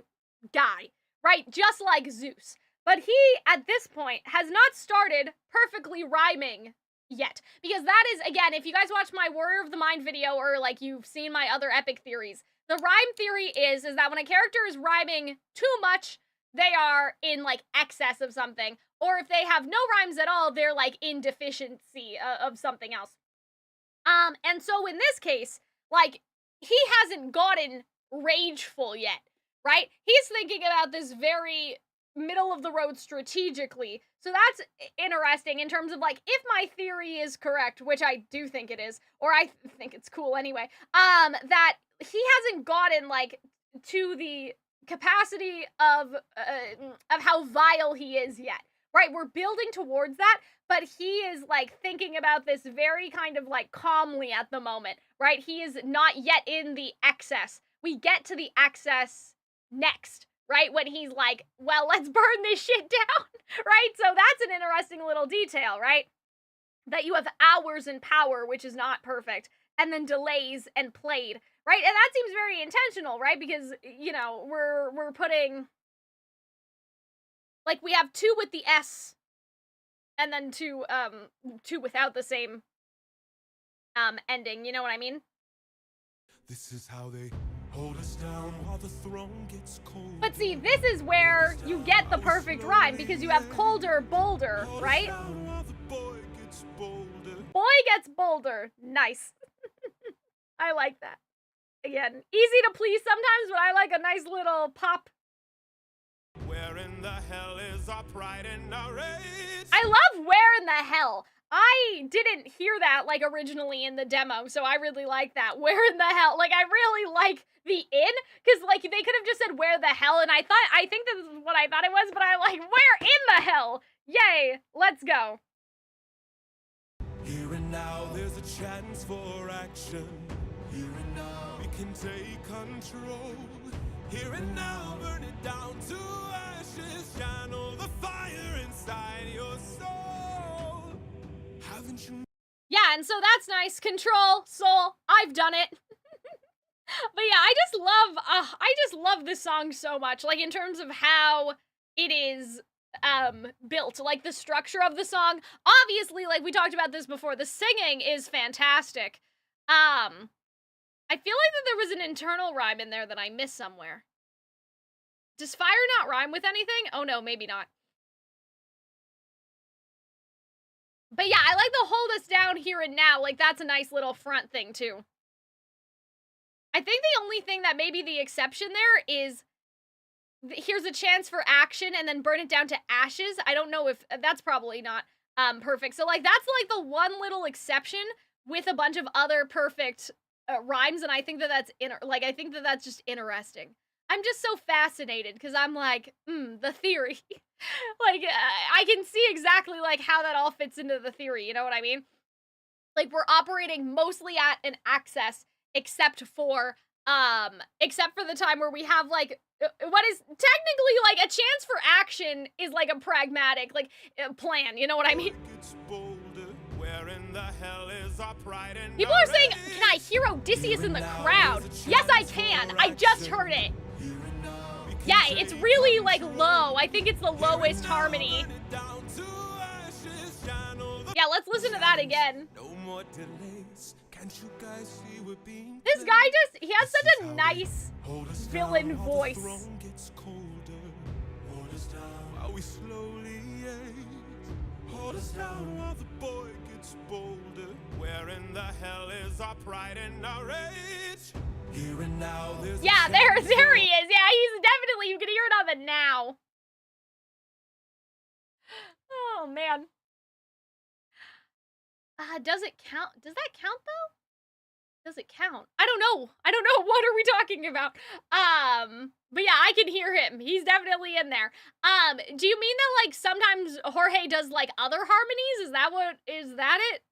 guy, right? Just like Zeus. But he, at this point, has not started perfectly rhyming yet. Because that is, again, if you guys watch my Warrior of the Mind video, or, like, you've seen my other epic theories, the rhyme theory is that when a character is rhyming too much, they are in, like, excess of something. Or if they have no rhymes at all, they're, like, in deficiency of something else. And so in this case, like, he hasn't gotten rageful yet, right? He's thinking about this very middle of the road strategically. So that's interesting in terms of, like, if my theory is correct, which I do think it is, or I think it's cool anyway, that he hasn't gotten, like, to the capacity of how vile he is yet, right? We're building towards that, but he is, like, thinking about this very kind of, like, calmly at the moment, right? He is not yet in the excess. We get to the excess next, right? When he's like, well, let's burn this shit down, right? So that's an interesting little detail, right? That you have hours and power, which is not perfect, and then delays and played, right? And that seems very intentional, right? Because, you know, we're putting, like, we have two with the S, and then two without the same ending, you know what I mean? This is how they hold us down while the throne gets cold. But see, this is where you get the perfect rhyme, because you have colder, bolder, right? Boy gets bolder. Boy gets bolder. Nice. I like that. Again, easy to please sometimes, but I like a nice little pop. Where in the hell is our pride and our rage? I love Where in the Hell. I didn't hear that, like, originally in the demo, so I really like that. Where in the hell? Like, I really like the in, because, like, they could have just said where the hell, and I think this is what I thought it was, but I like, where in the hell? Yay, let's go. Here and now, there's a chance for action. Here and now, we can take control. Here and now, burn it down to ashes. Channel the fire inside your soul. Haven't you? Yeah, and so that's nice. Control, soul, I've done it. But yeah, I just love this song so much. Like, in terms of how it is built, like the structure of the song. Obviously, like we talked about this before, the singing is fantastic. I feel like that there was an internal rhyme in there that I missed somewhere. Does fire not rhyme with anything? Oh no, maybe not. But yeah, I like the hold us down here and now. Like, that's a nice little front thing too. I think the only thing that may be the exception there is here's a chance for action and then burn it down to ashes. I don't know if that's probably not perfect. So like that's like the one little exception with a bunch of other perfect rhymes, and I think that that's I think that that's just interesting. I'm just so fascinated because I'm like, the theory. Like I can see exactly like how that all fits into the theory, you know what I mean? Like, we're operating mostly at an excess, except for the time where we have, like, what is technically, like, a chance for action is, like, a pragmatic, like, plan, you know what I mean? People are saying, can I hear Odysseus in the crowd? Yes, I can. I just heard it. Yeah, it's really, like, low. I think it's the lowest harmony. Yeah, let's listen to that again. This guy he has such a nice villain voice. Hold us down while the boy gets bolder. Where in the hell is our pride and our rage? Here and now, yeah, there he is. Yeah, he's definitely, you can hear it on the now. Oh, man. Does it count? Does that count, though? Does it count? I don't know. What are we talking about? But yeah, I can hear him. He's definitely in there. Do you mean that, like, sometimes Jorge does, like, other harmonies? Is that it?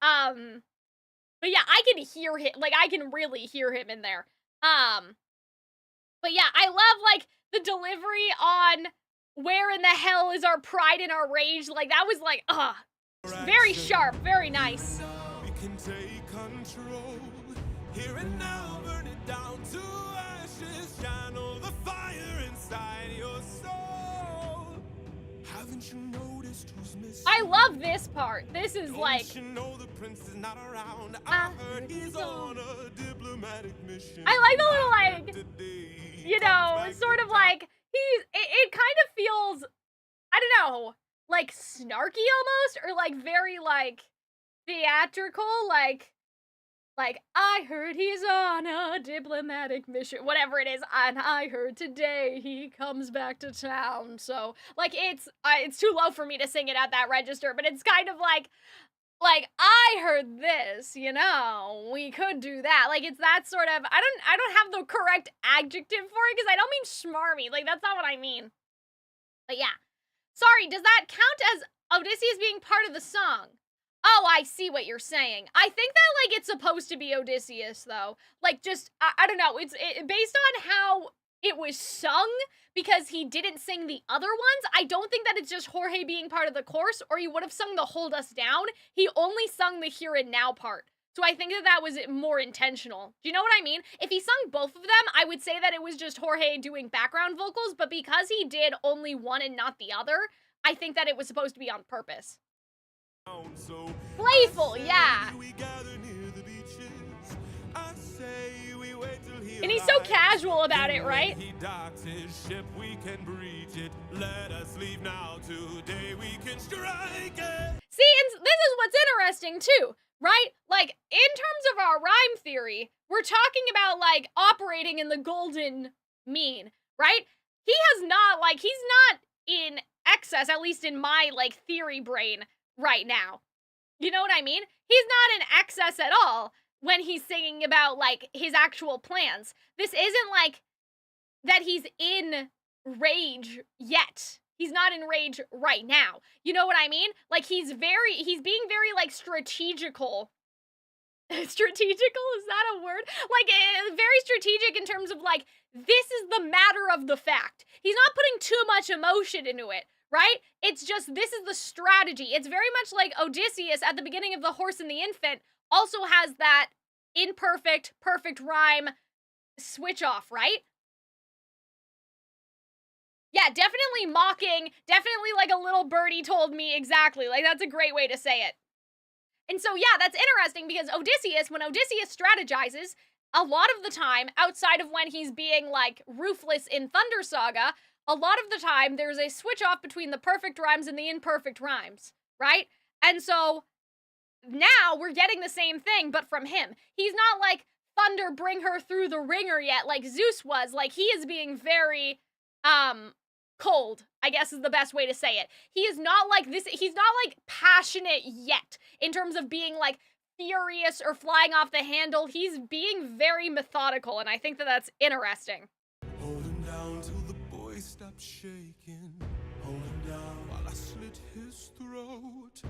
But yeah, I can hear him. Like, I can really hear him in there. But yeah, I love, like, the delivery on where in the hell is our pride and our rage? Like, that was, like, very sharp, very nice. we can take control. Here and now, burn it down to ashes. Channel the fire inside your soul. Haven't you noticed who's missing? I love this part. This is like, you know the prince is not around. I heard he's on a diplomatic mission. I like the little, like, you know, sort of like, it kind of feels, I don't know, like snarky almost, or like very like theatrical, like I heard he's on a diplomatic mission, whatever it is, and I heard today he comes back to town. So like it's too low for me to sing it at that register, but it's kind of like I heard this, you know, we could do that. Like, it's that sort of, I don't have the correct adjective for it, because I don't mean schmarmy. Like, that's not what I mean. But yeah. Sorry, does that count as Odysseus being part of the song? Oh, I see what you're saying. I think that, like, it's supposed to be Odysseus, though. Like, just, I don't know, it's based on how it was sung, because he didn't sing the other ones. I don't think that it's just Jorge being part of the chorus, or he would have sung the Hold Us Down. He only sung the Here and Now part. So I think that was more intentional. Do you know what I mean? If he sung both of them, I would say that it was just Jorge doing background vocals, but because he did only one and not the other, I think that it was supposed to be on purpose. Playful, yeah. And he's so casual about it, right? He docks his ship, we can breach it. Let us leave now, today we can strike it. See, and this is what's interesting too, right? Like, in terms of our rhyme theory, we're talking about, like, operating in the golden mean, right? He has not, like, he's not in excess, at least in my, like, theory brain right now. You know what I mean? He's not in excess at all when he's singing about, like, his actual plans. This isn't, like, that he's in rage yet. He's not in rage right now. You know what I mean? Like, he's being very, like, strategical. Strategical? Is that a word? Like, very strategic in terms of, like, this is the matter of the fact. He's not putting too much emotion into it, right? It's just, this is the strategy. It's very much like Odysseus at the beginning of The Horse and the Infant also has that imperfect, perfect rhyme switch off, right? Yeah, definitely mocking, definitely like a little birdie told me exactly. Like, that's a great way to say it. And so, yeah, that's interesting because Odysseus, when Odysseus strategizes, a lot of the time, outside of when he's being, like, ruthless in Thunder Saga, a lot of the time there's a switch off between the perfect rhymes and the imperfect rhymes, right? And so now we're getting the same thing, but from him. He's not like, Thunder, bring her through the ringer yet, like Zeus was. Like, he is being very, cold, I guess is the best way to say it. He is not like this, he's not like passionate yet in terms of being like furious or flying off the handle. He's being very methodical, and I think that that's interesting. Hold him down till the boy stops shaking. Hold him down while I slit his throat.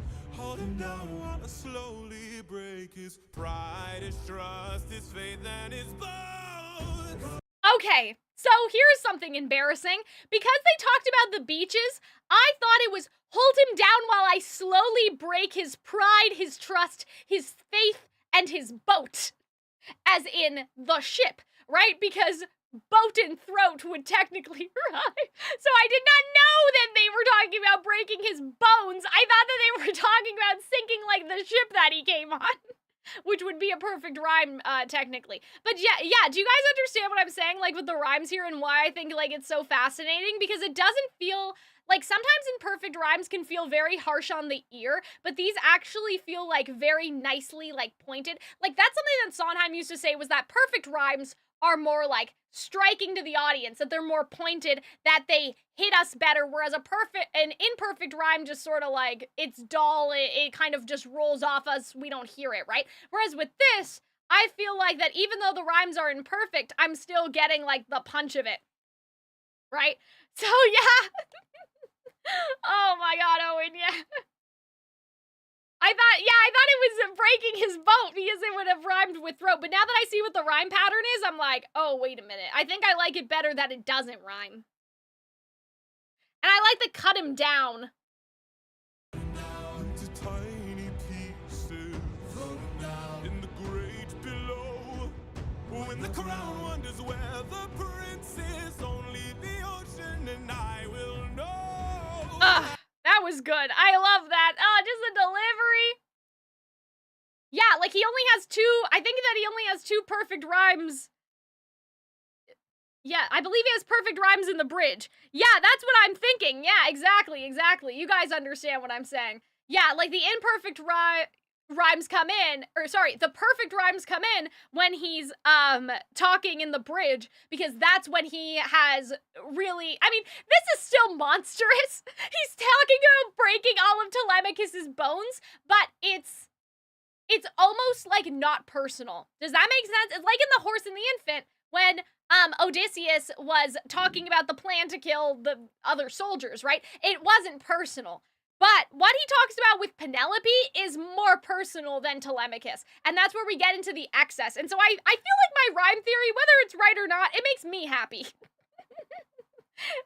hold him down while I slowly break his pride, his trust, his faith, and his bones. Okay, so here's something embarrassing. Because they talked about the beaches, I thought it was hold him down while I slowly break his pride, his trust, his faith, and his boat. As in the ship, right? Because boat and throat would technically rhyme. So I did not know that they were talking about breaking his bones. I thought that they were talking about sinking like the ship that he came on. Which would be a perfect rhyme, technically. But yeah, do you guys understand what I'm saying, like, with the rhymes here and why I think, like, it's so fascinating? Because it doesn't feel, like, sometimes imperfect rhymes can feel very harsh on the ear, but these actually feel, like, very nicely, like, pointed. Like, that's something that Sondheim used to say, was that perfect rhymes are more, like, striking to the audience, that they're more pointed, that they hit us better, whereas an imperfect rhyme just sort of like, it's dull, it kind of just rolls off us, we don't hear it, right? Whereas with this, I feel like that even though the rhymes are imperfect, I'm still getting, like, the punch of it, right? So, yeah. Oh my god, Owen, yeah. I thought it was breaking his boat because it would have rhymed with throat. But now that I see what the rhyme pattern is, I'm like, oh, wait a minute. I think I like it better that it doesn't rhyme. And I like the cut him down. Into tiny pieces in the great below. When the crown wonders where the prince is, only the ocean and I will know. That was good. I love that. Just the delivery. Yeah, like he only has I think that he only has 2 perfect rhymes. Yeah, I believe he has perfect rhymes in the bridge. Yeah, that's what I'm thinking. Yeah, exactly. You guys understand what I'm saying. Yeah, like the imperfect rhymes come in, or sorry, the perfect rhymes come in when he's talking in the bridge, because that's when he has really, I mean, this is still monstrous. He's talking about breaking all of Telemachus's bones, but it's almost like not personal. Does that make sense? It's like in The Horse and the Infant when Odysseus was talking about the plan to kill the other soldiers, right? It wasn't personal. But what he talks about with Penelope is more personal than Telemachus. And that's where we get into the excess. And so I feel like my rhyme theory, whether it's right or not, it makes me happy.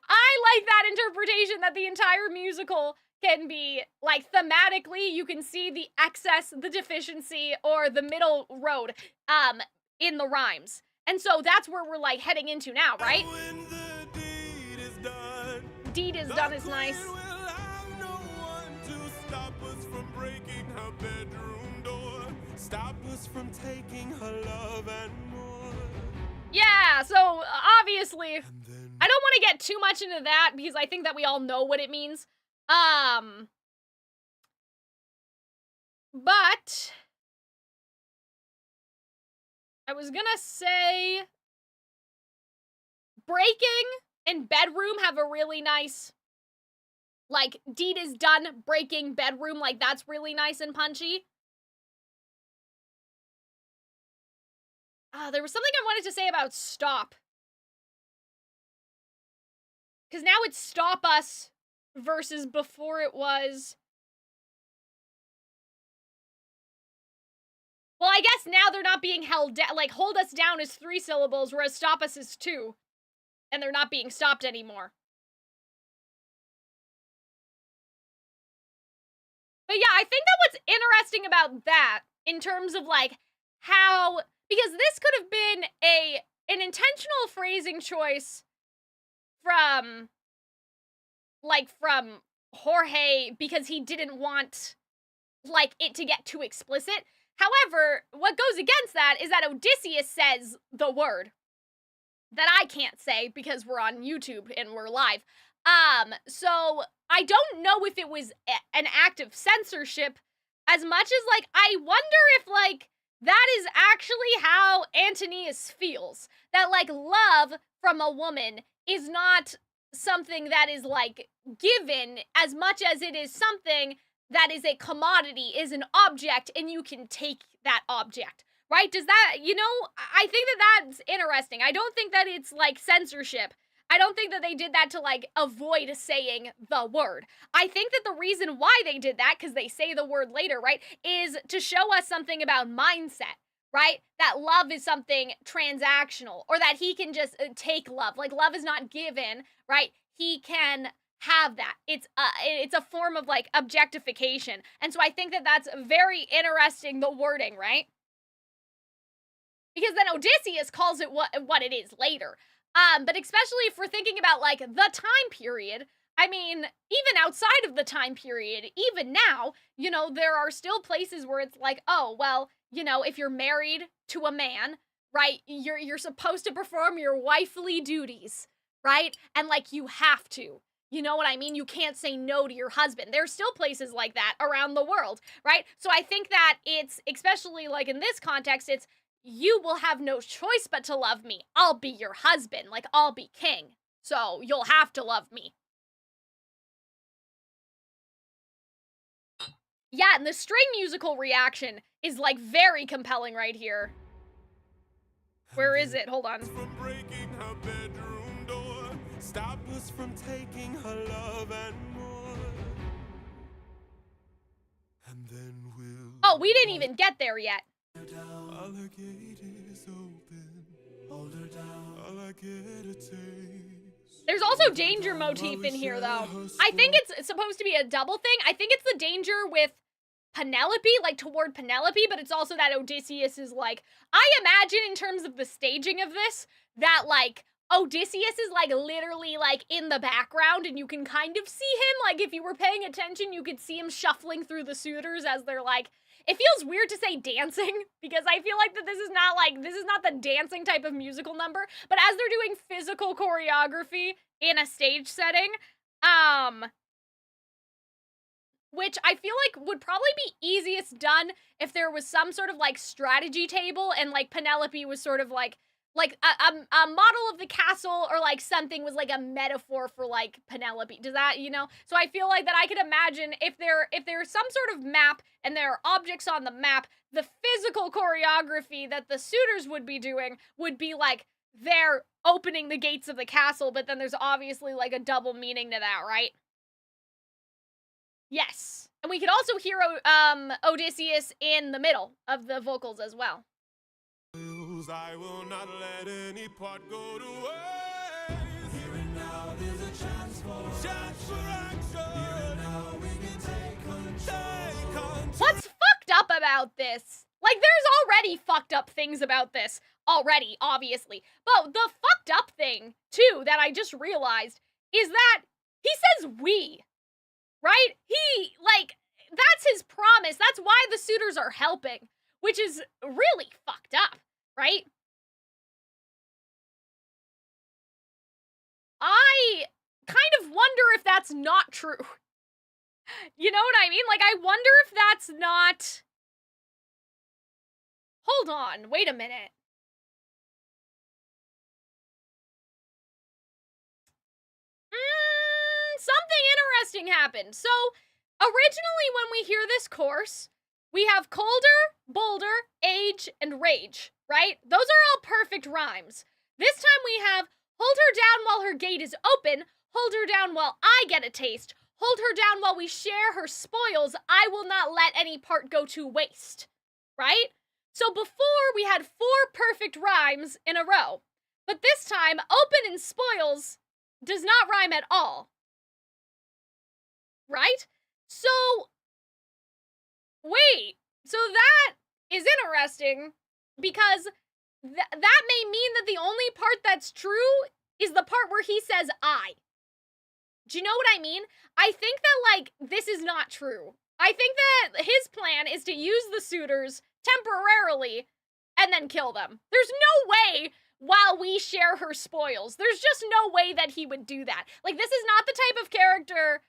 I like that interpretation that the entire musical can be, like, thematically, you can see the excess, the deficiency, or the middle road in the rhymes. And so that's where we're, like, heading into now, right? When the deed is done, Deed is done is nice. will have no one to stop us from breaking her bedroom door, stop us from taking her love and more. Yeah, so obviously, And then I don't want to get too much into that because I think that we all know what it means. But I was gonna say breaking and bedroom have a really nice, like, deed is done, breaking bedroom, like, that's really nice and punchy. There was something I wanted to say about stop. Because now it's stop us versus before it was... Well, I guess now they're not being held down. Like, hold us down is 3 syllables, whereas stop us is 2. And they're not being stopped anymore. But yeah, I think that what's interesting about that, in terms of, like, how... Because this could have been an intentional phrasing choice from Jorge, because he didn't want, like, it to get too explicit. However, what goes against that is that Odysseus says the word that I can't say because we're on YouTube and we're live. So I don't know if it was an act of censorship as much as, like, I wonder if, like, that is actually how Antonius feels. That, like, love from a woman is not something that is, like, given as much as it is something that is a commodity, is an object, and you can take that object, right? Does that, you know, I think that that's interesting. I don't think that it's, like, censorship. I don't think that they did that to, like, avoid saying the word. I think that the reason why they did that, because they say the word later, right, is to show us something about mindset, right? That love is something transactional, or that he can just take love. Like, love is not given, right? He can have that. It's a form of, like, objectification. And so I think that that's very interesting, the wording, right? Because then Odysseus calls it what it is later. But especially if we're thinking about, like, the time period, I mean, even outside of the time period, even now, you know, there are still places where it's like, oh, well, you know, if you're married to a man, right, you're supposed to perform your wifely duties, right? And, like, you have to. You know what I mean? You can't say no to your husband. There's still places like that around the world, right? So I think that it's, especially, like, in this context, it's, you will have no choice but to love me. I'll be your husband. Like, I'll be king. So you'll have to love me. Yeah, and the string musical reaction is, like, very compelling right here. Where is it? Hold on. From breaking her bedroom door, stop us from taking her love and more. And then we'll. Oh, we didn't even get there yet. All I get is open. Hold her down. All I get a taste. There's also danger motif in here, though. I think it's supposed to be a double thing. I think it's the danger with Penelope, like, toward Penelope, but it's also that Odysseus is, like, I imagine in terms of the staging of this, that, like, Odysseus is, like, literally, like, in the background, and you can kind of see him, like, if you were paying attention, you could see him shuffling through the suitors as they're, like, it feels weird to say dancing, because I feel like that this is not the dancing type of musical number, but as they're doing physical choreography in a stage setting, which I feel like would probably be easiest done if there was some sort of, like, strategy table, and, like, Penelope was sort of, like a model of the castle, or, like, something was, like, a metaphor for, like, Penelope. Does that, you know? So I feel like that I could imagine if there's some sort of map and there are objects on the map, the physical choreography that the suitors would be doing would be, like, they're opening the gates of the castle, but then there's obviously, like, a double meaning to that, right? Yes. And we could also hear Odysseus in the middle of the vocals as well. I will not let any part go to waste. Here and now there's a chance for action. Here and now we can take control. What's fucked up about this? Like, there's already fucked up things about this already, obviously. But the fucked up thing, too, that I just realized is that he says we, right? He, like, that's his promise. That's why the suitors are helping, which is really fucked up. Right? I kind of wonder if that's not true. You know what I mean? Like, I wonder if that's not... Hold on, wait a minute. Something interesting happened. So, originally when we hear this course, we have colder, bolder, age, and rage, right? Those are all perfect rhymes. This time we have hold her down while her gate is open, hold her down while I get a taste, hold her down while we share her spoils, I will not let any part go to waste, right? So before we had 4 perfect rhymes in a row, but this time open and spoils does not rhyme at all, right? So wait, so that is interesting, because that may mean that the only part that's true is the part where he says I. Do you know what I mean? I think that, like, this is not true. I think that his plan is to use the suitors temporarily and then kill them. There's no way while we share her spoils. There's just no way that he would do that. Like, this is not the type of character...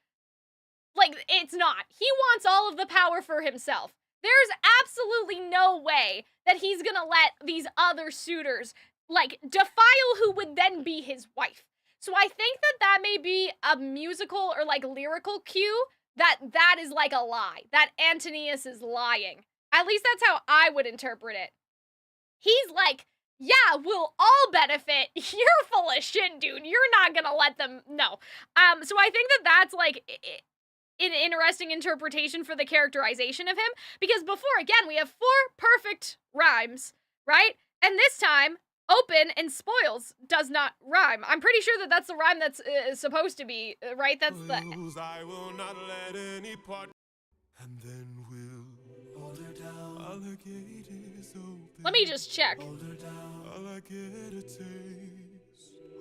Like, it's not. He wants all of the power for himself. There's absolutely no way that he's gonna let these other suitors, like, defile who would then be his wife. So I think that that may be a musical or, like, lyrical cue that is, like, a lie. That Antonius is lying. At least that's how I would interpret it. He's, like, Yeah, we'll all benefit. You're full of shit, dude. You're not gonna let them, no. So I think that that's, like, an interesting interpretation for the characterization of him, because before, again, we have 4 perfect rhymes, right? And this time, open and spoils does not rhyme. I'm pretty sure that that's the rhyme that's supposed to be, right? That's the... I will not let any part. And then we'll hold her down. All her gate is open. Let me just check. Hold her down. All I get a taste.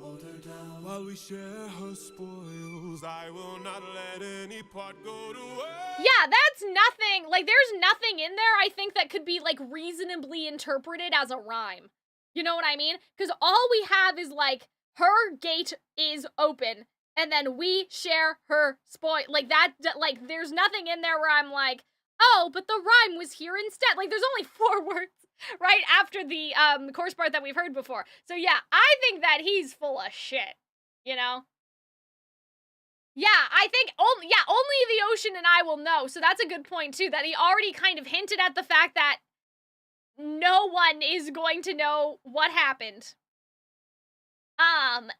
Hold her down. While we share her spoils, I will not let any part go to waste. Yeah, that's nothing. Like, there's nothing in there, I think, that could be, like, reasonably interpreted as a rhyme. You know what I mean? Because all we have is, like, her gate is open, and then we share her spoil. Like, that, like, there's nothing in there where I'm like, oh, but the rhyme was here instead. Like, there's only 4 words, right, after the chorus part that we've heard before. So, yeah, I think that he's full of shit, you know? Yeah, I think, only the ocean and I will know. So that's a good point, too, that he already kind of hinted at the fact that no one is going to know what happened. And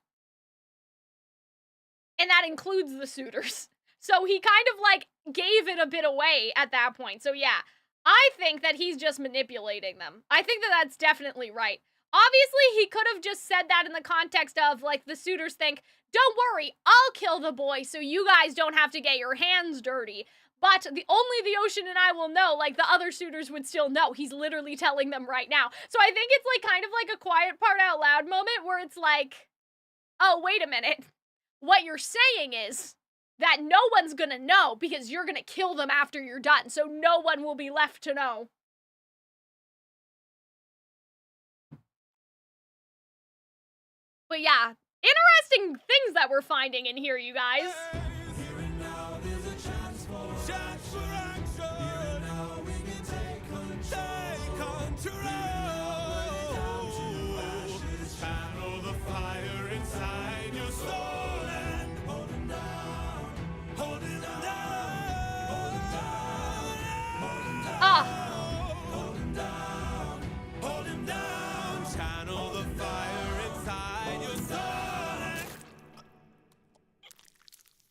that includes the suitors. So he kind of, like, gave it a bit away at that point. So yeah, I think that he's just manipulating them. I think that that's definitely right. Obviously, he could have just said that in the context of, like, the suitors think, don't worry, I'll kill the boy so you guys don't have to get your hands dirty. But only the ocean and I will know, like, the other suitors would still know. He's literally telling them right now. So I think it's, like, kind of like a quiet part out loud moment where it's like, oh, wait a minute. What you're saying is that no one's gonna know because you're gonna kill them after you're done. So no one will be left to know. But yeah, interesting things that we're finding in here, you guys.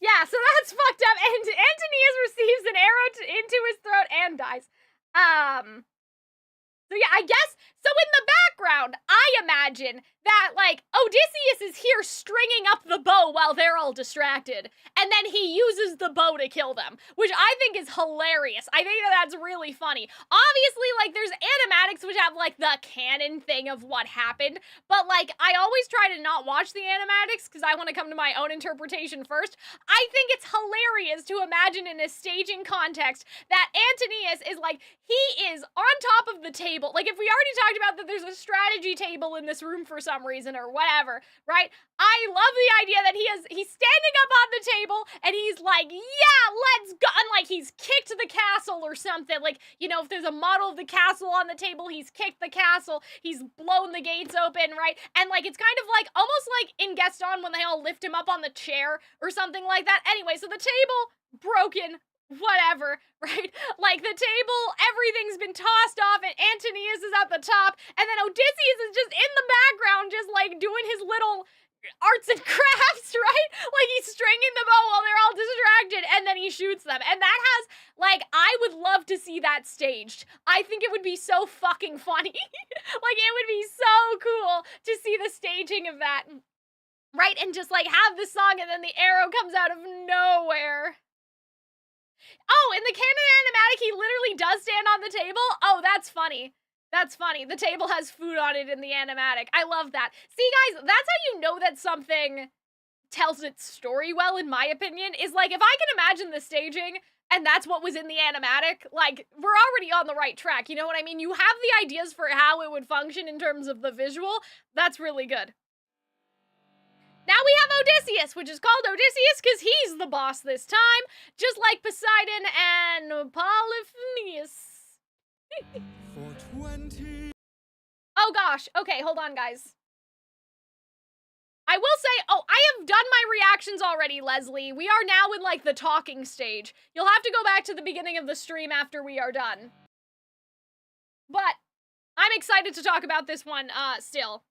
Yeah, so that's fucked up, and Antonius receives an arrow into his throat and dies. So yeah, I guess, so in the background, I imagine that, like, Odysseus is here stringing up the bow while they're all distracted, and then he uses the bow to kill them, which I think is hilarious. I think that that's really funny. Obviously, like, there's animatics which have, like, the canon thing of what happened, but, like, I always try to not watch the animatics because I want to come to my own interpretation first. I think it's hilarious to imagine in a staging context that Antonius is, like, he is on top of the table. Like, if we already talked about that there's a strategy table in this room for some reason or whatever, right? I love the idea that he's standing up on the table and he's like, yeah, let's go. And, like, he's kicked the castle or something. Like, you know, if there's a model of the castle on the table, he's kicked the castle. He's blown the gates open, right? And, like, it's kind of like, almost like in Gaston when they all lift him up on the chair or something like that. Anyway, so the table broken, whatever, right? Like, the table, everything's been tossed off, and Antonius is at the top, and then Odysseus is just in the background, just, like, doing his little arts and crafts, right? Like, he's stringing the bow while they're all distracted, and then he shoots them. And that has, like, I would love to see that staged. I think it would be so fucking funny. Like, it would be so cool to see the staging of that, right? And just, like, have the song, and then the arrow comes out of nowhere. Oh, in the canon animatic, he literally does stand on the table? Oh, that's funny. That's funny. The table has food on it in the animatic. I love that. See, guys, that's how you know that something tells its story well, in my opinion, is, like, if I can imagine the staging, and that's what was in the animatic, like, we're already on the right track, you know what I mean? You have the ideas for how it would function in terms of the visual. That's really good. Now we have Odysseus, which is called Odysseus because he's the boss this time, just like Poseidon and Polyphemus. For 20. Oh gosh, okay, hold on, guys. I will say, oh, I have done my reactions already, Leslie. We are now in, like, the talking stage. You'll have to go back to the beginning of the stream after we are done. But I'm excited to talk about this one, still.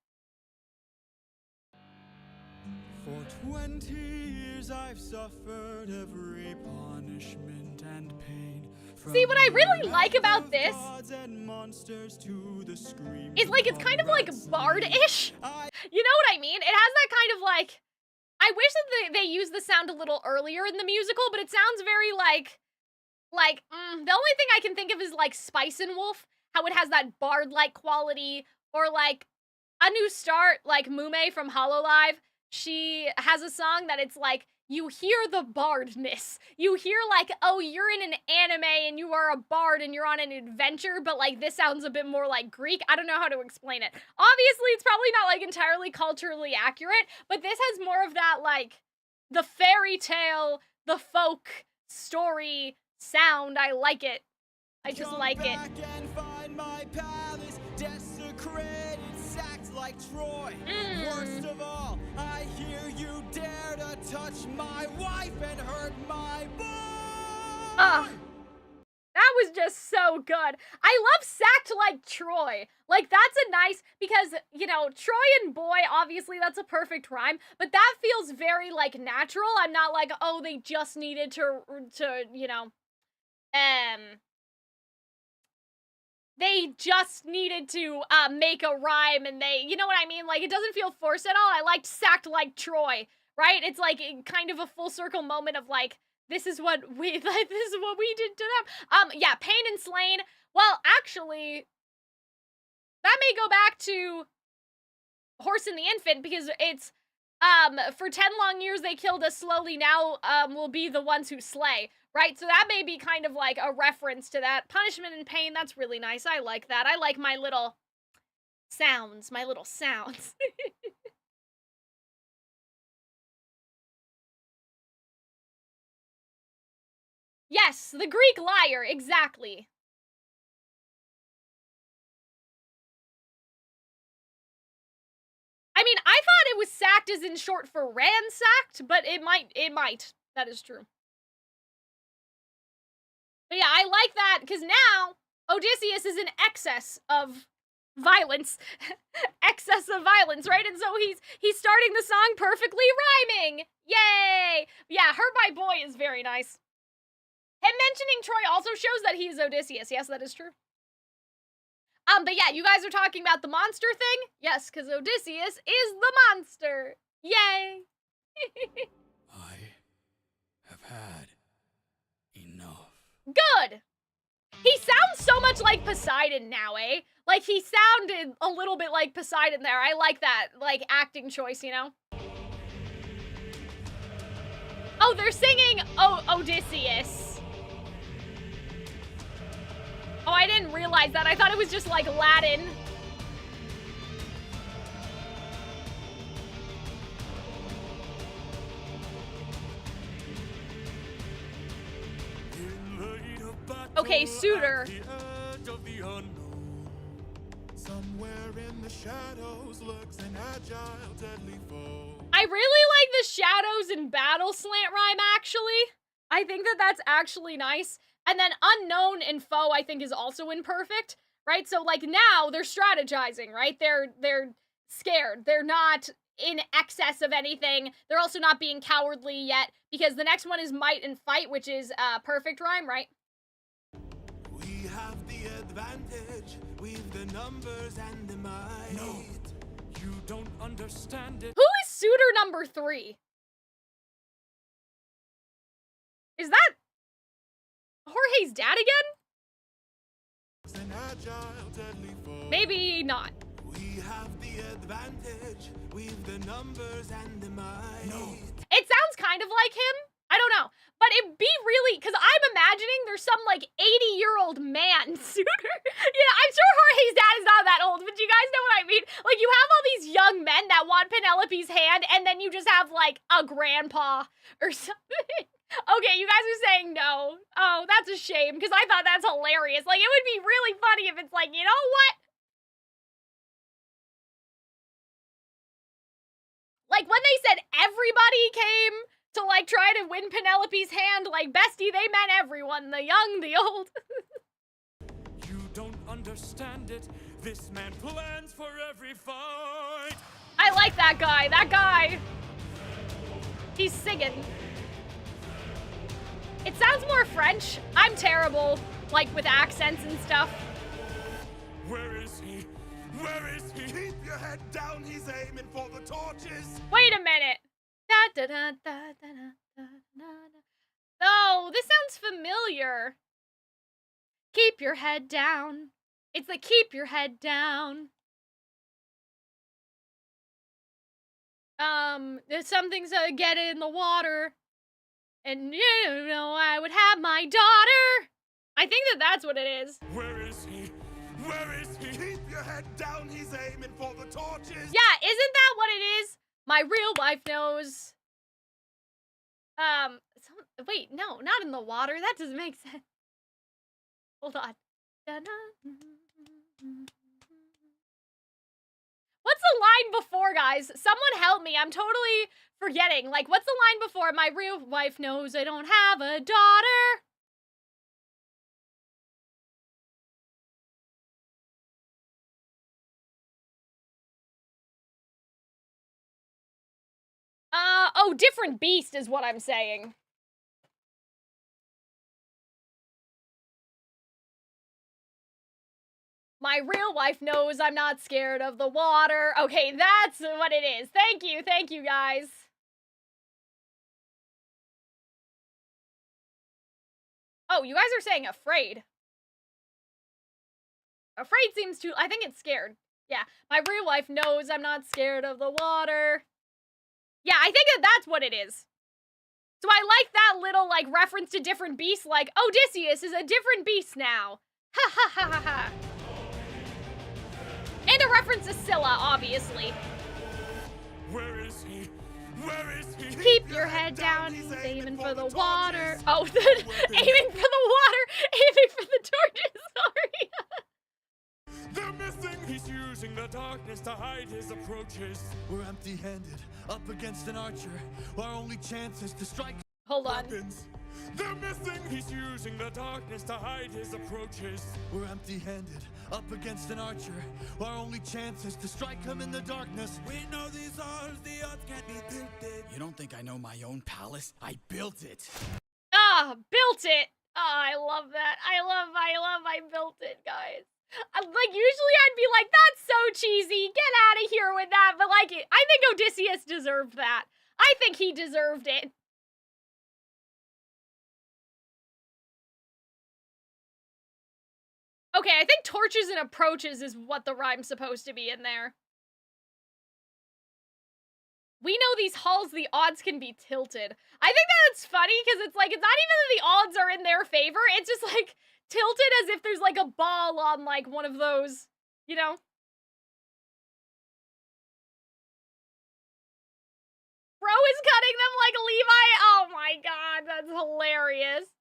For 20 years I've suffered every punishment and pain. See, what I really like about this is, like, it's kind of, like, bard-ish. You know what I mean? It has that kind of, like, I wish that they used the sound a little earlier in the musical, but it sounds very, like, the only thing I can think of is, like, Spice and Wolf, how it has that bard-like quality, or, like, A New Start, like, Mume from Hololive, she has a song that it's, like, you hear the bardness. You hear, like, oh, you're in an anime and you are a bard and you're on an adventure, but, like, this sounds a bit more like Greek. I don't know how to explain it. Obviously, it's probably not, like, entirely culturally accurate, but this has more of that, like, the fairy tale, the folk story sound. I like it. I just like it. And find my palace desecrated, sacked like Troy. Worst of all, I hear you dare to touch my wife and hurt my boy. That was just so good. I love sacked like Troy. Like, that's a nice, because, you know, Troy and boy, obviously that's a perfect rhyme, but that feels very, like, natural. I'm not like, oh, they just needed to you know, they just needed to make a rhyme and they, you know what I mean? Like, it doesn't feel forced at all. I liked sacked like Troy, right? It's like kind of a full circle moment of like, this is what we did to them. Yeah, Pain and Slain. Well, actually, that may go back to Horse and the Infant, because it's, for 10 long years they killed us slowly, now, we'll be the ones who slay, right? So that may be kind of like a reference to that. Punishment and Pain, that's really nice. I like that. I like my little sounds, Yes, the Greek liar, exactly. I mean, I thought it was sacked as in short for ransacked, but it might. That is true. But yeah, I like that, because now Odysseus is in excess of violence. Excess of violence, right? And so he's starting the song perfectly rhyming. Yay! Yeah, Hurt My Boy is very nice. Him mentioning Troy also shows that he is Odysseus. Yes, that is true. But yeah, you guys are talking about the monster thing? Yes, because Odysseus is the monster. Yay! I have had enough. Good! He sounds so much like Poseidon now, eh? Like, he sounded a little bit like Poseidon there. I like that, like, acting choice, you know? Oh, they're singing Odysseus. Oh, I didn't realize that. I thought it was just, like, Latin. Okay, Suitor. Somewhere in the shadows lurks an agile, deadly foe. I really like the shadows and battle slant rhyme, actually. I think that that's actually nice. And then unknown and foe, I think, is also imperfect, right? So, like, now they're strategizing, right? They're scared. They're not in excess of anything. They're also not being cowardly yet, because the next one is might and fight, which is perfect rhyme, right? We have the advantage. We've the numbers and the might. No, you don't understand it. Who is Suitor number 3? Is that Jorge's dad again? An agile, deadly foe. Maybe not. We have the advantage. We've the numbers and the might. No. It sounds kind of like him. I don't know. But it'd be really, because I'm imagining there's some, like, 80-year-old man Suitor. Yeah, I'm sure Jorge's dad is not that old, but you guys know what I mean? Like, you have all these young men that want Penelope's hand, and then you just have, like, a grandpa or something. Okay, you guys are saying no. Oh, that's a shame, because I thought that's hilarious. Like, it would be really funny if it's like, you know what? Like, when they said everybody came to, like, try to win Penelope's hand, like, bestie, they meant everyone. The young, the old. You don't understand it. This man plans for every fight. I like that guy. That guy. He's singing. It sounds more French. I'm terrible, like with accents and stuff. Where is he? Where is he? Keep your head down. He's aiming for the torches. Wait a minute. Da, da, da, da, da, da, da, da. Oh, this sounds familiar. Keep your head down. It's like keep your head down. There's some things that get in the water. And you know I would have my daughter. I think that that's what it is. Where is he? Where is he? Keep your head down. He's aiming for the torches. Yeah, isn't that what it is? My real wife knows. Wait, no, not in the water. That doesn't make sense. Hold on. What's the line before, guys? Someone help me. I'm totally forgetting. Like, what's the line before? My real wife knows I don't have a daughter. Oh, different beast is what I'm saying. My real wife knows I'm not scared of the water. Okay, that's what it is. Thank you guys. Oh, you guys are saying afraid. Afraid seems too, I think it's scared. Yeah, my real wife knows I'm not scared of the water. Yeah, I think that that's what it is. So I like that little, like, reference to different beasts, like, Odysseus is a different beast now. Ha ha ha ha ha. And a reference to Scylla, obviously. Where is he? Where is he? Keep your head down, he's aiming for the water. Oh, aiming for the water, aiming for the torches, sorry. They're missing. He's using the darkness to hide his approaches. We're empty-handed, up against an archer. Our only chance is to strike. Hold on. Weapons. They're missing. He's using the darkness to hide his approaches. We're empty-handed, up against an archer. Our only chance is to strike him in the darkness. We know these odds, the odds can't be tilted. You don't think I know my own palace? I built it. Ah, built it. Ah, I love that. I built it, guys. Like, usually I'd be like, that's so cheesy. Get out of here with that. But, like, I think Odysseus deserved that. I think he deserved it. Okay, I think torches and approaches is what the rhyme's supposed to be in there. We know these halls, the odds can be tilted. I think that's funny, because it's like, it's not even that the odds are in their favor. It's just, like, tilted as if there's, like, a ball on, like, one of those, you know? Bro is cutting them like Levi. Oh my god, that's hilarious.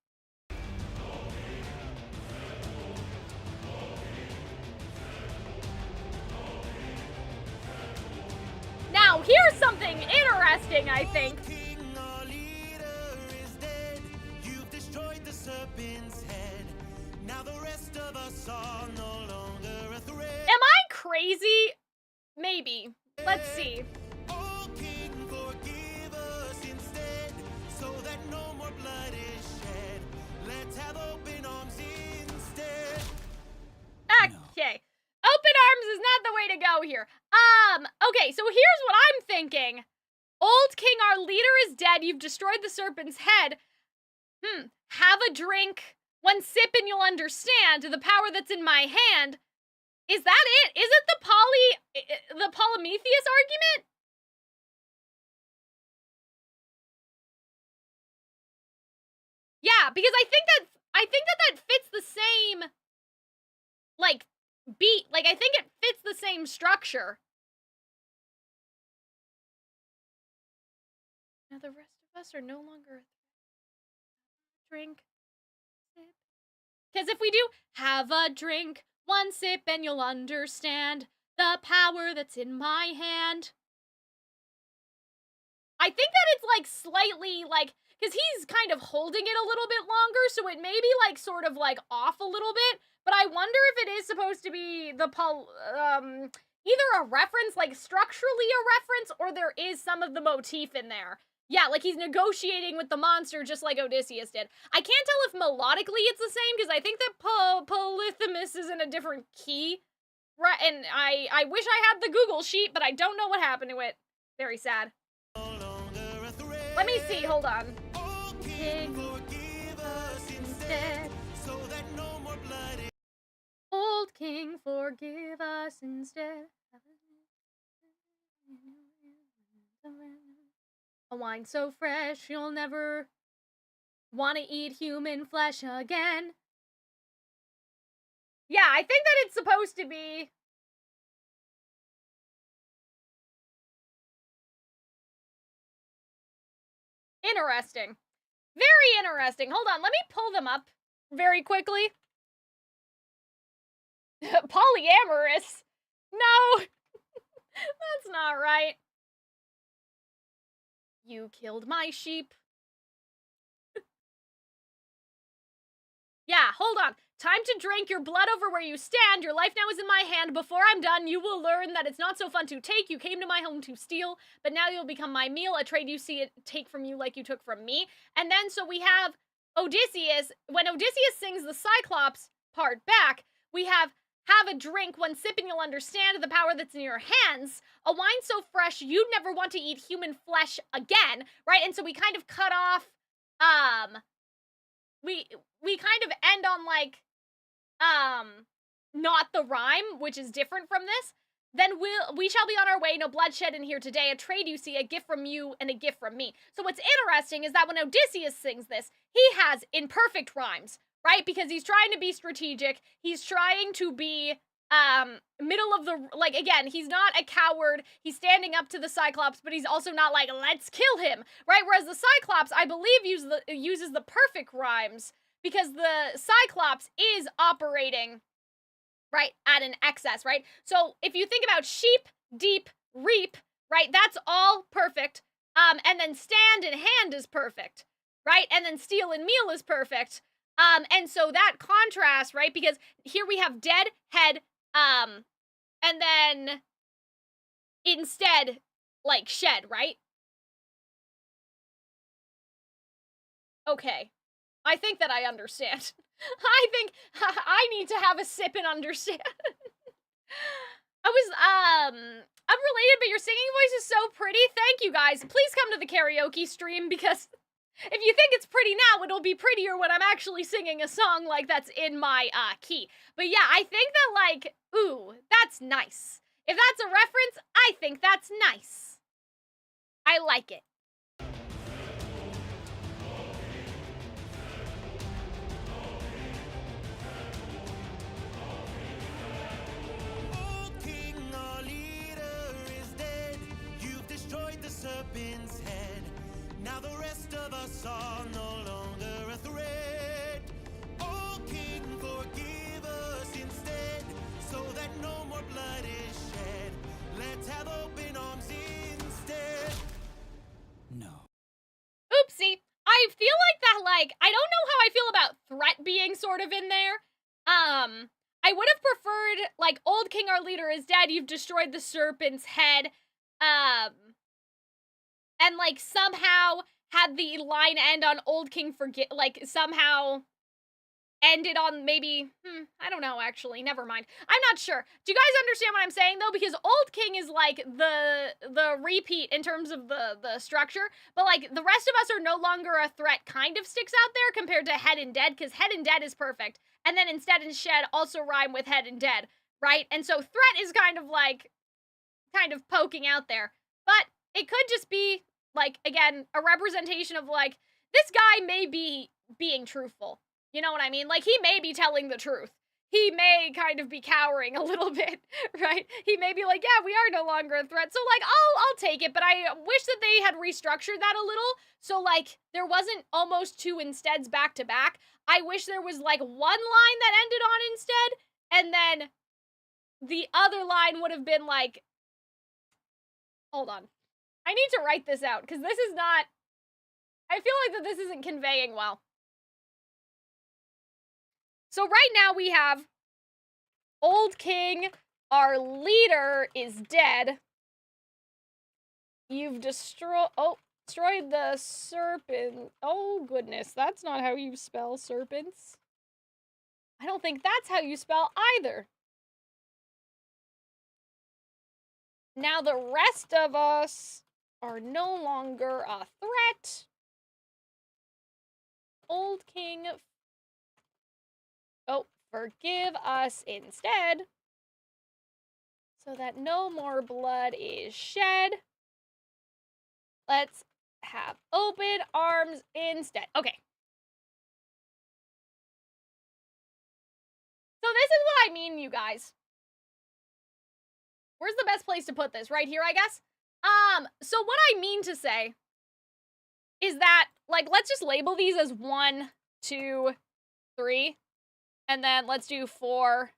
Now, here's something interesting, I think. King, our leader is dead. You've destroyed the serpent's head. Now the rest of us are no longer a threat. Am I crazy? Maybe. Let's see. Oh, King, forgive us instead, so that no more blood is shed. Let's have open arms instead. Okay. Open arms is not the way to go here. Okay, so here's what I'm thinking. Old king, our leader is dead. You've destroyed the serpent's head. Have a drink. One sip and you'll understand the power that's in my hand. Is that it? Is it the Polymetheus argument? Yeah, because I think that fits the same, like, beat. Like, I think it fits the same structure. Now the rest of us are no longer drink. Because if we do, have a drink, one sip, and you'll understand the power that's in my hand. I think that it's, like, slightly, like, because he's kind of holding it a little bit longer, so it may be, like, sort of, like, off a little bit, but I wonder if it is supposed to be the, either a reference, like, structurally a reference, or there is some of the motif in there. Yeah, like, he's negotiating with the monster just like Odysseus did. I can't tell if melodically it's the same, because I think that Polyphemus is in a different key. Right, and I wish I had the Google sheet, but I don't know what happened to it. Very sad. Let me see, hold on. Old king, forgive us instead. A wine so fresh you'll never want to eat human flesh again. Yeah, I think that it's supposed to be... interesting. Very interesting. Hold on, let me pull them up very quickly. Polyamorous? No! That's not right. You killed my sheep. Yeah, hold on. Time to drink your blood over where you stand. Your life now is in my hand. Before I'm done, you will learn that it's not so fun to take. You came to my home to steal, but now you'll become my meal. A trade you see it take from you like you took from me. And then, so we have Odysseus. When Odysseus sings the Cyclops part back, we have a drink. When sipping, you'll understand the power that's in your hands. A wine so fresh, you'd never want to eat human flesh again, right? And so we kind of cut off, we kind of end on, like, not the rhyme, which is different from this. Then we shall be on our way, no bloodshed in here today. A trade you see, a gift from you and a gift from me. So what's interesting is that when Odysseus sings this, he has imperfect rhymes, right? Because he's trying to be strategic. He's trying to be, middle of the, like, again, he's not a coward. He's standing up to the Cyclops, but he's also not like, let's kill him, right? Whereas the Cyclops, I believe, uses the perfect rhymes, because the Cyclops is operating, right, at an excess, right? So if you think about sheep, deep, reap, right, that's all perfect. And then stand and hand is perfect, right? And then steal and meal is perfect. And so that contrast, right, because here we have dead, head, and then instead, like, shed, right? Okay. I think that I understand. I think I need to have a sip and understand. Unrelated, but your singing voice is so pretty. Thank you, guys. Please come to the karaoke stream, because if you think it's pretty now, it'll be prettier when I'm actually singing a song, like, that's in my, key. But yeah, I think that, like, ooh, that's nice. If that's a reference, I think that's nice. I like it. The serpent's head. Now the rest of us are no longer a threat. Oh King, forgive us instead, so that no more blood is shed. Let's have open arms instead. No. Oopsie. I feel like that, like, I don't know how I feel about threat being sort of in there. I would have preferred, like, old King, our leader is dead, you've destroyed the serpent's head, and, like, somehow had the line end on old King like, somehow ended on maybe, I don't know, actually, never mind. I'm not sure. Do you guys understand what I'm saying, though? Because old King is, like, the repeat in terms of the structure, but, like, the rest of us are no longer a threat kind of sticks out there compared to head and dead, because head and dead is perfect, and then instead and shed also rhyme with head and dead, right? And so threat is kind of, like, kind of poking out there, but it could just be, like, again, a representation of, like, this guy may be being truthful. You know what I mean? Like, he may be telling the truth. He may kind of be cowering a little bit, right? He may be like, yeah, we are no longer a threat. So, like, I'll take it, but I wish that they had restructured that a little. So, like, there wasn't almost two insteads back to back. I wish there was, like, one line that ended on instead, and then the other line would have been, like, hold on. I need to write this out, because this is not... I feel like that this isn't conveying well. So right now we have Old King, our leader is dead. You've destroyed the serpent. Oh goodness, that's not how you spell serpents. I don't think that's how you spell either. Now the rest of us are no longer a threat. Old King, forgive us instead, so that no more blood is shed. Let's have open arms instead. Okay. So this is what I mean, you guys. Where's the best place to put this? Right here, I guess? So what I mean to say is that, like, let's just label these as 1, 2, 3. And then let's do 4,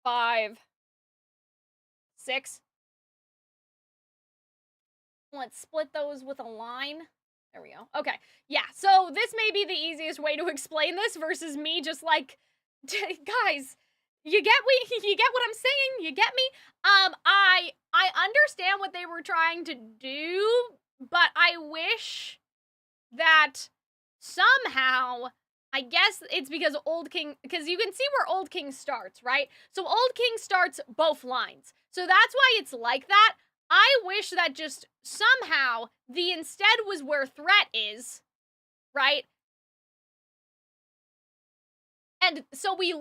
5, 6. Let's split those with a line. There we go. Okay. Yeah, so this may be the easiest way to explain this versus me just like, guys, you get what I'm saying? You get me? I understand what they were trying to do, but I wish that somehow, I guess it's because Old King, because you can see where Old King starts, right? So Old King starts both lines. So that's why it's like that. I wish that just somehow the instead was where threat is, right? And so we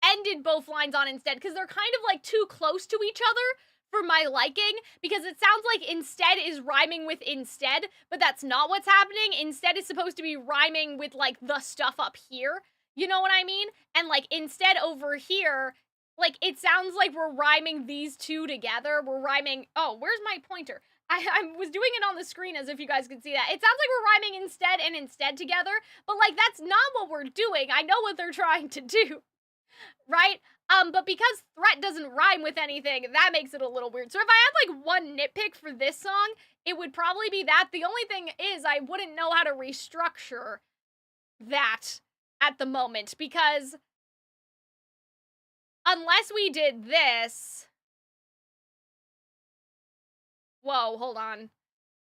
ended both lines on instead, because they're kind of like too close to each other for my liking, because it sounds like instead is rhyming with instead, but that's not what's happening. Instead is supposed to be rhyming with like the stuff up here, you know what I mean? And like instead over here, like it sounds like we're rhyming these two together. We're rhyming, oh, where's my pointer? I was doing it on the screen as if you guys could see that. It sounds like we're rhyming instead and instead together, but like that's not what we're doing. I know what they're trying to do, right? But because threat doesn't rhyme with anything, that makes it a little weird. So if I had like one nitpick for this song, it would probably be that. The only thing is I wouldn't know how to restructure that at the moment, because unless we did this... Whoa, hold on.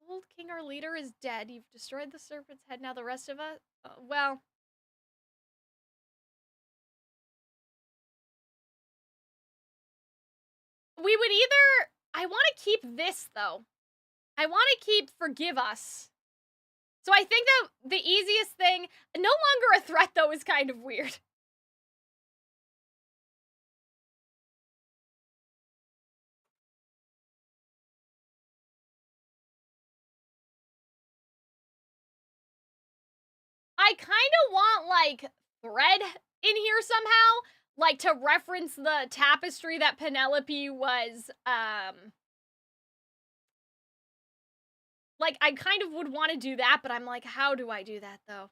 Old King, our leader, is dead. You've destroyed the serpent's head. Now the rest of us... well... we would either... I want to keep this, though. I want to keep forgive us. So I think that the easiest thing... no longer a threat, though, is kind of weird. I kind of want, like, thread in here somehow. Like, to reference the tapestry that Penelope was, like, I kind of would want to do that, but I'm like, how do I do that, though?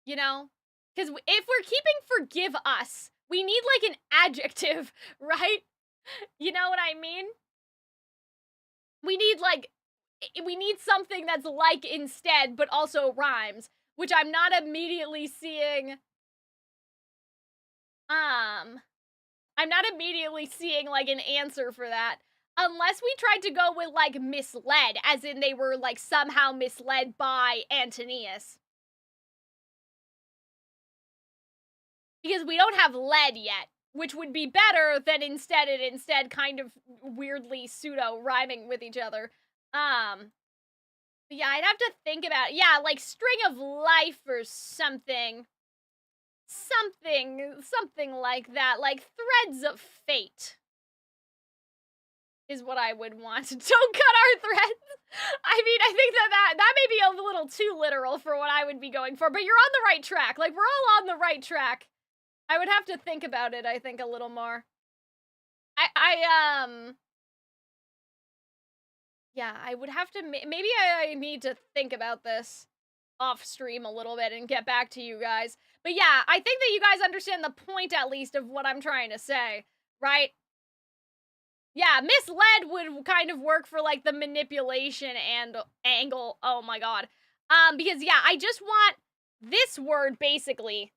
You know? Because if we're keeping forgive us, we need, like, an adjective, right? You know what I mean? We need, like, we need something that's like instead, but also rhymes, which I'm not immediately seeing... I'm not immediately seeing, like, an answer for that. Unless we tried to go with, like, misled, as in they were, like, somehow misled by Antonius. Because we don't have led yet, which would be better than instead and instead kind of weirdly pseudo-rhyming with each other. Yeah, I'd have to think about it. Yeah, like, string of life or something. Something like that, like threads of fate is what I would want. Don't cut our threads. I mean, I think that may be a little too literal for what I would be going for, but you're on the right track. Like, we're all on the right track. I would have to think about it, I think, a little more. Yeah, I would have to, maybe I need to think about this off stream a little bit and get back to you guys. But yeah, I think that you guys understand the point, at least, of what I'm trying to say, right? Yeah, misled would kind of work for, like, the manipulation and angle. Oh my god. Because, yeah, I just want this word, basically.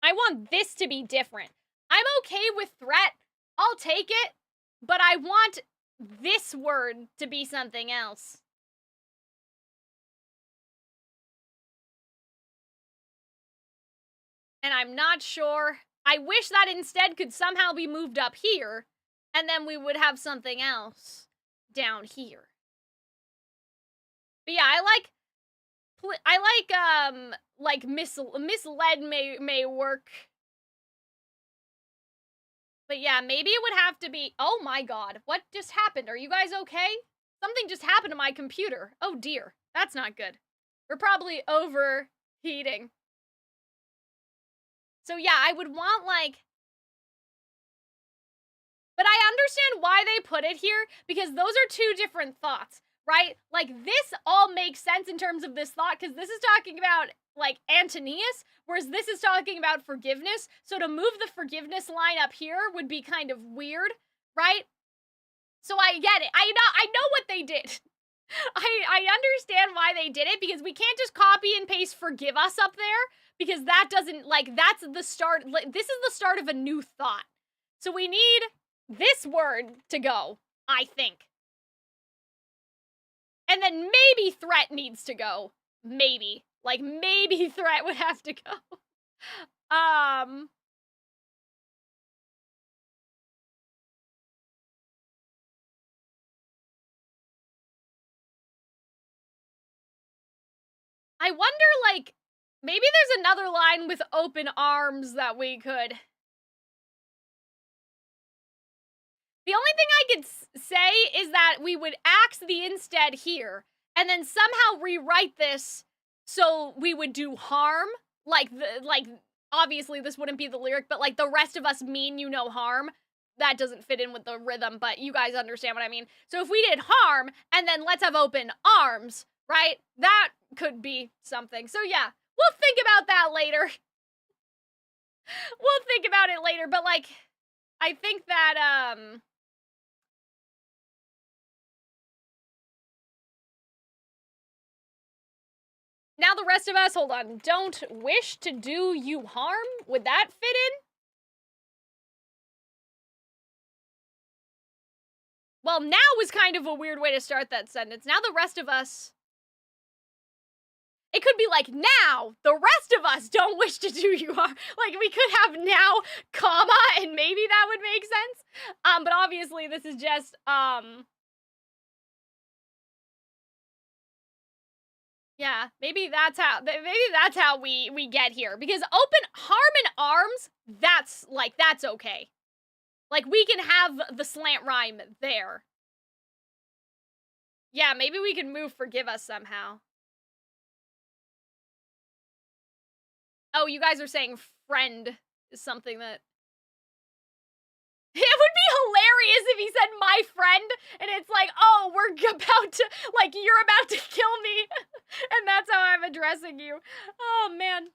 I want this to be different. I'm okay with threat. I'll take it. But I want this word to be something else. And I'm not sure. I wish that instead could somehow be moved up here, and then we would have something else down here. But yeah, misled may work. But yeah, maybe it would have to be, oh my god, what just happened? Are you guys okay? Something just happened to my computer. Oh dear, that's not good. We're probably overheating. So yeah, I would want, like... But I understand why they put it here, because those are two different thoughts, right? Like, this all makes sense in terms of this thought, because this is talking about, like, Antonius, whereas this is talking about forgiveness. So to move the forgiveness line up here would be kind of weird, right? So I get it. I know what they did. I understand why they did it, because we can't just copy and paste forgive us up there, because that doesn't, like, that's the start. This is the start of a new thought. So we need this word to go, I think. And then maybe threat needs to go. Maybe. Like, maybe threat would have to go. I wonder, like, maybe there's another line with open arms that we could... The only thing I could say is that we would axe the instead here, and then somehow rewrite this so we would do harm. Like, obviously this wouldn't be the lyric, but like, the rest of us mean you no harm. That doesn't fit in with the rhythm, but you guys understand what I mean. So if we did harm, and then let's have open arms, right? That could be something. So yeah, we'll think about that later. We'll think about it later, but like, I think that, now the rest of us, hold on, don't wish to do you harm? Would that fit in? Well, now is kind of a weird way to start that sentence. Now the rest of us... It could be like, now, the rest of us don't wish to do you harm. Like, we could have now, comma, and maybe that would make sense. But obviously this is just, yeah, maybe that's how we get here. Because open harm and arms, that's okay. Like, we can have the slant rhyme there. Yeah, maybe we can move forgive us somehow. Oh, you guys are saying friend is something that... It would be hilarious if he said my friend, and it's like, oh, we're about to, like, you're about to kill me, and that's how I'm addressing you. Oh, man.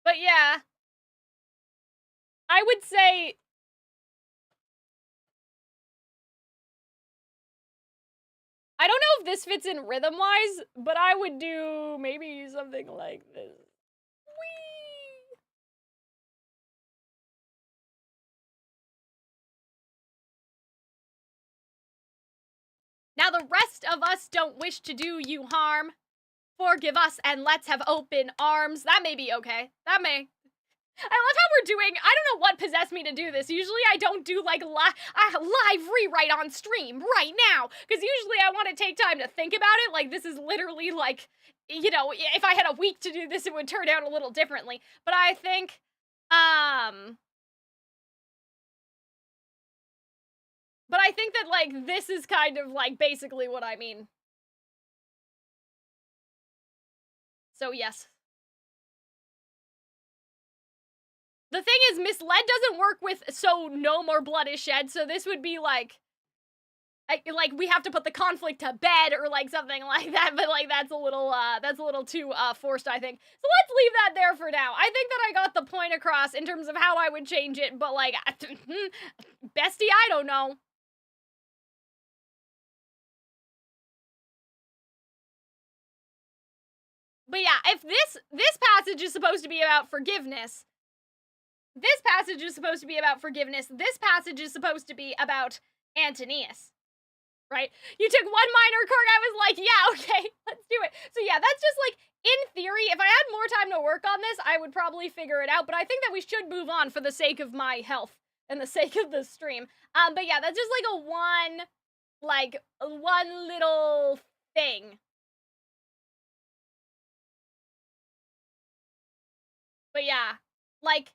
But yeah. I would say... I don't know if this fits in rhythm-wise, but I would do maybe something like this. Whee! Now the rest of us don't wish to do you harm. Forgive us and let's have open arms. That may be okay. That may... I love how we're doing, I don't know what possessed me to do this. Usually I don't do like live rewrite on stream right now. Because usually I want to take time to think about it. Like, this is literally like, you know, if I had a week to do this, it would turn out a little differently. But I think, but I think that, like, this is kind of like basically what I mean. So yes. The thing is, misled doesn't work with so no more blood is shed, so this would be like we have to put the conflict to bed or like something like that, but like that's a little too forced, I think. So let's leave that there for now. I think that I got the point. point across in terms of how I would change it, but like, bestie, I don't know. But yeah, if this passage is supposed to be about forgiveness, this passage is supposed to be about forgiveness, this passage is supposed to be about Antonius, right? You took one minor quirk, I was like, yeah, okay, let's do it. So yeah, that's just like, in theory, if I had more time to work on this, I would probably figure it out, but I think that we should move on for the sake of my health and the sake of the stream. But yeah, that's just like one little thing. But yeah, like,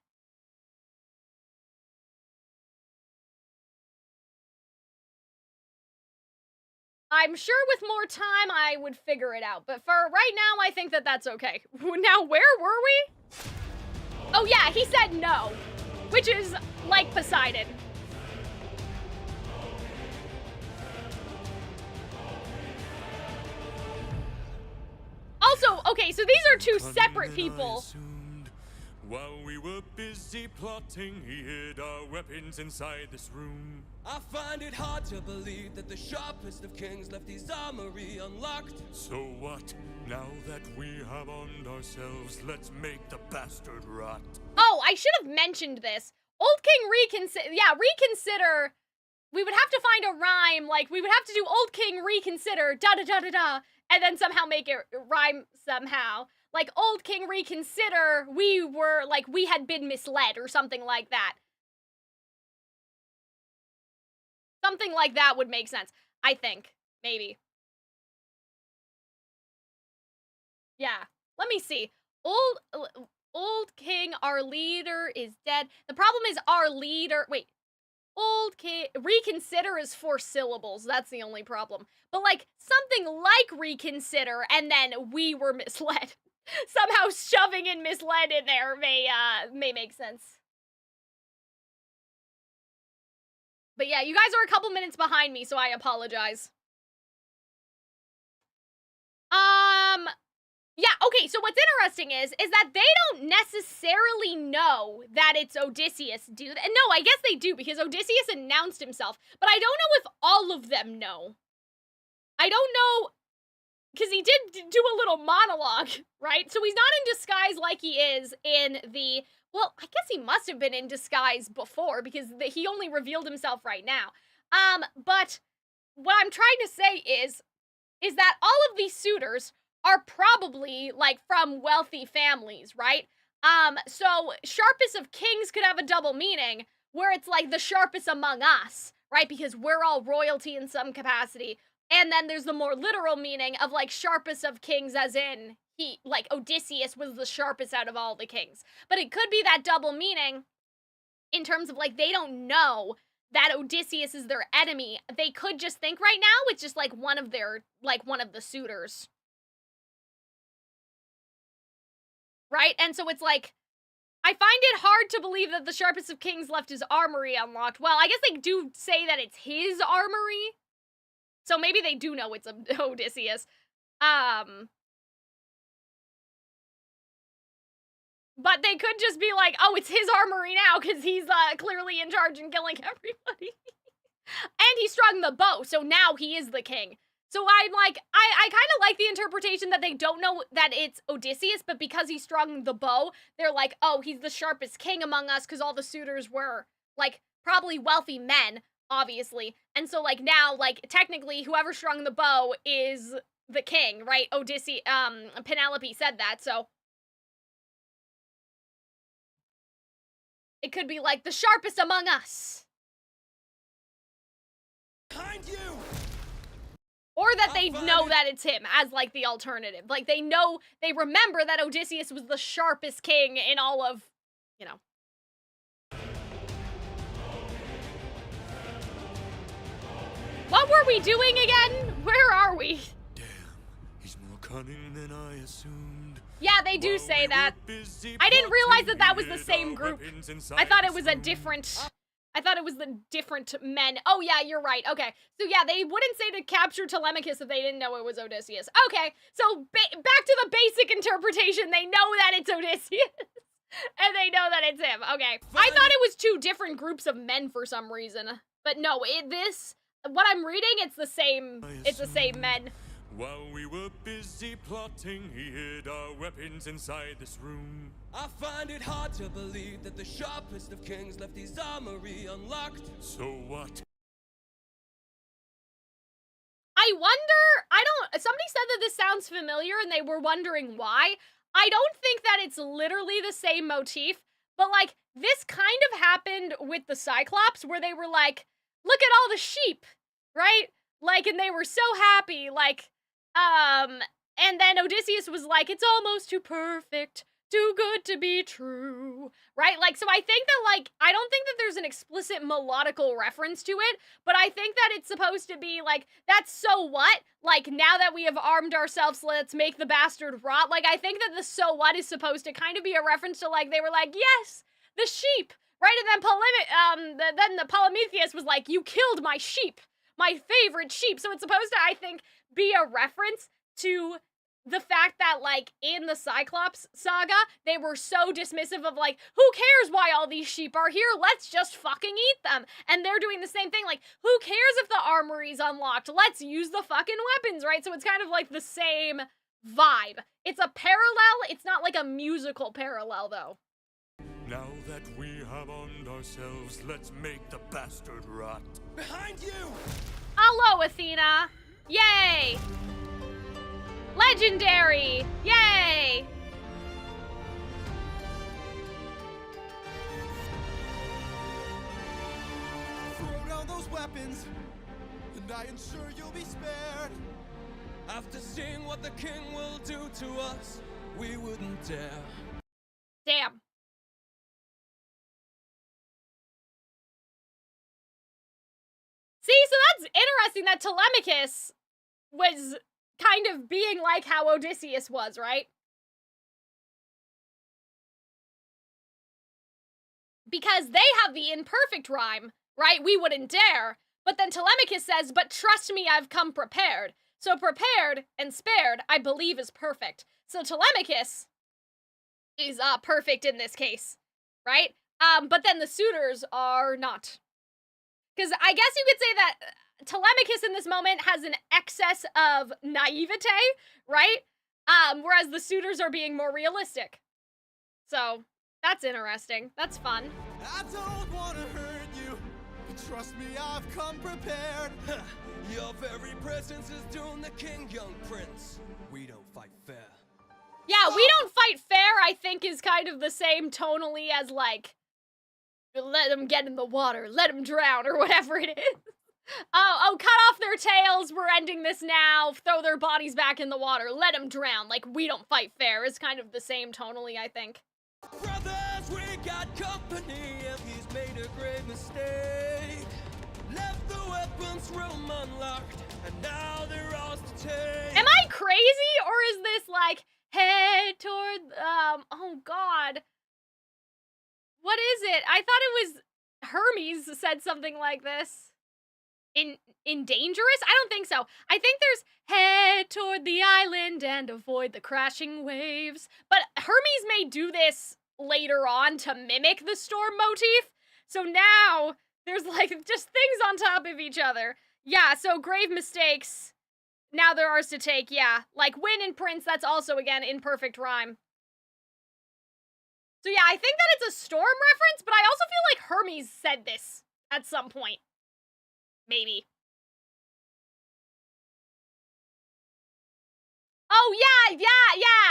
I'm sure with more time I would figure it out, but for right now, I think that that's okay. Now, where were we? Oh yeah, he said no, which is like Poseidon. Also, okay, so these are two separate people. While we were busy plotting, he hid our weapons inside this room. I find it hard to believe that the sharpest of kings left his armory unlocked. So what? Now that we have armed ourselves, let's make the bastard rot. Oh, I should have mentioned this. Old King reconsider. We would have to find a rhyme, like, we would have to do Old King reconsider, da-da-da-da-da, and then somehow make it rhyme somehow. Like, Old King reconsider, we had been misled, or something like that. Something like that would make sense, I think. Maybe. Yeah. Let me see. Old King, our leader is dead. The problem is our leader, wait. Old King, reconsider is 4 syllables. That's the only problem. But like, something like reconsider, and then we were misled. Somehow shoving in misled in there may make sense. But yeah, you guys are a couple minutes behind me, so I apologize. Yeah, okay, so what's interesting is that they don't necessarily know that it's Odysseus, do they? No, I guess they do, because Odysseus announced himself, but I don't know if all of them know. I don't know, because he did do a little monologue, right? So he's not in disguise like he is in the, well, I guess he must have been in disguise before, because he only revealed himself right now. But what I'm trying to say is that all of these suitors are probably, like, from wealthy families, right? So sharpest of kings could have a double meaning, where it's like the sharpest among us, right? Because we're all royalty in some capacity. And then there's the more literal meaning of, like, sharpest of kings, as in, like, Odysseus was the sharpest out of all the kings. But it could be that double meaning in terms of, like, they don't know that Odysseus is their enemy. They could just think right now it's just, like, one of the suitors. Right? And so it's like, I find it hard to believe that the sharpest of kings left his armory unlocked. Well, I guess they do say that it's his armory. So maybe they do know it's Odysseus. But they could just be like, oh, it's his armory now, because he's clearly in charge and killing everybody. And he strung the bow, so now he is the king. So I'm like, I kind of like the interpretation that they don't know that it's Odysseus, but because he strung the bow, they're like, oh, he's the sharpest king among us, because all the suitors were, like, probably wealthy men, obviously. And so, like, now, like, technically, whoever strung the bow is the king, right? Penelope said that, so. It could be, like, the sharpest among us. Behind you! Or that they know that it's him as, like, the alternative. Like, they remember that Odysseus was the sharpest king in all of, you know. What were we doing again? Where are we? Damn, he's more cunning than I assumed. Yeah, they do say that. I didn't realize that that was the same group. I thought it was a different... I thought it was the different men. Oh, yeah, you're right. Okay. So, yeah, they wouldn't say to capture Telemachus if they didn't know it was Odysseus. Okay. So, back to the basic interpretation. They know that it's Odysseus. And they know that it's him. Okay. I thought it was two different groups of men for some reason. But no, what I'm reading, it's the same men. While we were busy plotting, he hid our weapons inside this room. I find it hard to believe that the sharpest of kings left his armory unlocked. So what? I wonder, somebody said that this sounds familiar and they were wondering why. I don't think that it's literally the same motif, but like, this kind of happened with the Cyclops where they were like, look at all the sheep, right? Like, and they were so happy, like, and then Odysseus was like, it's almost too perfect, too good to be true, right? Like, so I think that, like, I don't think that there's an explicit melodical reference to it, but I think that it's supposed to be, like, that's so what? Like, now that we have armed ourselves, let's make the bastard rot. Like, I think that the so what is supposed to kind of be a reference to, like, they were like, yes, the sheep, right? And then then the Polymetheus was like, you killed my sheep, my favorite sheep. So it's supposed to, I think, be a reference to the fact that, like, in the Cyclops saga, they were so dismissive of, like, who cares why all these sheep are here? Let's just fucking eat them. And they're doing the same thing, like, who cares if the armory's unlocked? Let's use the fucking weapons, right? So it's kind of like the same vibe. It's a parallel, it's not like a musical parallel, though. Now that we have armed ourselves, let's make the bastard rot. Behind you! Hello, Athena! Yay! Legendary! Yay! Throw down those weapons, and I ensure you'll be spared. After seeing what the king will do to us, we wouldn't dare. Damn. See, so that's interesting that Telemachus was kind of being like how Odysseus was, right? Because they have the imperfect rhyme, right? We wouldn't dare. But then Telemachus says, but trust me, I've come prepared. So prepared and spared, I believe, is perfect. So Telemachus is perfect in this case, right? But then the suitors are not. Because I guess you could say that Telemachus in this moment has an excess of naivete, right? Whereas the suitors are being more realistic. So, that's interesting. That's fun. I don't want to hurt you, but trust me, I've come prepared. Your very presence is doing the king, young prince. We don't fight fair. Yeah, we don't fight fair, I think, is kind of the same tonally as, like, let them get in the water, let them drown, or whatever it is. Oh, cut off their tails, we're ending this now, throw their bodies back in the water, let them drown, like, we don't fight fair, is kind of the same tonally, I think. Brothers, we got company, and he's made a great mistake. Left the weapons room unlocked, and now they're ours to take. Am I crazy, or is this, like, head toward, oh god. What is it? I thought it was Hermes said something like this. In dangerous? I don't think so. I think there's head toward the island and avoid the crashing waves. But Hermes may do this later on to mimic the storm motif. So now there's like just things on top of each other. Yeah, so grave mistakes. Now they're ours to take, yeah. Like win and prince, that's also again imperfect rhyme. So yeah, I think that it's a storm reference, but I also feel like Hermes said this at some point. Maybe. Oh yeah,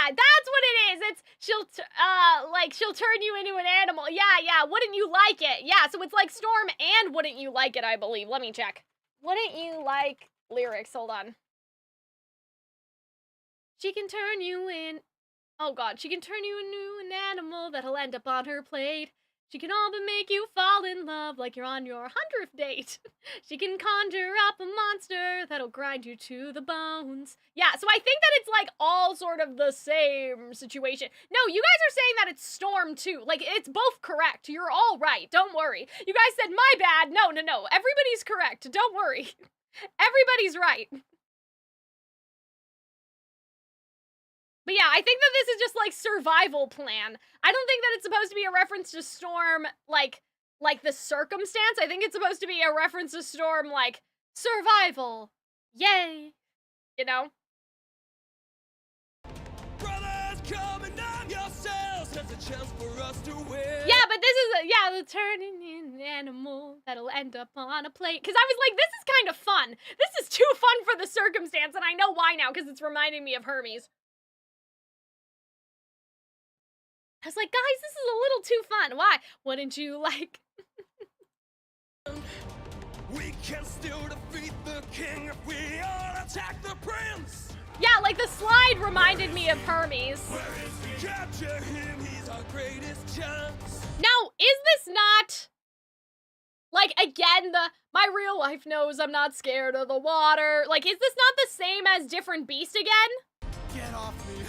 that's what it is. It's, she'll turn you into an animal. Yeah, wouldn't you like it? Yeah, so it's like storm and wouldn't you like it, I believe. Let me check. Wouldn't you like lyrics? Hold on. She can turn you in. Oh god, she can turn you into an animal that'll end up on her plate. She can all but make you fall in love like you're on your 100th date. She can conjure up a monster that'll grind you to the bones. Yeah, so I think that it's like all sort of the same situation. No, you guys are saying that it's storm too. Like, it's both correct. You're all right. Don't worry. You guys said my bad. No. Everybody's correct. Don't worry. Everybody's right. But yeah, I think that this is just like survival plan. I don't think that it's supposed to be a reference to Storm, like the circumstance. I think it's supposed to be a reference to Storm, like survival. Yay. You know? Brothers, come and arm yourselves. There's a chance for us to win. Yeah, but this is the turning in animal that'll end up on a plate. Because I was like, this is kind of fun. This is too fun for the circumstance, and I know why now, because it's reminding me of Hermes. I was like, guys, this is a little too fun. Why? Wouldn't you like? We can still defeat the king if we all attack the prince. Yeah, like the slide reminded me of Hermes. Where is he? Capture him, he's our greatest chance. Now, is this not, like, again, my real life knows I'm not scared of the water. Like, is this not the same as Different Beast again? Get off me.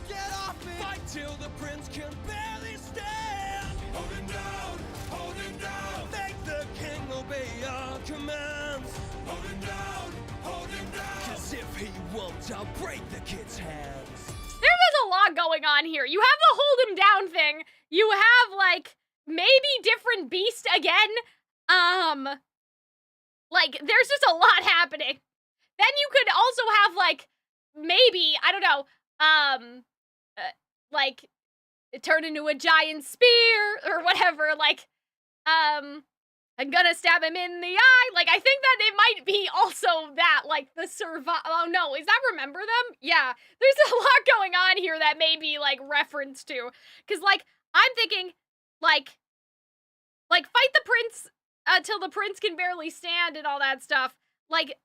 Get off me. Fight till the prince can barely stand. Hold him down. Hold him down. Make the king obey our commands. Hold him down. Hold him down. 'Cause if he won't, I'll break the kid's hands. There's a lot going on here. You have the hold him down thing. You have, like, maybe Different Beast again. Like, there's just a lot happening. Then you could also have, like, maybe, I don't know, like, turn into a giant spear or whatever, like, I'm gonna stab him in the eye. Like, I think that it might be also that, like, the oh no, is that Remember Them? Yeah, there's a lot going on here that may be, like, reference to. Because, like, I'm thinking, like, fight the prince till the prince can barely stand and all that stuff. Like,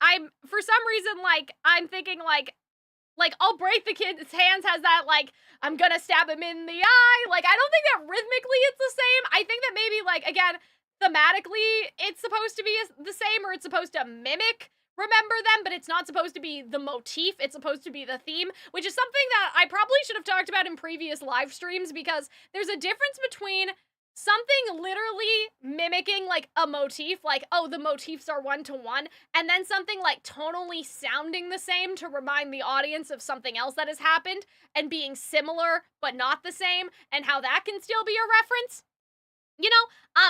for some reason, like, I'm thinking, like, I'll break the kid's hands has that, like, I'm gonna stab him in the eye. Like, I don't think that rhythmically it's the same. I think that maybe, like, again, thematically it's supposed to be the same, or it's supposed to mimic Remember Them, but it's not supposed to be the motif. It's supposed to be the theme, which is something that I probably should have talked about in previous live streams, because there's a difference between something literally mimicking, like, a motif, like, oh, the motifs are one-to-one, and then something, like, tonally sounding the same to remind the audience of something else that has happened, and being similar but not the same, and how that can still be a reference. You know?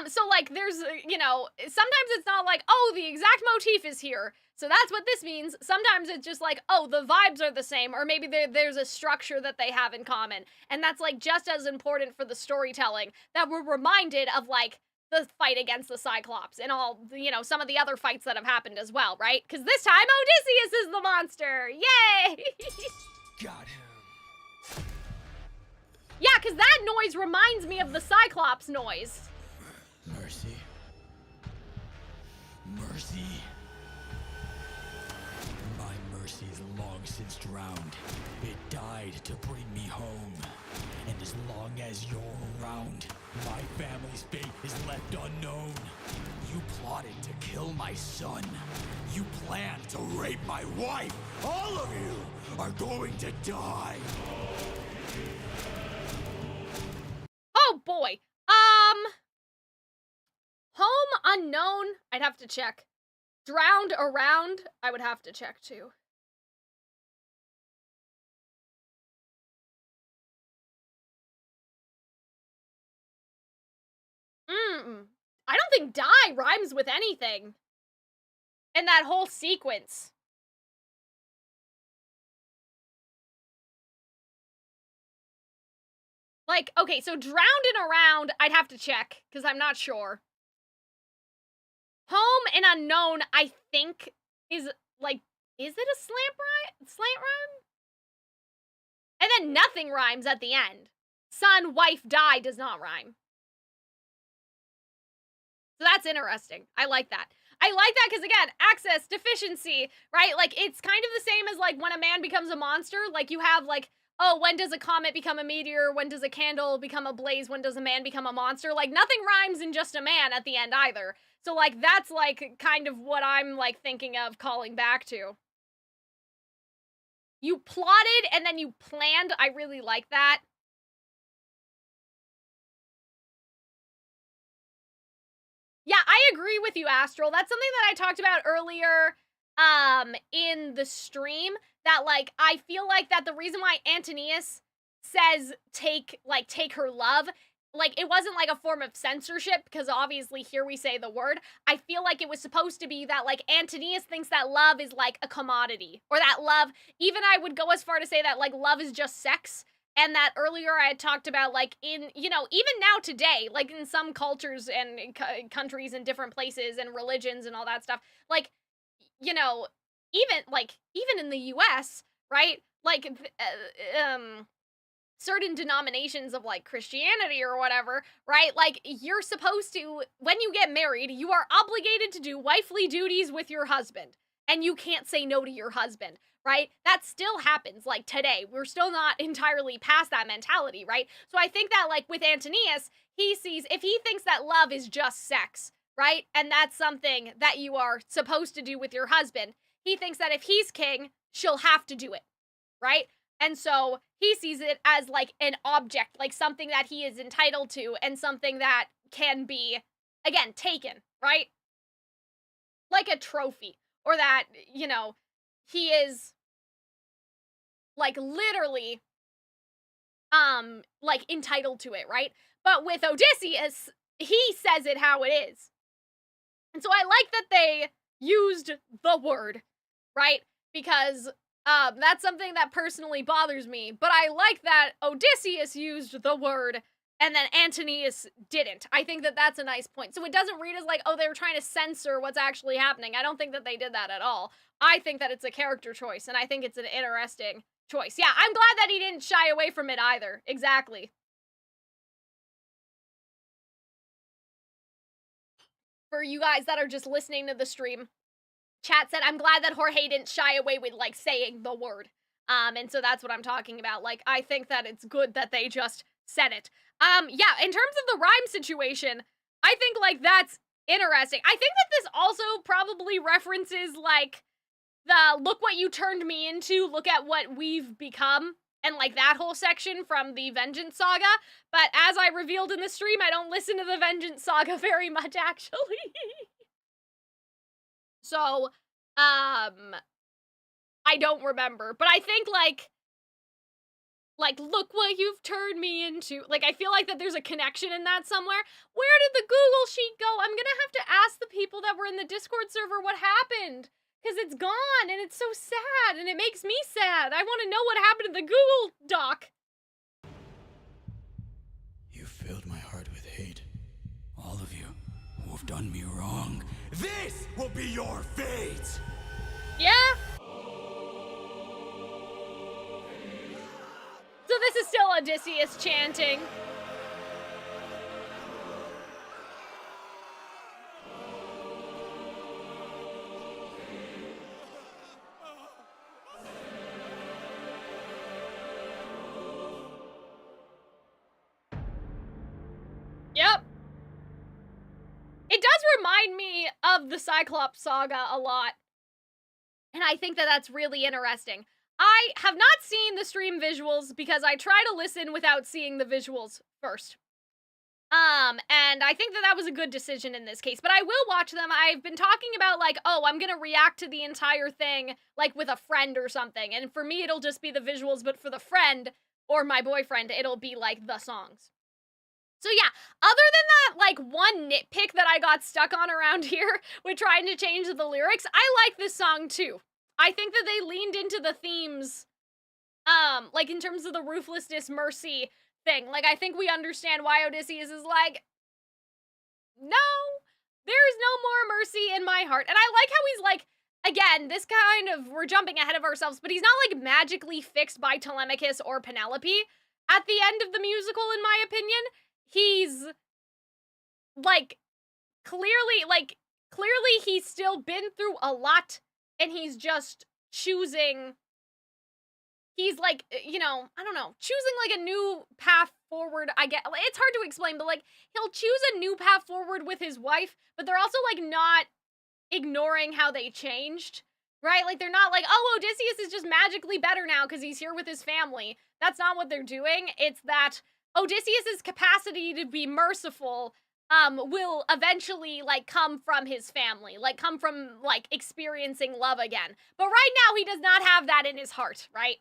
So, like, there's, you know, sometimes it's not like, oh, the exact motif is here, so that's what this means. Sometimes it's just like, oh, the vibes are the same, or maybe there's a structure that they have in common, and that's, like, just as important for the storytelling, that we're reminded of, like, the fight against the Cyclops, and all, you know, some of the other fights that have happened as well, right? Because this time, Odysseus is the monster! Yay! Got him. Yeah, because that noise reminds me of the Cyclops noise. Mercy. Mercy. My mercy is long since drowned. It died to bring me home. And as long as you're around, my family's fate is left unknown. You plotted to kill my son. You planned to rape my wife. All of you are going to die. Oh boy. Home unknown, I'd have to check. Drowned around, I would have to check too. I don't think die rhymes with anything. In that whole sequence. Like, okay, so drowned and around, I'd have to check, because I'm not sure. Home and unknown, I think, is, like, is it a slant rhyme? And then nothing rhymes at the end. Son, wife, die does not rhyme. So that's interesting. I like that. I like that because, again, access, deficiency, right? Like, it's kind of the same as, like, when a man becomes a monster. Like, you have, like, oh, when does a comet become a meteor? When does a candle become a blaze? When does a man become a monster? Like, nothing rhymes in just a man at the end either. So, like, that's, like, kind of what I'm, like, thinking of calling back to. You plotted and then you planned. I really like that. Yeah, I agree with you, Astral. That's something that I talked about earlier in the stream, that, like, I feel like that the reason why Antonius says take her love, like, it wasn't like a form of censorship, because obviously here we say the word. I feel like it was supposed to be that, like, Antonius thinks that love is like a commodity, or that love, even I would go as far to say that, like, love is just sex. And that earlier I had talked about, like, in, you know, even now today, like, in some cultures and countries and different places and religions and all that stuff, like, you know, even in the US, right? Like, certain denominations of, like, Christianity or whatever, right? Like, you're supposed to, when you get married, you are obligated to do wifely duties with your husband. And you can't say no to your husband, right? That still happens, like, today. We're still not entirely past that mentality, right? So I think that, like, with Antonius, he sees, if he thinks that love is just sex, right? And that's something that you are supposed to do with your husband, he thinks that if he's king, she'll have to do it, right? And so he sees it as, like, an object, like something that he is entitled to and something that can be, again, taken, right? Like a trophy. Or that, you know, he is, like, literally, like, entitled to it, right? But with Odysseus, he says it how it is. And so I like that they used the word, right? Because, that's something that personally bothers me. But I like that Odysseus used the word and then Antonius didn't. I think that that's a nice point. So it doesn't read as like, oh, they were trying to censor what's actually happening. I don't think that they did that at all. I think that it's a character choice, and I think it's an interesting choice. Yeah, I'm glad that he didn't shy away from it either. Exactly. For you guys that are just listening to the stream, chat said, I'm glad that Jorge didn't shy away with, like, saying the word. And so that's what I'm talking about. Like, I think that it's good that they just said it. Yeah, in terms of the rhyme situation, I think, like, that's interesting. I think that this also probably references, like, the look what you turned me into, look at what we've become, and, like, that whole section from the Vengeance Saga. But as I revealed in the stream, I don't listen to the Vengeance Saga very much, actually. So, I don't remember. But I think, like, look what you've turned me into. Like, I feel like that there's a connection in that somewhere. Where did the Google Sheet go? I'm gonna have to ask the people that were in the Discord server what happened. Because it's gone, and it's so sad, and it makes me sad. I want to know what happened to the Google Doc. You filled my heart with hate. All of you who have done me wrong. This will be your fate! Yeah? So this is still Odysseus chanting. Yep. It does remind me of the Cyclops Saga a lot. And I think that that's really interesting. I have not seen the stream visuals because I try to listen without seeing the visuals first. And I think that that was a good decision in this case, but I will watch them. I've been talking about, like, oh, I'm gonna react to the entire thing, like, with a friend or something. And for me, it'll just be the visuals, but for the friend or my boyfriend, it'll be, like, the songs. So yeah, other than that, like, one nitpick that I got stuck on around here with trying to change the lyrics, I like this song too. I think that they leaned into the themes, like, in terms of the ruthlessness, mercy thing. Like, I think we understand why Odysseus is like, no, there's no more mercy in my heart. And I like how he's like, again, this kind of, we're jumping ahead of ourselves, but he's not, like, magically fixed by Telemachus or Penelope at the end of the musical, in my opinion. He's, like, clearly he's still been through a lot, and he's just choosing, he's, like, you know, I don't know, choosing, like, a new path forward, I get, it's hard to explain, but, like, he'll choose a new path forward with his wife, but they're also, like, not ignoring how they changed, right? Like, they're not like, oh, Odysseus is just magically better now because he's here with his family. That's not what they're doing. It's that Odysseus's capacity to be merciful will eventually, like, come from his family, like, come from, like, experiencing love again. But right now, he does not have that in his heart, right?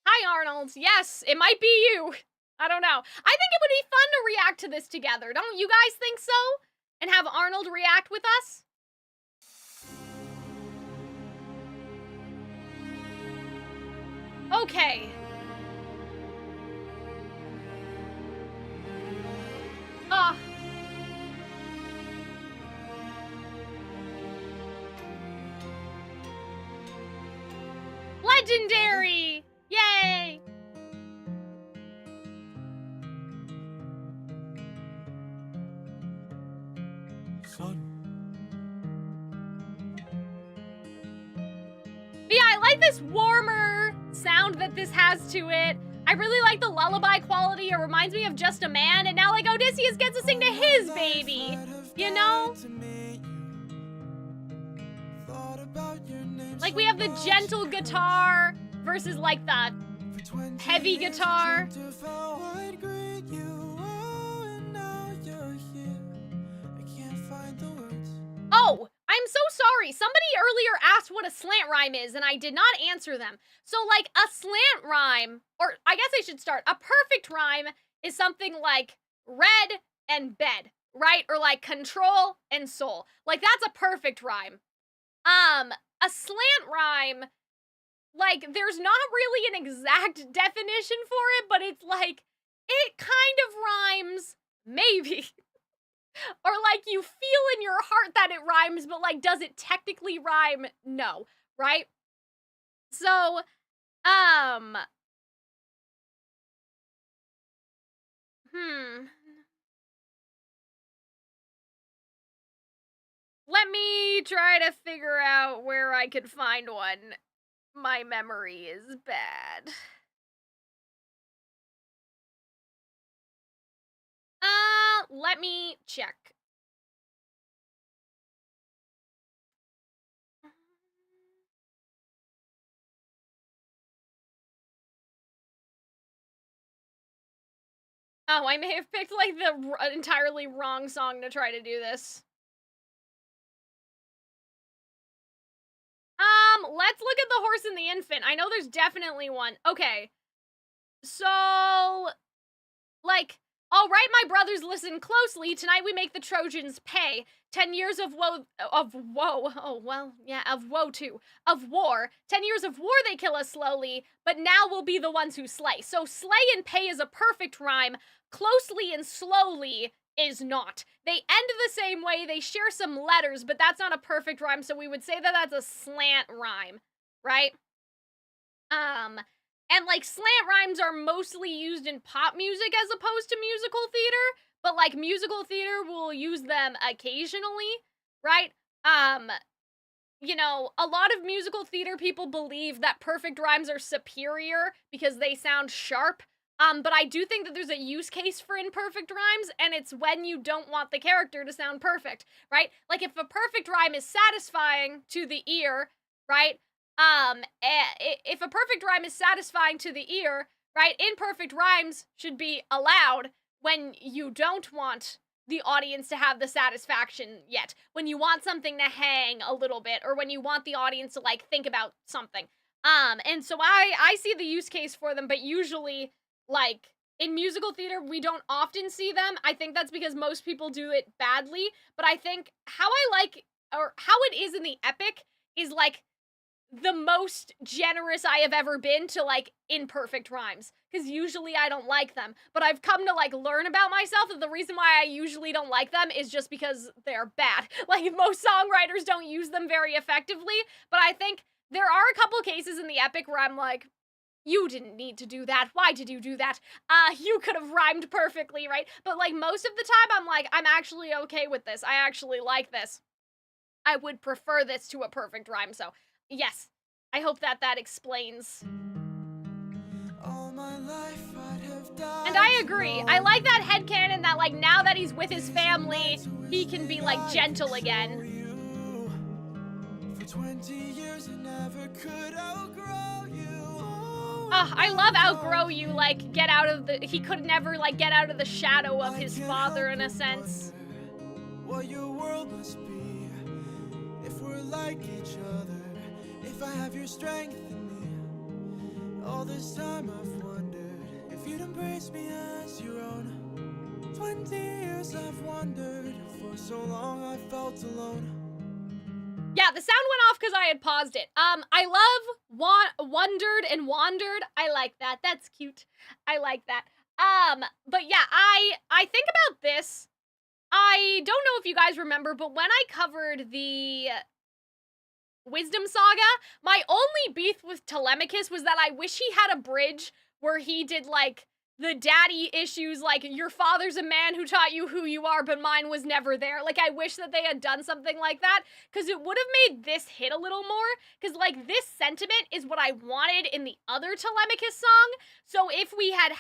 Hi, Arnold. Yes, it might be you. I don't know. I think it would be fun to react to this together. Don't you guys think so? And have Arnold react with us? Okay. Legendary! Yay! Son. But yeah, I like this warmer sound that this has to it. I really like the lullaby quality. It reminds me of Just a Man, and now, like, Odysseus gets to sing to his baby, you know? Like, we have the gentle guitar versus, like, the heavy guitar. Oh, I'm so sorry. Somebody earlier asked what a slant rhyme is, and I did not answer them. So, like, a slant rhyme, or I guess I should start. A perfect rhyme is something like red and bed, right? Or like control and soul. Like, that's a perfect rhyme. A slant rhyme, like, there's not really an exact definition for it, but it's like, it kind of rhymes, maybe. Or, like, you feel in your heart that it rhymes, but, like, does it technically rhyme? No, right? So, let me try to figure out where I could find one. My memory is bad. Let me check. Oh, I may have picked, like, the entirely wrong song to try to do this. Let's look at the horse and the infant. I know there's definitely one. Okay. So, like, all right, my brothers, listen closely. Tonight we make the Trojans pay. 10 years of woe, oh, well, yeah, of woe too. Of war. 10 years of war they kill us slowly, but now we'll be the ones who slay. So slay and pay is a perfect rhyme. Closely and slowly is not. They end the same way, they share some letters, but that's not a perfect rhyme, so we would say that that's a slant rhyme, right? And, like, slant rhymes are mostly used in pop music as opposed to musical theater, but, like, musical theater will use them occasionally, right? You know, a lot of musical theater people believe that perfect rhymes are superior because they sound sharp, but I do think that there's a use case for imperfect rhymes, and it's when you don't want the character to sound perfect, right? Like, if a perfect rhyme is satisfying to the ear, right? If a perfect rhyme is satisfying to the ear, right? Imperfect rhymes should be allowed when you don't want the audience to have the satisfaction yet. When you want something to hang a little bit, or when you want the audience to, like, think about something. And so I see the use case for them, but usually, like, in musical theater, we don't often see them. I think that's because most people do it badly, but I think how I like, or how it is in the epic is, like, the most generous I have ever been to, like, imperfect rhymes, because usually I don't like them, but I've come to, like, learn about myself that the reason why I usually don't like them is just because they're bad. Like, most songwriters don't use them very effectively, but I think there are a couple cases in the epic where I'm like, you didn't need to do that. Why did you do that? You could have rhymed perfectly, right? But, like, most of the time I'm like, I'm actually okay with this. I actually like this. I would prefer this to a perfect rhyme, so yes, I hope that that explains. All my life I'd have died. And I agree. I like that headcanon that, like, now that he's with his family, he can be, like, gentle again. For 20 years I never never could outgrow you. I love outgrow you, like, get out of the, he could never, like, get out of the shadow of his father, in a sense. What your world must be if we're like each other. If I have your strength in me. All this time I've wondered if you'd embrace me as your own. 20 years I've wondered, for so long I felt alone. Yeah, the sound went off because I had paused it. I love wondered and wandered. I like that. That's cute. I like that. But yeah, I think about this. I don't know if you guys remember, but when I covered the Wisdom Saga, my only beef with Telemachus was that I wish he had a bridge where he did, like, the daddy issues, like, your father's a man who taught you who you are, but mine was never there. Like, I wish that they had done something like that, because it would have made this hit a little more, because, like, this sentiment is what I wanted in the other Telemachus song. So if we had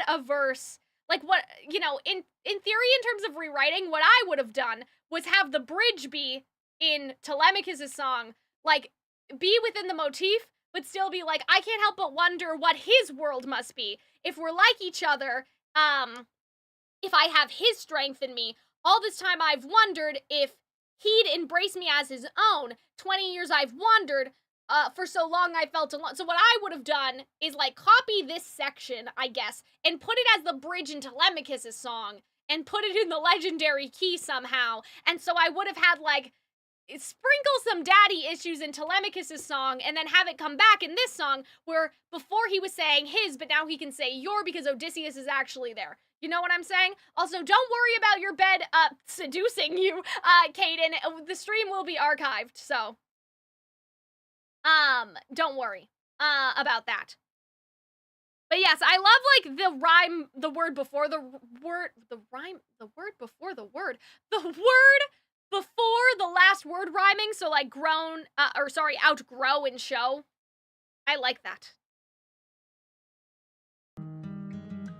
a verse, like, what, you know, in theory, in terms of rewriting, what I would have done was have the bridge be in Telemachus' song, like, be within the motif, but still be like, I can't help but wonder what his world must be. If we're like each other, if I have his strength in me, all this time I've wondered if he'd embrace me as his own. 20 years I've wandered, for so long I felt alone. So what I would have done is, like, copy this section, I guess, and put it as the bridge in Telemachus' song, and put it in the legendary key somehow. And so I would have had, like, sprinkle some daddy issues in Telemachus' song, and then have it come back in this song, where before he was saying his, but now he can say your because Odysseus is actually there. You know what I'm saying? Also, don't worry about your bed, seducing you, Caden. The stream will be archived, so. Don't worry, about that. But yes, I love, like, the rhyme, the word before the word, the word before the word before the last word rhyming, so, like, outgrow and show. I like that.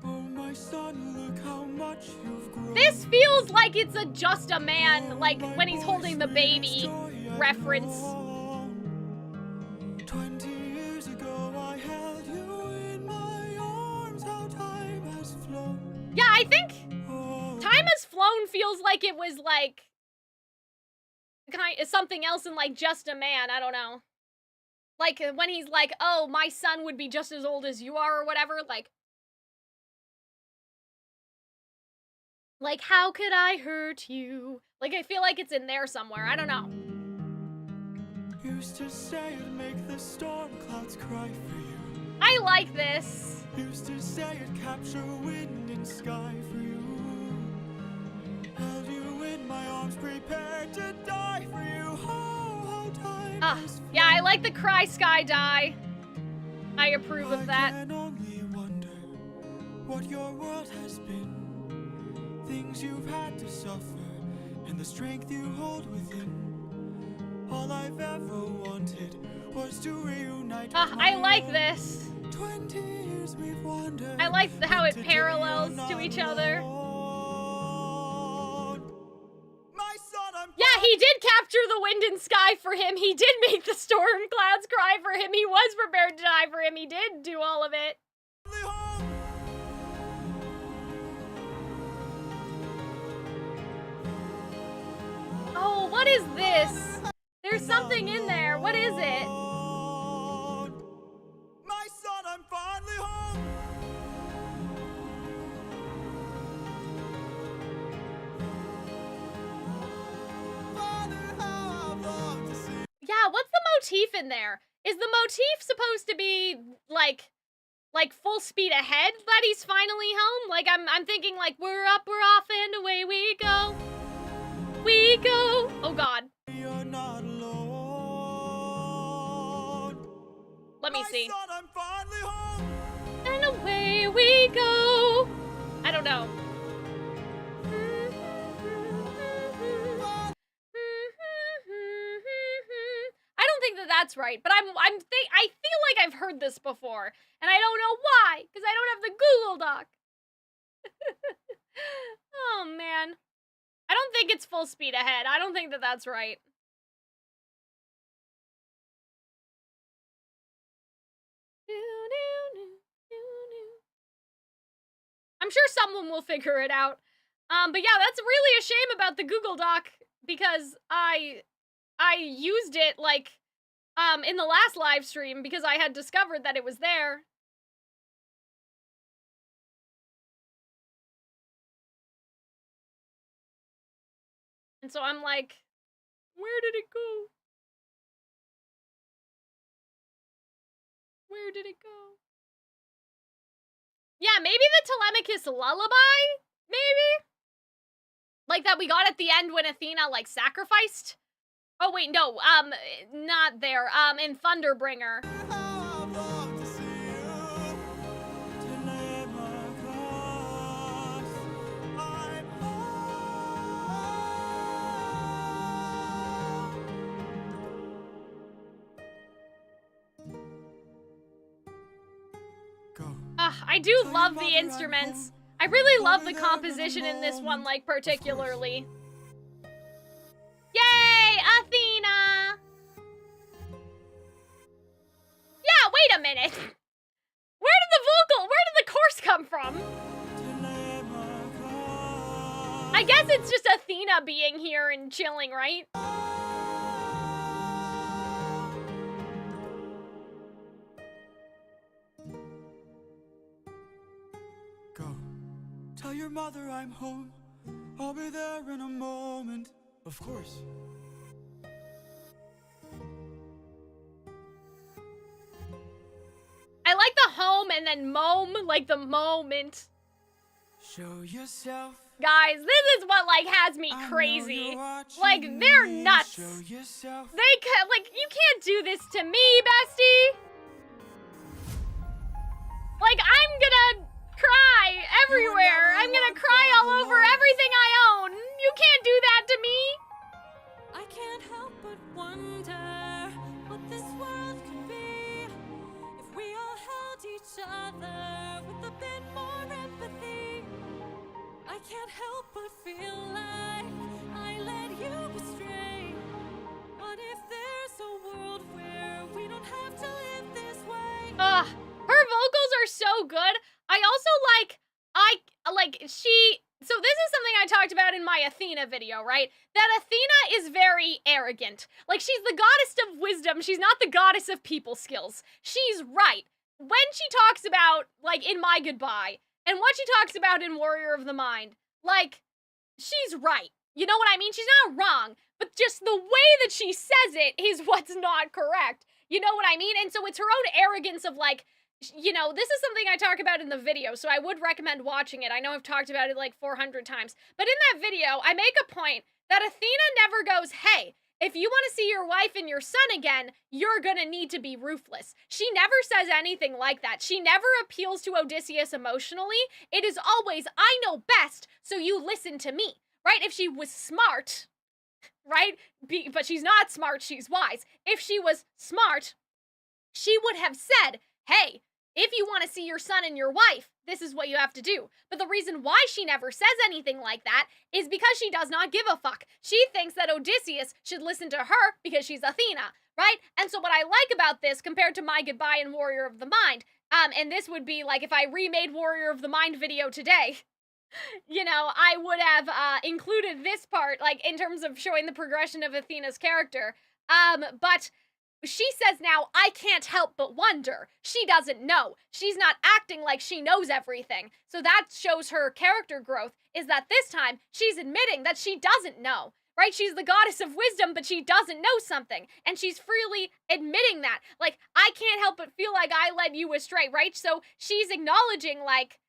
Oh my son, look how much you've grown. This feels like it's a just a man, like, when he's holding the baby reference. 20 years ago I held you in my arms, how time has flown. Yeah, I think Oh, Time Has Flown feels like it was, like, something else in, like, Just a Man, I don't know. Like, when he's like, oh, my son would be just as old as you are, or whatever, like, how could I hurt you? Like, I feel like it's in there somewhere, I don't know. used to say it'd make the storm clouds cry for you. I like this. Used to say it'd capture wind and sky for you. Held you in my arms, prepared to die for you. Oh, how time has Yeah, I like the cry sky die. I approve of I that. can only wonder what your world has been. Things you've had to suffer, and the strength you hold within. All I've ever wanted was to reunite. I like this. 20 years we've wandered. I like how it Today parallels you're to not each other. alone. My son, I'm Yeah, he did capture the wind and sky for him. He did make the storm clouds cry for him. He was prepared to die for him. He did do all of it. finally home. Oh, what is this? There's something in there. What is it? My son, I'm finally home. Father, how I've longed to see. Yeah, what's the motif in there? Is the motif supposed to be, like full speed ahead that he's finally home? Like, I'm thinking, like, we're up, we're off, and away we go. We go. Oh, God. You're not alone. Let me My see. son, I'm finally home. And away we go. I don't know. I don't think that that's right, but I feel like I've heard this before, and I don't know why, because I don't have the Google Doc. Oh, man. I don't think it's full speed ahead. I don't think that that's right. I'm sure someone will figure it out. But yeah, that's really a shame about the Google Doc, because I used it, like, in the last live stream because I had discovered that it was there. And so I'm like, where did it go? Where did it go? Yeah, maybe the Telemachus lullaby? Maybe? Like that we got at the end when Athena, like, sacrificed? Oh, wait, no, not there. In Thunderbringer. I do love the instruments. I really love the composition in this one, like, particularly. Yay, Athena! Yeah, wait a minute. Where did the chorus come from? I guess it's just Athena being here and chilling, right? Go. Tell your mother I'm home. I'll be there in a moment. Of course. I like the home and then mom, like the moment. Show yourself. Guys, this is what, like, has me crazy. Like, they're nuts. Show yourself. Like, you can't do this to me, bestie. Like, I'm gonna cry everywhere. I'm gonna cry all over everything I own. You can't do that to me. I can't help but wonder what this world could be if we all held each other with a bit more empathy. I can't help but feel like I led you astray. What if there's a world where we don't have to live this way? Ugh, her vocals are so good. I also so this is something I talked about in my Athena video, right? That Athena is very arrogant. Like, she's the goddess of wisdom. She's not the goddess of people skills. She's right. When she talks about, like, in My Goodbye, and what she talks about in Warrior of the Mind, like, she's right. You know what I mean? She's not wrong, but just the way that she says it is what's not correct. You know what I mean? And so it's her own arrogance of, like, you know, this is something I talk about in the video, so I would recommend watching it. I know I've talked about it like 400 times, but in that video, I make a point that Athena never goes, hey, if you want to see your wife and your son again, you're gonna need to be ruthless. She never says anything like that. She never appeals to Odysseus emotionally. It is always, I know best, so you listen to me, right? If she was smart, right? But she's not smart, she's wise. If she was smart, she would have said, hey, if you want to see your son and your wife, this is what you have to do. But the reason why she never says anything like that is because she does not give a fuck. She thinks that Odysseus should listen to her because she's Athena, right? And so what I like about this compared to My Goodbye and Warrior of the Mind, and this would be like if I remade Warrior of the Mind video today, you know, I would have included this part, like, in terms of showing the progression of Athena's character. But she says now, I can't help but wonder. She doesn't know. She's not acting like she knows everything. So that shows her character growth, is that this time, she's admitting that she doesn't know, right? She's the goddess of wisdom, but she doesn't know something. And she's freely admitting that. Like, I can't help but feel like I led you astray, right? So she's acknowledging, like,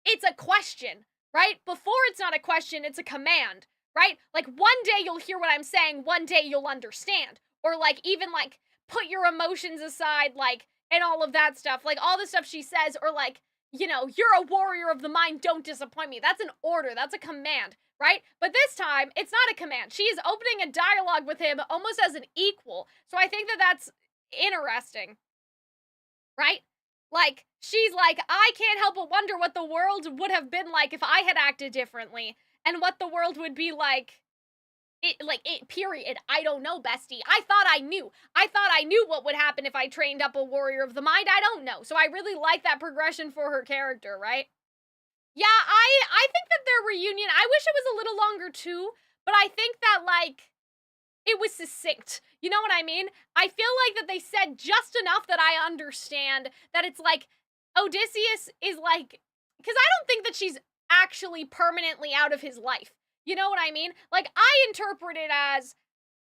it's a question, right? Before it's not a question, it's a command, right? Like, one day you'll hear what I'm saying, one day you'll understand. Or, like, even, like, put your emotions aside, like, and all of that stuff. Like, all the stuff she says, or, like, you know, you're a warrior of the mind, don't disappoint me. That's an order, that's a command, right? But this time, it's not a command. She is opening a dialogue with him almost as an equal. So I think that that's interesting, right? Like, she's like, I can't help but wonder what the world would have been like if I had acted differently, and what the world would be like, period. I don't know, bestie. I thought I knew. I thought I knew what would happen if I trained up a warrior of the mind. I don't know. So I really like that progression for her character, right? Yeah, I think that their reunion, I wish it was a little longer too, but I think that, like, it was succinct. You know what I mean? I feel like that they said just enough that I understand that it's like Odysseus is like, because I don't think that she's actually permanently out of his life. You know what I mean? Like, I interpret it as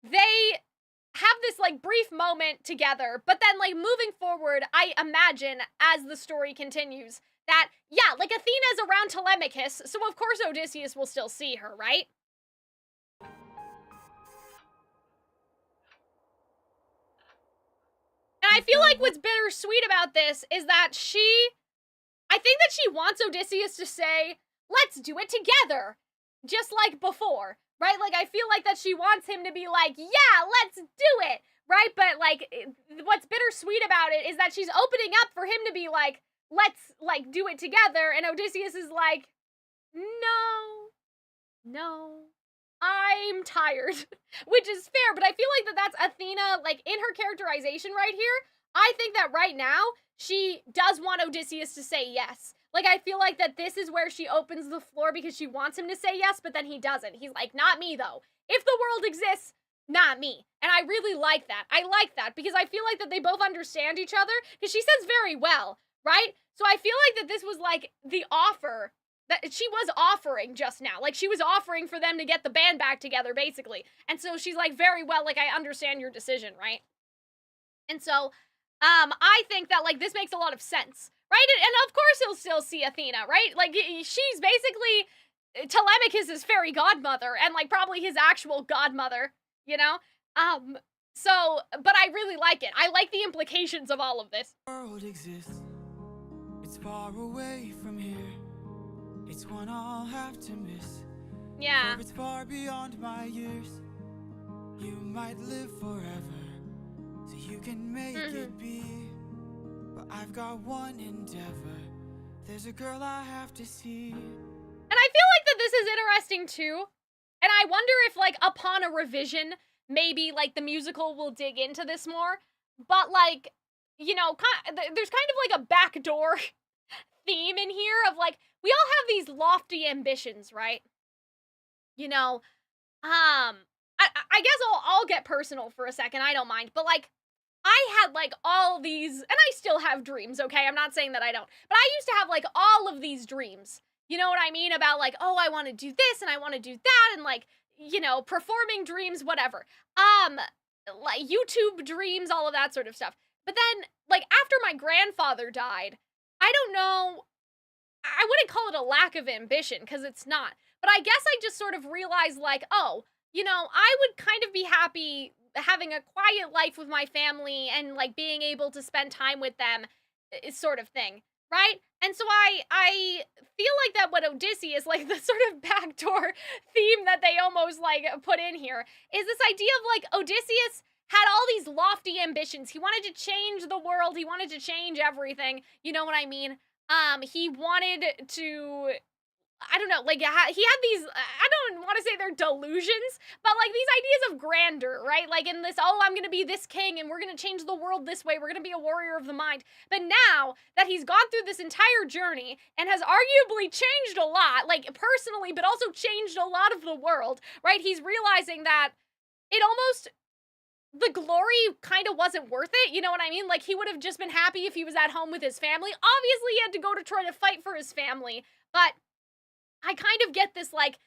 they have this like brief moment together, but then like moving forward, I imagine as the story continues that, yeah, like Athena's around Telemachus, so of course Odysseus will still see her, right? And I feel like what's bittersweet about this is that I think that she wants Odysseus to say, let's do it together, just like before, right? Like, I feel like that she wants him to be like, yeah, let's do it, right? But, like, what's bittersweet about it is that she's opening up for him to be like, let's, like, do it together, and Odysseus is like, no, I'm tired, which is fair, but I feel like that that's Athena, like, in her characterization right here. I think that right now, she does want Odysseus to say yes. Like, I feel like that this is where she opens the floor because she wants him to say yes, but then he doesn't. He's like, not me, though. If the world exists, not me. And I really like that. I like that because I feel like that they both understand each other because she says very well, right? So I feel like that this was like the offer that she was offering just now. Like, she was offering for them to get the band back together, basically. And so she's like, very well, like, I understand your decision, right? And so, I think that, like, this makes a lot of sense, right? And of course he'll still see Athena, right? Like, she's basically Telemachus' fairy godmother, and, like, probably his actual godmother, you know? So, but I really like it. I like the implications of all of this. World exists. It's far away from here. It's one I'll have to miss. Yeah. For it's far beyond my years. You might live forever, so you can make it be. But I've got one endeavor. There's a girl I have to see. And I feel like that this is interesting too. And I wonder if, like, upon a revision, maybe, like, the musical will dig into this more. But, like, you know, there's kind of like a backdoor theme in here of, like, we all have these lofty ambitions, right? You know, I guess I'll get personal for a second. I don't mind. But, like, I had, like, all these, and I still have dreams, okay? I'm not saying that I don't. But I used to have, like, all of these dreams. You know what I mean? About, like, oh, I want to do this and I want to do that, and, like, you know, performing dreams, whatever. Like, YouTube dreams, all of that sort of stuff. But then, like, after my grandfather died, I don't know, I wouldn't call it a lack of ambition, because it's not. But I guess I just sort of realized, like, oh, you know, I would kind of be happy having a quiet life with my family and, like, being able to spend time with them, sort of thing, right? And so I feel like that what Odysseus, like, the sort of backdoor theme that they almost, like, put in here is this idea of, like, Odysseus had all these lofty ambitions. He wanted to change the world. He wanted to change everything. You know what I mean? He wanted to, I don't know, like, he had these, I don't want to say they're delusions, but, like, these ideas of grandeur, right? Like, in this, oh, I'm gonna be this king, and we're gonna change the world this way, we're gonna be a warrior of the mind. But now that he's gone through this entire journey, and has arguably changed a lot, like, personally, but also changed a lot of the world, right? He's realizing that it almost, the glory kind of wasn't worth it, you know what I mean? Like, he would have just been happy if he was at home with his family. Obviously, he had to go to try to fight for his family, but I kind of get this, like,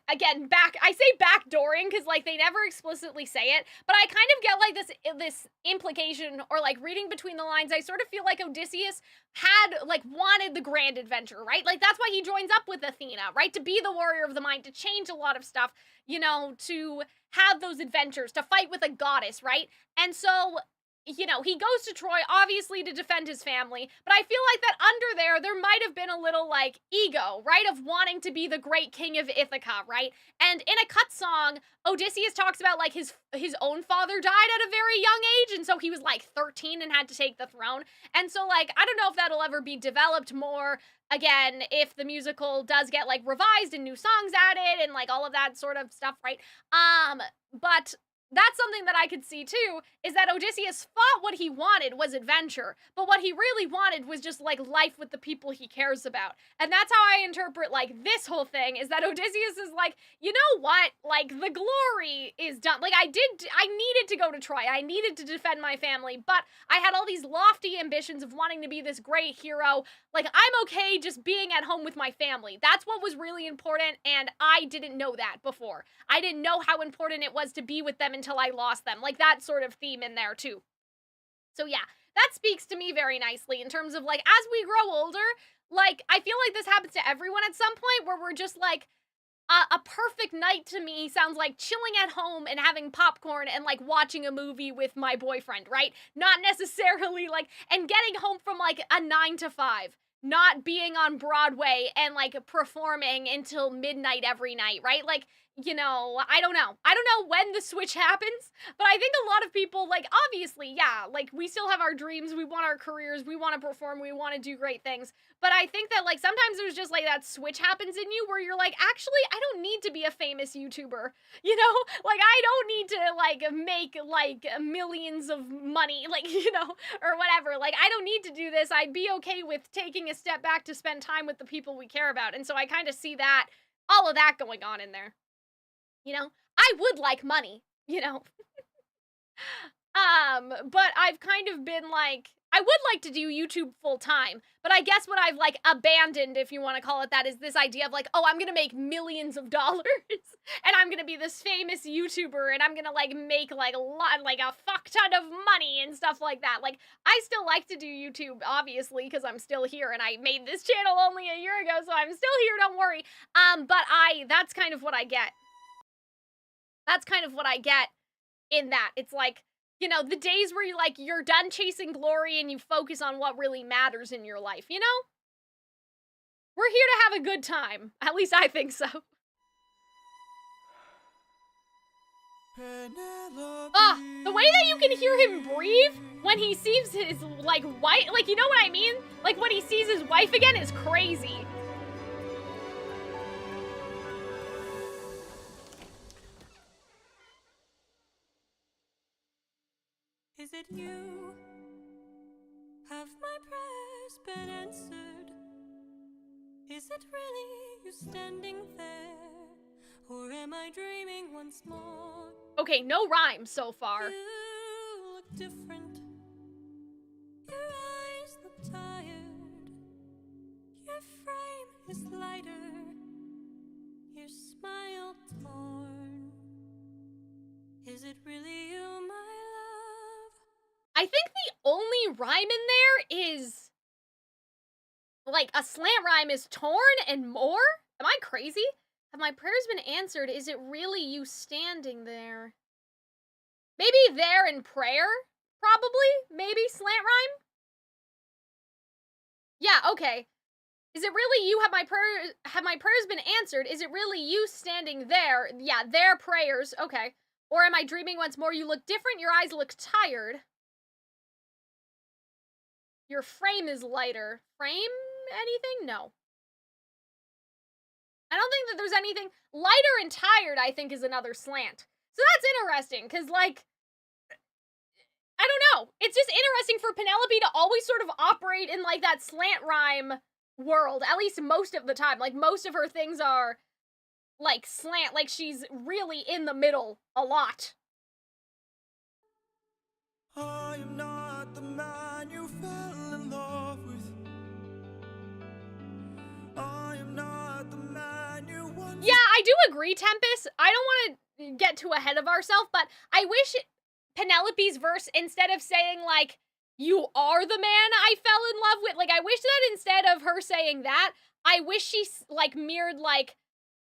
again, I say backdooring because, like, they never explicitly say it, but I kind of get, like, this implication, or, like, reading between the lines, I sort of feel like Odysseus had, like, wanted the grand adventure, right? Like, that's why he joins up with Athena, right? To be the warrior of the mind, to change a lot of stuff, you know, to have those adventures, to fight with a goddess, right? And so, you know, he goes to Troy, obviously, to defend his family, but I feel like that under there might have been a little, like, ego, right, of wanting to be the great king of Ithaca, right? And in a cut song, Odysseus talks about, like, his own father died at a very young age, and so he was, like, 13 and had to take the throne, and so, like, I don't know if that'll ever be developed more, again, if the musical does get, like, revised and new songs added, and, like, all of that sort of stuff, right? But that's something that I could see too, is that Odysseus thought what he wanted was adventure, but what he really wanted was just like life with the people he cares about. And that's how I interpret like this whole thing, is that Odysseus is like, you know what, like the glory is done. Like I needed to go to Troy, I needed to defend my family, but I had all these lofty ambitions of wanting to be this great hero. Like I'm okay just being at home with my family. That's what was really important, and I didn't know that before. I didn't know how important it was to be with them until I lost them. Like that sort of theme in there too. So yeah, that speaks to me very nicely in terms of like, as we grow older, like I feel like this happens to everyone at some point where we're just like, a perfect night to me sounds like chilling at home and having popcorn and like watching a movie with my boyfriend, right? Not necessarily like, and getting home from like a 9 to 5. Not being on Broadway and like performing until midnight every night, right? Like, you know, I don't know when the switch happens, but I think a lot of people, like, obviously, yeah, like we still have our dreams, we want our careers, we want to perform, we want to do great things, but I think that like sometimes there's just like that switch happens in you where you're like, actually, I don't need to be a famous YouTuber, you know? Like I don't need to like make like millions of money, like, you know, or whatever. Like I don't need to do this. I'd be okay with taking a step back to spend time with the people we care about. And so I kind of see that, all of that going on in there. You know, I would like money, you know. But I've kind of been like, I would like to do YouTube full time, but I guess what I've like abandoned, if you want to call it that, is this idea of like, oh, I'm gonna make millions of dollars and I'm gonna be this famous YouTuber and I'm gonna like make like a fuck ton of money and stuff like that. Like, I still like to do YouTube, obviously, because I'm still here and I made this channel only a year ago, so I'm still here, don't worry. But that's kind of what I get. That's kind of what I get in that. It's like, you know, the days where you're done chasing glory and you focus on what really matters in your life, you know? We're here to have a good time. At least I think so. The way that you can hear him breathe when he sees his, like, wife, like, you know what I mean? Like, when he sees his wife again is crazy. Is it you? Have my prayers been answered? Is it really you standing there? Or am I dreaming once more? Okay, no rhyme so far. You look different. Your eyes look tired. Your frame is lighter. Your smile torn. Is it really you, my love? I think the only rhyme in there is, like, a slant rhyme is torn and more? Am I crazy? Have my prayers been answered? Is it really you standing there? Maybe there in prayer? Probably? Maybe slant rhyme? Yeah, okay. Is it really you? Have my prayers been answered? Is it really you standing there? Yeah, their prayers. Okay. Or am I dreaming once more? You look different. Your eyes look tired. Your frame is lighter. Frame anything? No. I don't think that there's anything. Lighter and tired, I think, is another slant. So that's interesting, because, like, I don't know. It's just interesting for Penelope to always sort of operate in, like, that slant rhyme world, at least most of the time. Like, most of her things are, like, slant. Like, she's really in the middle a lot. I am not the man you fell in love with. I am not the man you once. Yeah, I do agree, Tempest. I don't want to get too ahead of ourselves, but I wish Penelope's verse, instead of saying, like, you are the man I fell in love with, like, I wish that instead of her saying that, I wish she, like, mirrored, like,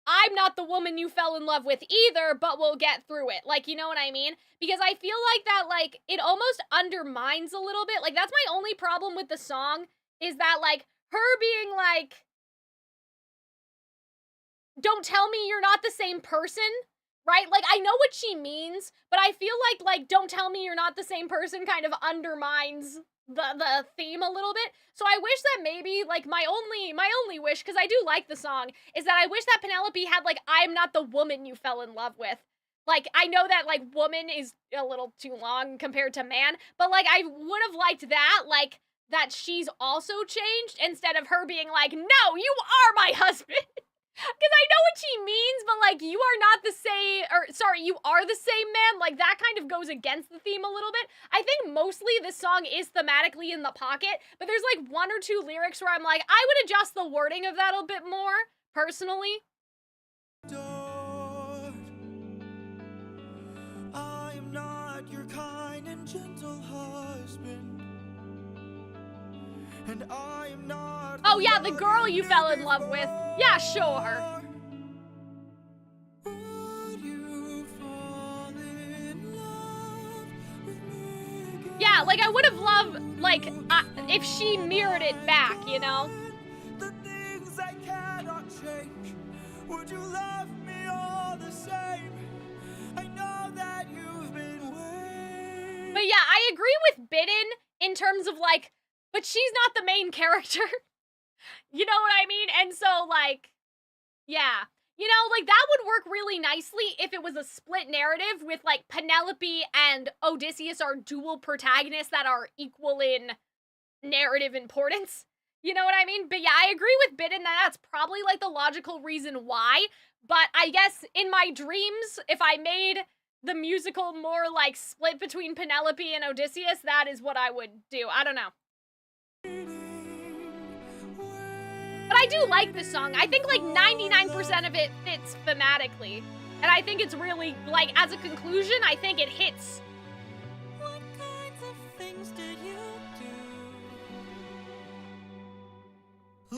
I'm not the woman you fell in love with either, but we'll get through it. Like, you know what I mean? Because I feel like that, like, it almost undermines a little bit. Like, that's my only problem with the song, is that, like, her being like, don't tell me you're not the same person, right? Like, I know what she means, but I feel like, don't tell me you're not the same person kind of undermines the theme a little bit. So I wish that maybe, like, my only wish, because I do like the song, is that I wish that Penelope had, like, I'm not the woman you fell in love with. Like, I know that, like, woman is a little too long compared to man, but, like, I would have liked that, like, that she's also changed instead of her being like, no, you are my husband. Because I know what she means, but, like, you are not the same, or, sorry, you are the same man. Like, that kind of goes against the theme a little bit. I think mostly this song is thematically in the pocket, but there's, like, one or two lyrics where I'm like, I would adjust the wording of that a bit more, personally. I am not your kind and gentle husband, and I am not. Oh yeah, the girl you fell in love with. Yeah, sure. Would you fall in love with me again? Yeah, like I would have loved, like, if she mirrored it back, you know? The things I cannot change. Would you love me all the same? I know that you've been waiting. But yeah, I agree with Bidden in terms of, like, but she's not the main character. You know what I mean? And so, like, yeah. You know, like, that would work really nicely if it was a split narrative with, like, Penelope and Odysseus are dual protagonists that are equal in narrative importance. You know what I mean? But yeah, I agree with Bidden that that's probably, like, the logical reason why. But I guess in my dreams, if I made the musical more, like, split between Penelope and Odysseus, that is what I would do. I don't know. But I do like this song. I think, like, 99% of it fits thematically. And I think it's really, like, as a conclusion, I think it hits. What kinds of things did you do?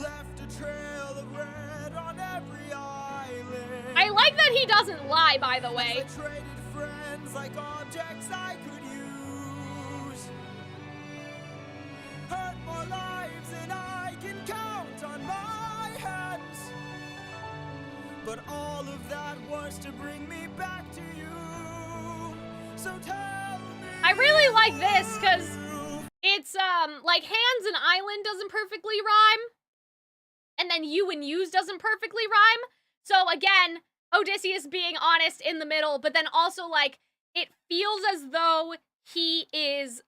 Left a trail of red on every island. I like that he doesn't lie, by the way. I traded friends like objects I could use. Hurt more lives than I can count on my hands. But all of that was to bring me back to you. So tell me. I really like this, because it's, like, hands and island doesn't perfectly rhyme. And then you and use doesn't perfectly rhyme. So, again, Odysseus being honest in the middle, but then also, like, it feels as though he is,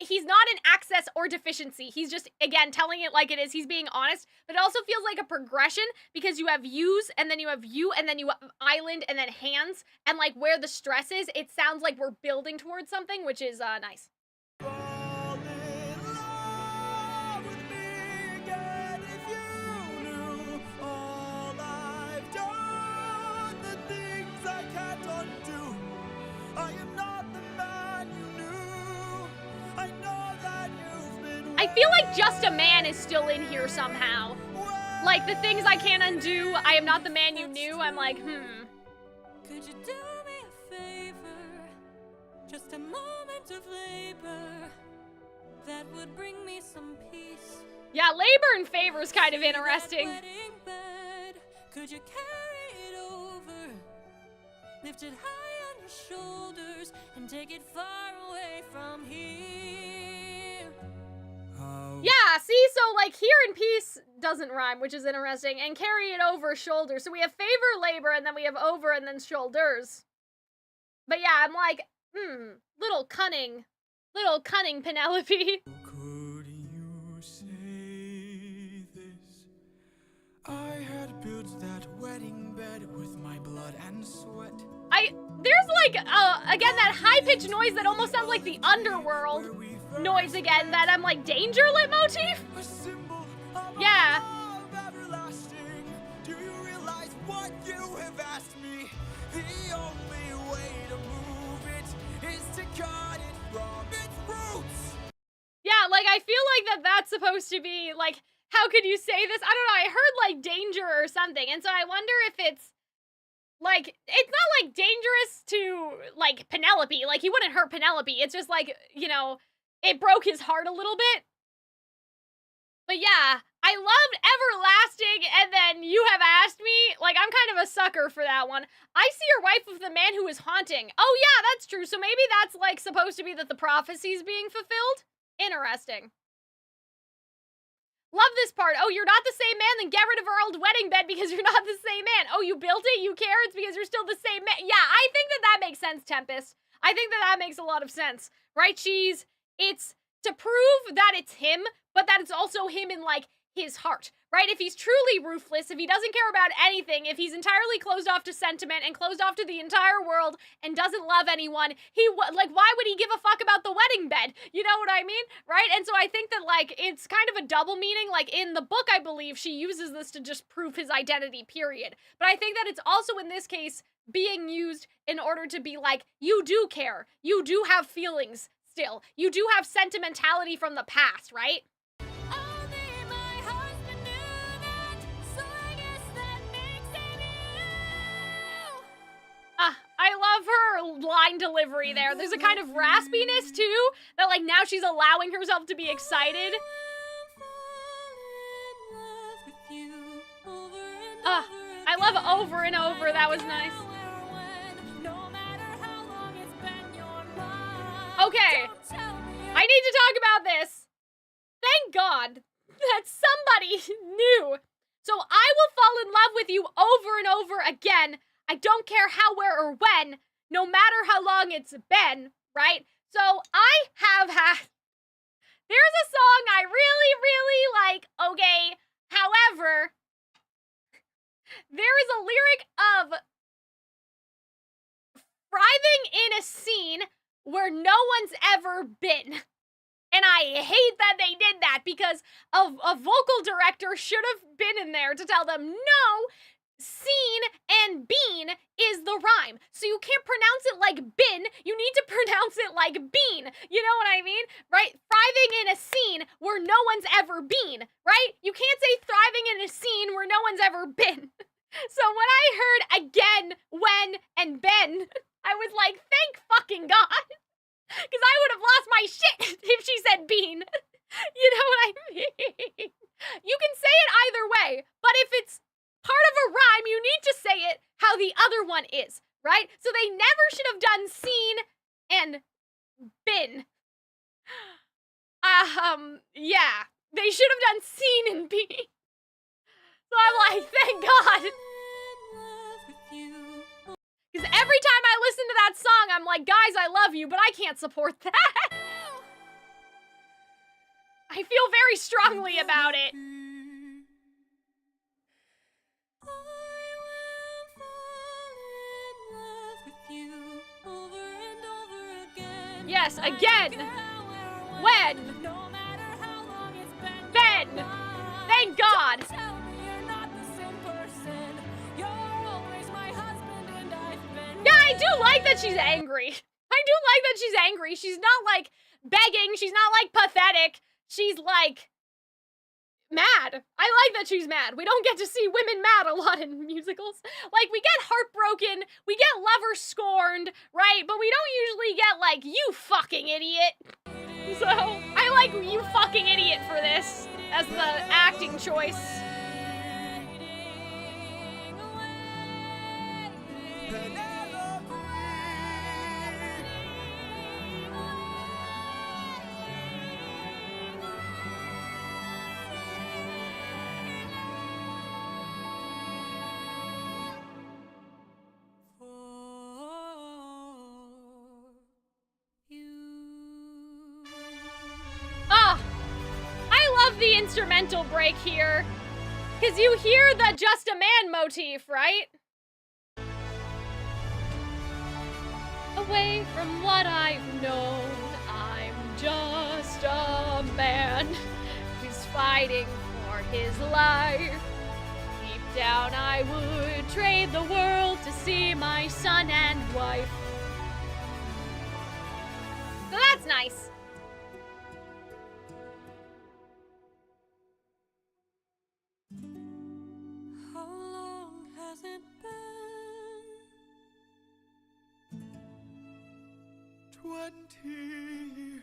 he's not an access or deficiency. He's just, again, telling it like it is. He's being honest, but it also feels like a progression because you have use, and then you have you, and then you have island, and then hands, and, like, where the stress is, it sounds like we're building towards something, which is, nice. Fall in love with me again if you knew all I've done, the things I can't undo. I am not the man you knew. I know that you've been. I feel like Just a Man is still in here somehow. Like, the things I can't undo, I am not the man you knew, I'm like, Could you do me a favor? Just a moment of labor that would bring me some peace. Yeah, labor and favor is kind of That interesting. wedding bed, could you carry it over? Lift it high on your shoulders and take it far away from here. Yeah, see, so, like, here in peace doesn't rhyme, which is interesting, and carry it over shoulder. So we have favor, labor, and then we have over, and then shoulders. But yeah, I'm like, little cunning Penelope. Could you say this? I had built that wedding bed with my blood and sweat. There's, like, again, that high-pitched noise that almost sounds like the underworld noise again, that I'm like, danger leitmotif? A symbol of Yeah. love everlasting. Do you realize what you have asked me? The only way to move it is to cut it from its roots. Yeah, like, I feel like that's supposed to be, like, how could you say this? I don't know, I heard, like, danger or something, and so I wonder if it's, like, it's not, like, dangerous to, like, Penelope. Like, he wouldn't hurt Penelope. It's just, like, you know, it broke his heart a little bit. But yeah, I loved Everlasting, and then You Have Asked Me. Like, I'm kind of a sucker for that one. I see your wife with the man who is haunting. Oh yeah, that's true. So maybe that's, like, supposed to be that the prophecy's being fulfilled? Interesting. Love this part. Oh, you're not the same man, then get rid of our old wedding bed because you're not the same man. Oh, you built it? You care? It's because you're still the same man. Yeah, I think that makes sense, Tempest. I think that makes a lot of sense, right? It's to prove that it's him, but that it's also him in, like, his heart, right? If he's truly ruthless, if he doesn't care about anything, if he's entirely closed off to sentiment and closed off to the entire world and doesn't love anyone, why would he give a fuck about the wedding bed? You know what I mean? Right? And so I think that, like, it's kind of a double meaning. Like, in the book, I believe, she uses this to just prove his identity, period. But I think that it's also, in this case, being used in order to be like, you do care. You do have feelings still. You do have sentimentality from the past, right? I love her line delivery there. There's a kind of raspiness, too, that, like, now she's allowing herself to be excited. I love over and over. That was nice. Okay. I need to talk about this. Thank God that somebody knew. So I will fall in love with you over and over again. I don't care how, where, or when, no matter how long it's been, right? So I have had, there's a song I really, really like, okay? However, there is a lyric of thriving in a scene where no one's ever been. And I hate that they did that because a vocal director should have been in there to tell them, no, scene and bean is the rhyme. So you can't pronounce it like bin, you need to pronounce it like bean. You know what I mean? Right? Thriving in a scene where no one's ever been, right? You can't say thriving in a scene where no one's ever been. So when I heard again, when, and ben, I was like, thank fucking God. Because I would have lost my shit if she said bean. You know what I mean? You can say it either way, but if it's part of a rhyme, you need to say it how the other one is, right? So they never should have done seen and been. Yeah. They should have done seen and been. So I'm like, thank God. Because every time I listen to that song, I'm like, guys, I love you, but I can't support that. I feel very strongly about it. Yes, again. When. Ben. Thank God. Yeah, I do like that she's angry. I do like that she's angry. She's not, like, begging. She's not, like, pathetic. She's, like, mad. I like that she's mad. We don't get to see women mad a lot in musicals. Like, we get heartbroken, we get lover scorned, right? But we don't usually get, like, you fucking idiot. So, I like you fucking idiot for this as the acting choice. The instrumental break here, because you hear the just a man motif, right? Away from what I've known, I'm just a man who's fighting for his life. Deep down I would trade the world to see my son and wife. So that's nice. How long has it been? 20 years.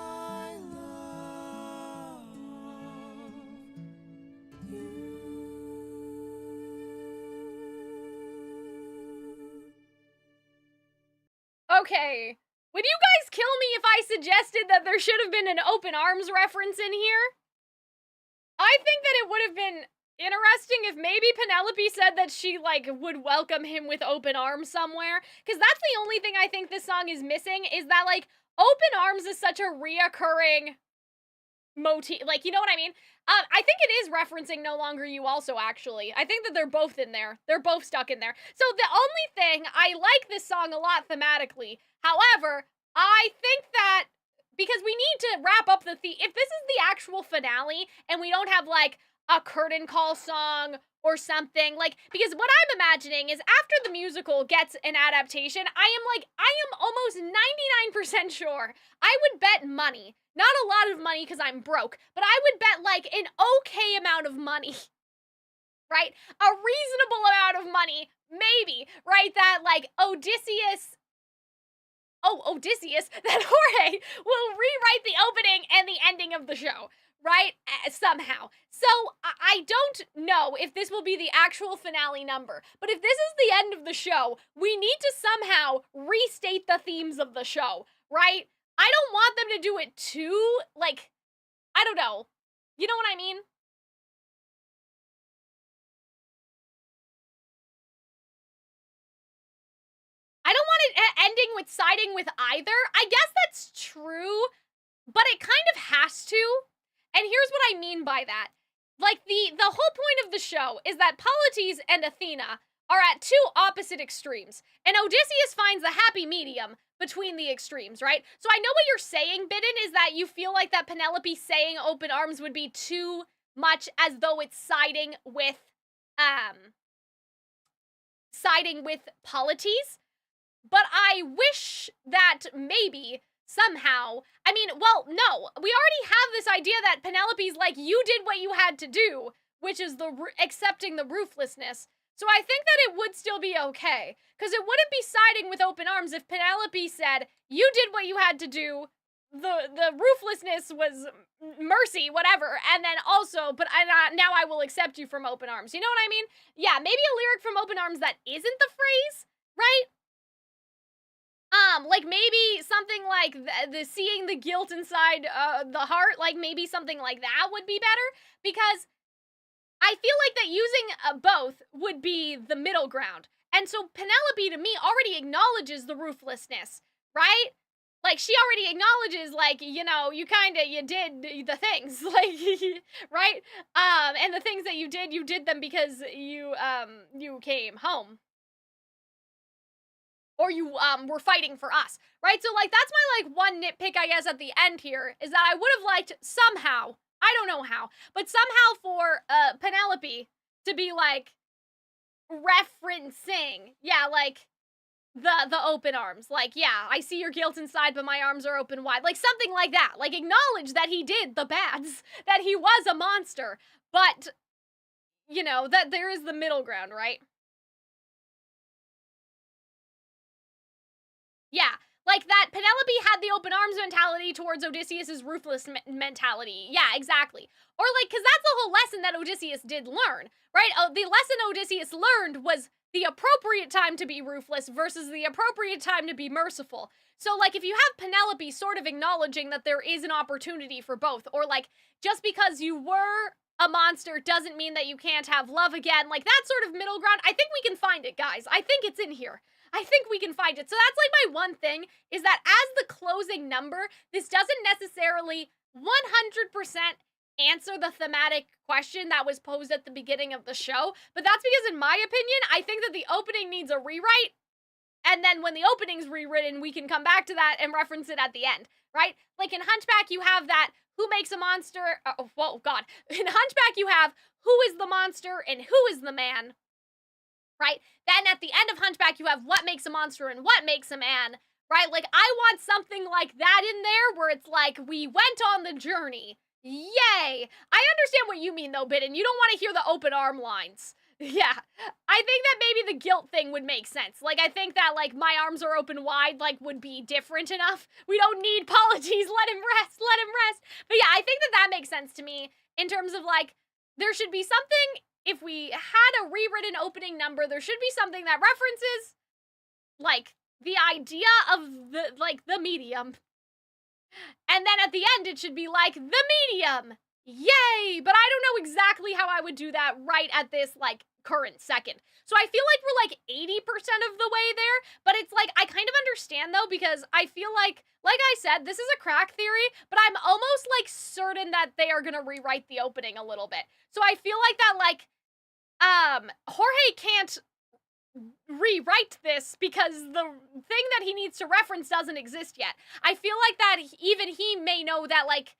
I love you. Okay, Would you guys kill me if I suggested that there should have been an open arms reference in here? I think that it would have been interesting if maybe Penelope said that she, like, would welcome him with open arms somewhere. Because that's the only thing I think this song is missing, is that, like, open arms is such a reoccurring motif. Like, you know what I mean? I think it is referencing No Longer You also, actually. I think that they're both in there. They're both stuck in there. So the only thing, I like this song a lot thematically. However, I think that because we need to wrap up the if this is the actual finale and we don't have like a curtain call song or something, like, because what I'm imagining is after the musical gets an adaptation, I am almost 99% sure, I would bet money, not a lot of money because I'm broke, but I would bet like an okay amount of money, right? A reasonable amount of money, maybe, right? That like Odysseus, that Jorge will rewrite the opening and the ending of the show, right? Somehow. So, I don't know if this will be the actual finale number, but if this is the end of the show, we need to somehow restate the themes of the show, right? I don't want them to do it too, like, I don't know. You know what I mean? I don't want it ending with siding with either. I guess that's true, but it kind of has to. And here's what I mean by that. Like, the whole point of the show is that Polites and Athena are at two opposite extremes, and Odysseus finds the happy medium between the extremes, right? So I know what you're saying, Bidden, is that you feel like that Penelope saying open arms would be too much as though it's siding with Polites. But I wish that maybe, somehow, I mean, well, no, we already have this idea that Penelope's like, you did what you had to do, which is accepting the ruthlessness. So I think that it would still be okay, because it wouldn't be siding with open arms if Penelope said, you did what you had to do, the ruthlessness was mercy, whatever, and then also, but now I will accept you from open arms. You know what I mean? Yeah, maybe a lyric from open arms that isn't the phrase, right? Like maybe something like the seeing the guilt inside the heart, like maybe something like that would be better, because I feel like that using both would be the middle ground. And so Penelope, to me, already acknowledges the ruthlessness, right? Like, she already acknowledges, like, you know, you did the things, like, right? And the things that you did them because you came home. Or you, were fighting for us, right? So, like, that's my, like, one nitpick, I guess, at the end here, is that I would have liked somehow, I don't know how, but somehow for, Penelope to be, like, referencing, yeah, like, the open arms, like, yeah, I see your guilt inside, but my arms are open wide, like, something like that, like, acknowledge that he did the bads, that he was a monster, but, you know, that there is the middle ground, right? Yeah, like that Penelope had the open arms mentality towards Odysseus's ruthless mentality. Yeah, exactly. Or like, because that's the whole lesson that Odysseus did learn, right? The lesson Odysseus learned was the appropriate time to be ruthless versus the appropriate time to be merciful. So like, if you have Penelope sort of acknowledging that there is an opportunity for both, or like, just because you were a monster doesn't mean that you can't have love again, like that sort of middle ground, I think we can find it, guys. I think it's in here. I think we can find it. So that's like my one thing, is that as the closing number, this doesn't necessarily 100% answer the thematic question that was posed at the beginning of the show, but that's because in my opinion, I think that the opening needs a rewrite, and then when the opening's rewritten, we can come back to that and reference it at the end, right? Like in Hunchback, you have that, who makes a monster, oh god, in Hunchback you have, who is the monster and who is the man, right? Then at the end of Hunchback, you have what makes a monster and what makes a man, right? Like, I want something like that in there, where it's like, we went on the journey. Yay! I understand what you mean, though, Bidden. You don't want to hear the open arm lines. Yeah. I think that maybe the guilt thing would make sense. Like, I think that, like, my arms are open wide, like, would be different enough. We don't need Polites. Let him rest. Let him rest. But yeah, I think that that makes sense to me in terms of, like, there should be something. If we had a rewritten opening number, there should be something that references, like, the idea of the medium. And then at the end, it should be like, the medium! Yay! But I don't know exactly how I would do that right at this, like, current second. So I feel like we're, like, 80% of the way there, but it's like, I kind of understand, though, because I feel like I said, this is a crack theory, but I'm almost, like, certain that they are gonna rewrite the opening a little bit. So I feel like that, like, Jorge can't rewrite this because the thing that he needs to reference doesn't exist yet. I feel like that even he may know that, like,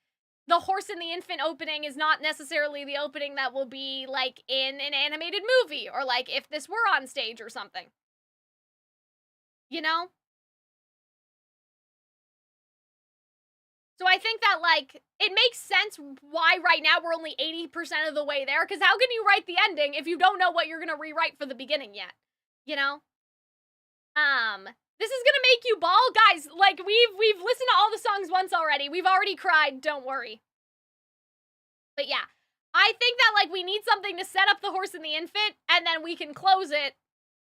the Horse and the Infant opening is not necessarily the opening that will be, like, in an animated movie, or, like, if this were on stage or something. You know? So I think that, like, it makes sense why right now we're only 80% of the way there, because how can you write the ending if you don't know what you're gonna rewrite for the beginning yet? You know? This is gonna make you bawl, guys. Like, we've listened to all the songs once already. We've already cried, don't worry. But yeah, I think that, like, we need something to set up the Horse and the Infant, and then we can close it,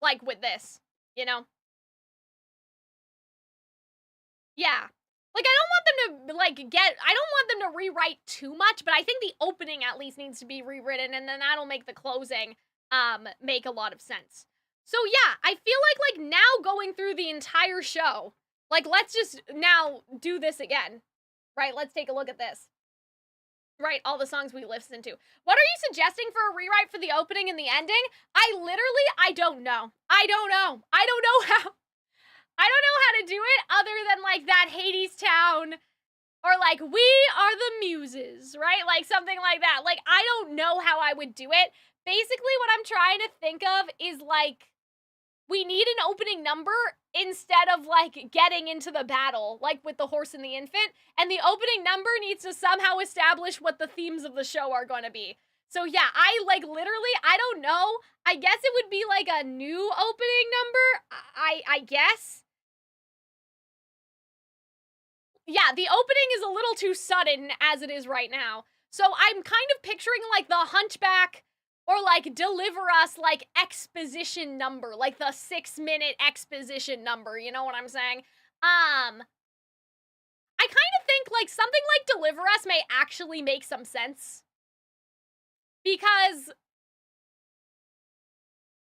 like, with this, you know? Yeah. Like, I don't want them to, like, I don't want them to rewrite too much, but I think the opening at least needs to be rewritten, and then that'll make the closing, make a lot of sense. So yeah, I feel like now going through the entire show, like, let's just now do this again, right? Let's take a look at this. Right, all the songs we listened to. What are you suggesting for a rewrite for the opening and the ending? I don't know. I don't know how to do it other than, like, that Hades Town, or, like, we are the muses, right? Like, something like that. Like, I don't know how I would do it. Basically, what I'm trying to think of is, like, we need an opening number instead of, like, getting into the battle, like with the Horse and the Infant, and the opening number needs to somehow establish what the themes of the show are going to be. So yeah, I don't know. I guess it would be, like, a new opening number, I guess. Yeah, the opening is a little too sudden as it is right now. So I'm kind of picturing, like, the Hunchback, or, like, Deliver Us, like, exposition number, like the 6-minute exposition number, you know what I'm saying? I kind of think, like, something like Deliver Us may actually make some sense. Because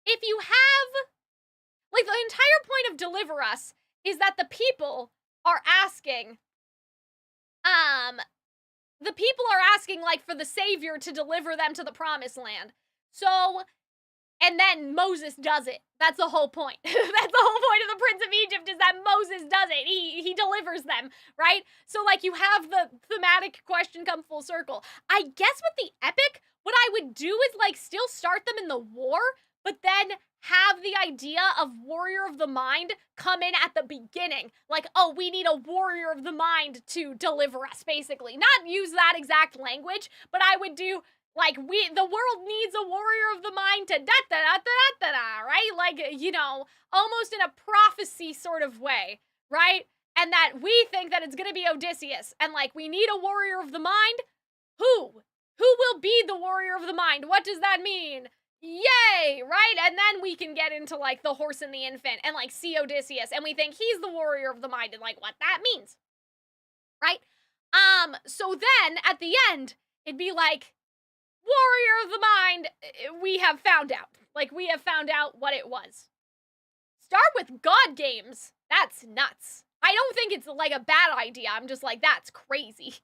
if you have, like, the entire point of Deliver Us is that the people are asking, like, for the savior to deliver them to the promised land. So, and then Moses does it. That's the whole point. That's the whole point of the Prince of Egypt, is that Moses does it. He delivers them, right? So, like, you have the thematic question come full circle. I guess with the epic, what I would do is, like, still start them in the war, but then have the idea of Warrior of the Mind come in at the beginning. Like, oh, we need a Warrior of the Mind to deliver us, basically. Not use that exact language, but I would do, like, the world needs a Warrior of the Mind to da-da-da-da-da-da, right? Like, you know, almost in a prophecy sort of way, right? And that we think that it's gonna be Odysseus, and, like, we need a Warrior of the Mind. Who? Who will be the Warrior of the Mind? What does that mean? Yay, right? And then we can get into, like, the Horse and the Infant, and, like, see Odysseus, and we think he's the Warrior of the Mind, and, like, what that means, right? So then, at the end, it'd be like, Warrior of the Mind, we have found out. Like, we have found out what it was. Start with God Games. That's nuts. I don't think it's, like, a bad idea. I'm just like, that's crazy.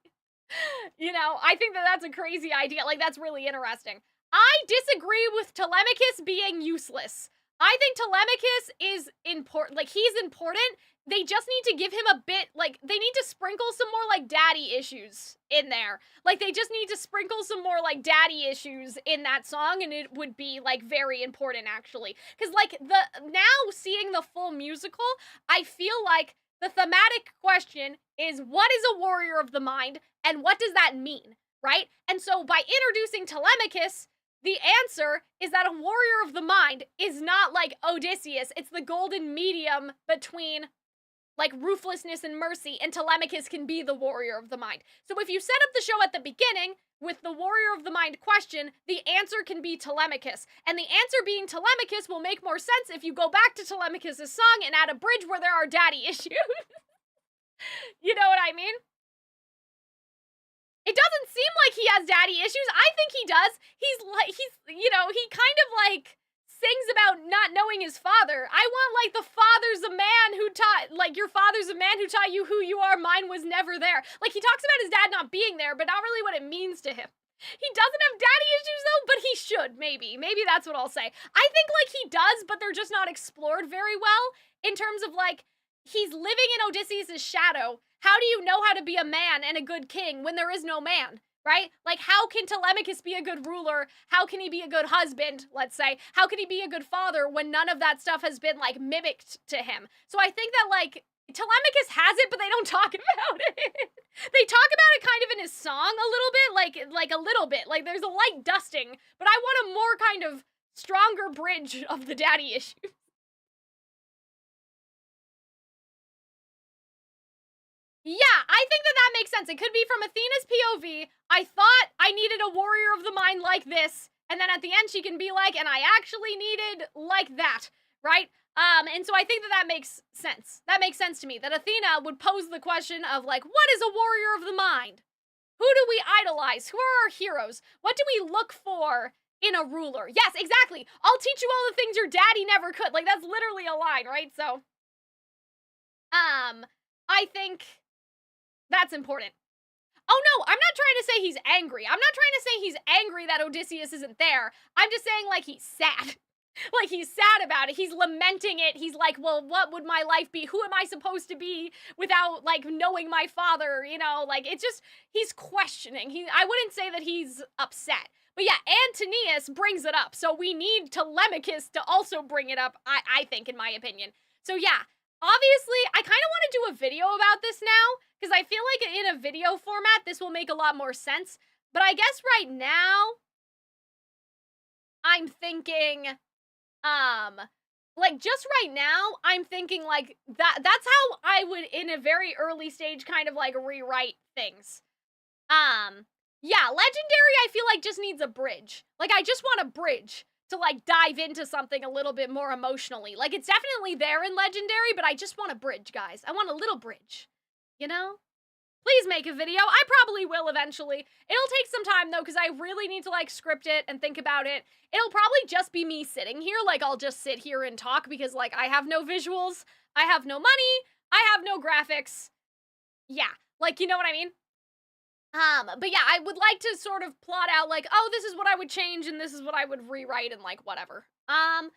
You know, I think that that's a crazy idea. Like, that's really interesting. I disagree with Telemachus being useless. I think Telemachus is important. Like, he's important. They just need to give him a bit, like, they need to sprinkle some more, like, daddy issues in there. Like, they just need to sprinkle some more, like, daddy issues in that song, and it would be, like, very important, actually. Because, like, now seeing the full musical, I feel like the thematic question is, what is a Warrior of the Mind, and what does that mean, right? And so, by introducing Telemachus, the answer is that a Warrior of the Mind is not like Odysseus. It's the golden medium between, like ruthlessness and mercy, and Telemachus can be the warrior of the mind. So if you set up the show at the beginning with the warrior of the mind question, the answer can be Telemachus. And the answer being Telemachus will make more sense if you go back to Telemachus' song and add a bridge where there are daddy issues. You know what I mean? It doesn't seem like he has daddy issues. I think he does. He's, you know, he kind of like sings about not knowing his father. I want like the father's a man who taught, like your father's a man who taught you who you are. Mine was never there. Like he talks about his dad not being there, but not really what it means to him. He doesn't have daddy issues though, but he should, maybe. Maybe that's what I'll say. I think like he does, but they're just not explored very well in terms of like, he's living in Odysseus' shadow. How do you know how to be a man and a good king when there is no man, right? Like, how can Telemachus be a good ruler? How can he be a good husband, let's say? How can he be a good father when none of that stuff has been, like, mimicked to him? So I think that, like, Telemachus has it, but they don't talk about it. They talk about it kind of in his song a little bit, like a little bit. Like, there's a light dusting, but I want a more kind of stronger bridge of the daddy issue. Yeah, I think that that makes sense. It could be from Athena's POV. I thought I needed a warrior of the mind like this, and then at the end she can be like, and I actually needed like that, right? And so I think that that makes sense. That makes sense to me, that Athena would pose the question of like, what is a warrior of the mind? Who do we idolize? Who are our heroes? What do we look for in a ruler? Yes, exactly. I'll teach you all the things your daddy never could. Like, that's literally a line, right? So, I think that's important. Oh no, I'm not trying to say he's angry. I'm not trying to say he's angry that Odysseus isn't there. I'm just saying, like, he's sad. Like, he's sad about it. He's lamenting it. He's like, well, what would my life be? Who am I supposed to be without, like, knowing my father? You know, like, it's just, he's questioning. I wouldn't say that he's upset. But yeah, Antonius brings it up. So we need Telemachus to also bring it up, I think, in my opinion. So yeah, obviously, I kind of want to do a video about this now, because I feel like in a video format, this will make a lot more sense. But I guess right now, I'm thinking, like, just right now, I'm thinking, like, that's how I would, in a very early stage, kind of, like, rewrite things. Yeah, Legendary, I feel like, just needs a bridge. Like, I just want a bridge to, like, dive into something a little bit more emotionally. Like, it's definitely there in Legendary, but I just want a bridge, guys. I want a little bridge, you know? Please make a video. I probably will eventually. It'll take some time, though, because I really need to, like, script it and think about it. It'll probably just be me sitting here. Like, I'll just sit here and talk because, like, I have no visuals. I have no money. I have no graphics. Yeah. Like, you know what I mean? But yeah, I would like to sort of plot out, like, oh, this is what I would change and this is what I would rewrite and, like, whatever. I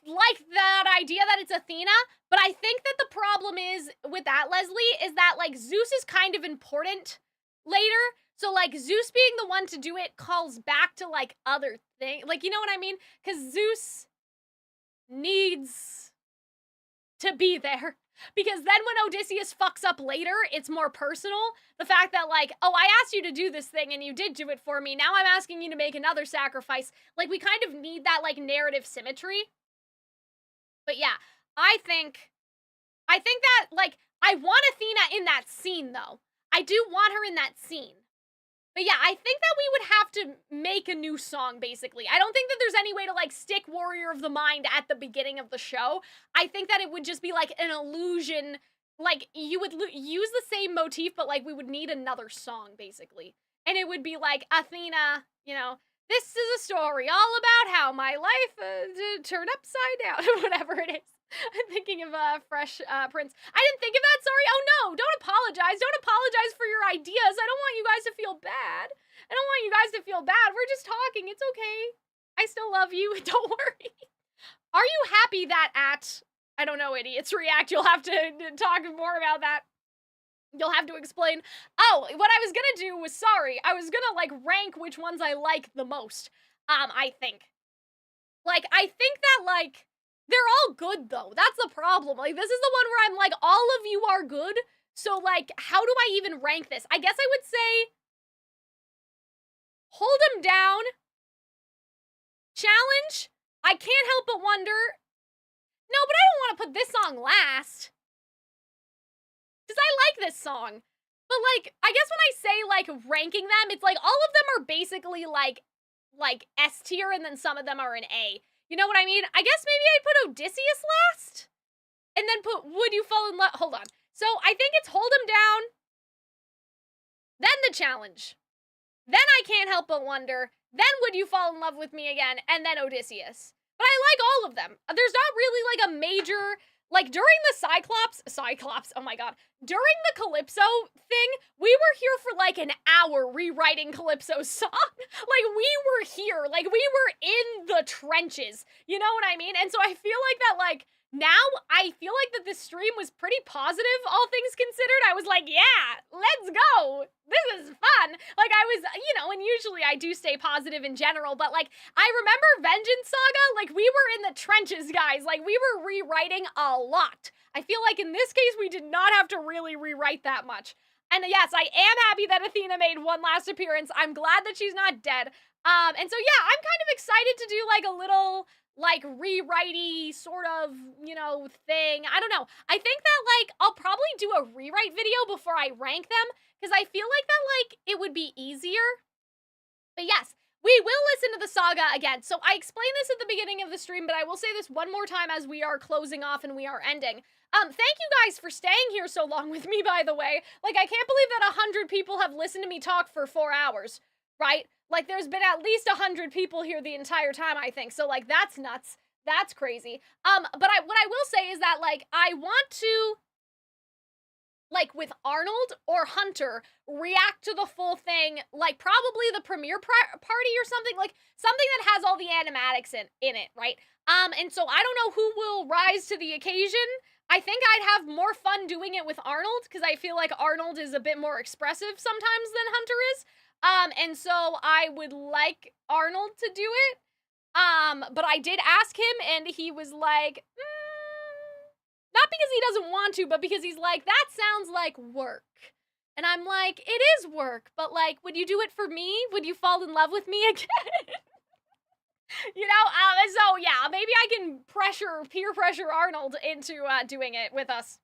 like that idea that it's Athena, but I think that the problem is with that, Leslie, is that, like, Zeus is kind of important later. So, like, Zeus being the one to do it calls back to, like, other things. Like, you know what I mean? Because Zeus needs to be there. Because then when Odysseus fucks up later, it's more personal. The fact that, like, oh, I asked you to do this thing and you did do it for me. Now I'm asking you to make another sacrifice. Like, we kind of need that, like, narrative symmetry. But yeah, I think that, like, I want Athena in that scene, though. I do want her in that scene. But yeah, I think that we would have to make a new song, basically. I don't think that there's any way to, like, stick Warrior of the Mind at the beginning of the show. I think that it would just be, like, an illusion. Like, you would use the same motif, but, like, we would need another song, basically. And it would be, like, Athena, you know, this is a story all about how my life turned upside down, whatever it is. I'm thinking of Fresh Prince. I didn't think of that, sorry. Oh no, don't apologize. Don't apologize for your ideas. I don't want you guys to feel bad. I don't want you guys to feel bad. We're just talking. It's okay. I still love you. Don't worry. Are you happy that at, I don't know, Idiots React, you'll have to talk more about that. You'll have to explain. Oh, what I was gonna do was, sorry, I was gonna, like, rank which ones I like the most. I think. Like, I think that, like, they're all good, though. That's the problem. Like, this is the one where I'm like, all of you are good. So, like, how do I even rank this? I guess I would say Hold 'Em Down, Challenge, I Can't Help But Wonder. No, but I don't want to put this song last. this song. But, like, I guess when I say, like, ranking them, it's like all of them are basically, like S tier, and then some of them are an A. You know what I mean? I guess maybe I'd put Odysseus last, and then put Would You Fall in Love? Hold on. So I think it's Hold 'Em Down, then The Challenge, then I Can't Help But Wonder, then Would You Fall in Love with Me Again, and then Odysseus. But I like all of them. There's not really, like, a major, like, during the Cyclops, oh my god, during the Calypso thing, we were here for, like, an hour rewriting Calypso's song. Like, we were here, like, we were in the trenches, you know what I mean? And so I feel like that, like, now I feel like that this stream was pretty positive, all things considered. I was like, yeah, let's go. This is fun. Like, I was, you know, and usually I do stay positive in general, but, like, I remember Vengeance Saga, like, we were in the trenches, guys. Like, we were rewriting a lot. I feel like in this case, we did not have to really rewrite that much. And yes, I am happy that Athena made one last appearance. I'm glad that she's not dead. And so, yeah, I'm kind of excited to do, like, a little, like, rewritey sort of, you know, thing. I don't know. I think that, like, I'll probably do a rewrite video before I rank them, because I feel like that, like, it would be easier. But yes, we will listen to the saga again. So I explained this at the beginning of the stream, but I will say this one more time as we are closing off and we are ending. Thank you guys for staying here so long with me, by the way. Like, I can't believe that 100 people have listened to me talk for 4 hours, right? Like, there's been at least 100 people here the entire time, I think. So, like, that's nuts. That's crazy. But what I will say is that, like, I want to, like, with Arnold or Hunter, react to the full thing, like, probably the premiere party or something, like, something that has all the animatics in it, right? And so I don't know who will rise to the occasion. I think I'd have more fun doing it with Arnold, because I feel like Arnold is a bit more expressive sometimes than Hunter is. And so I would like Arnold to do it. But I did ask him, and he was like, not because he doesn't want to, but because he's like, that sounds like work. And I'm like, it is work, but, like, would you do it for me? Would you fall in love with me again? You know, so yeah, maybe I can peer pressure Arnold into, doing it with us.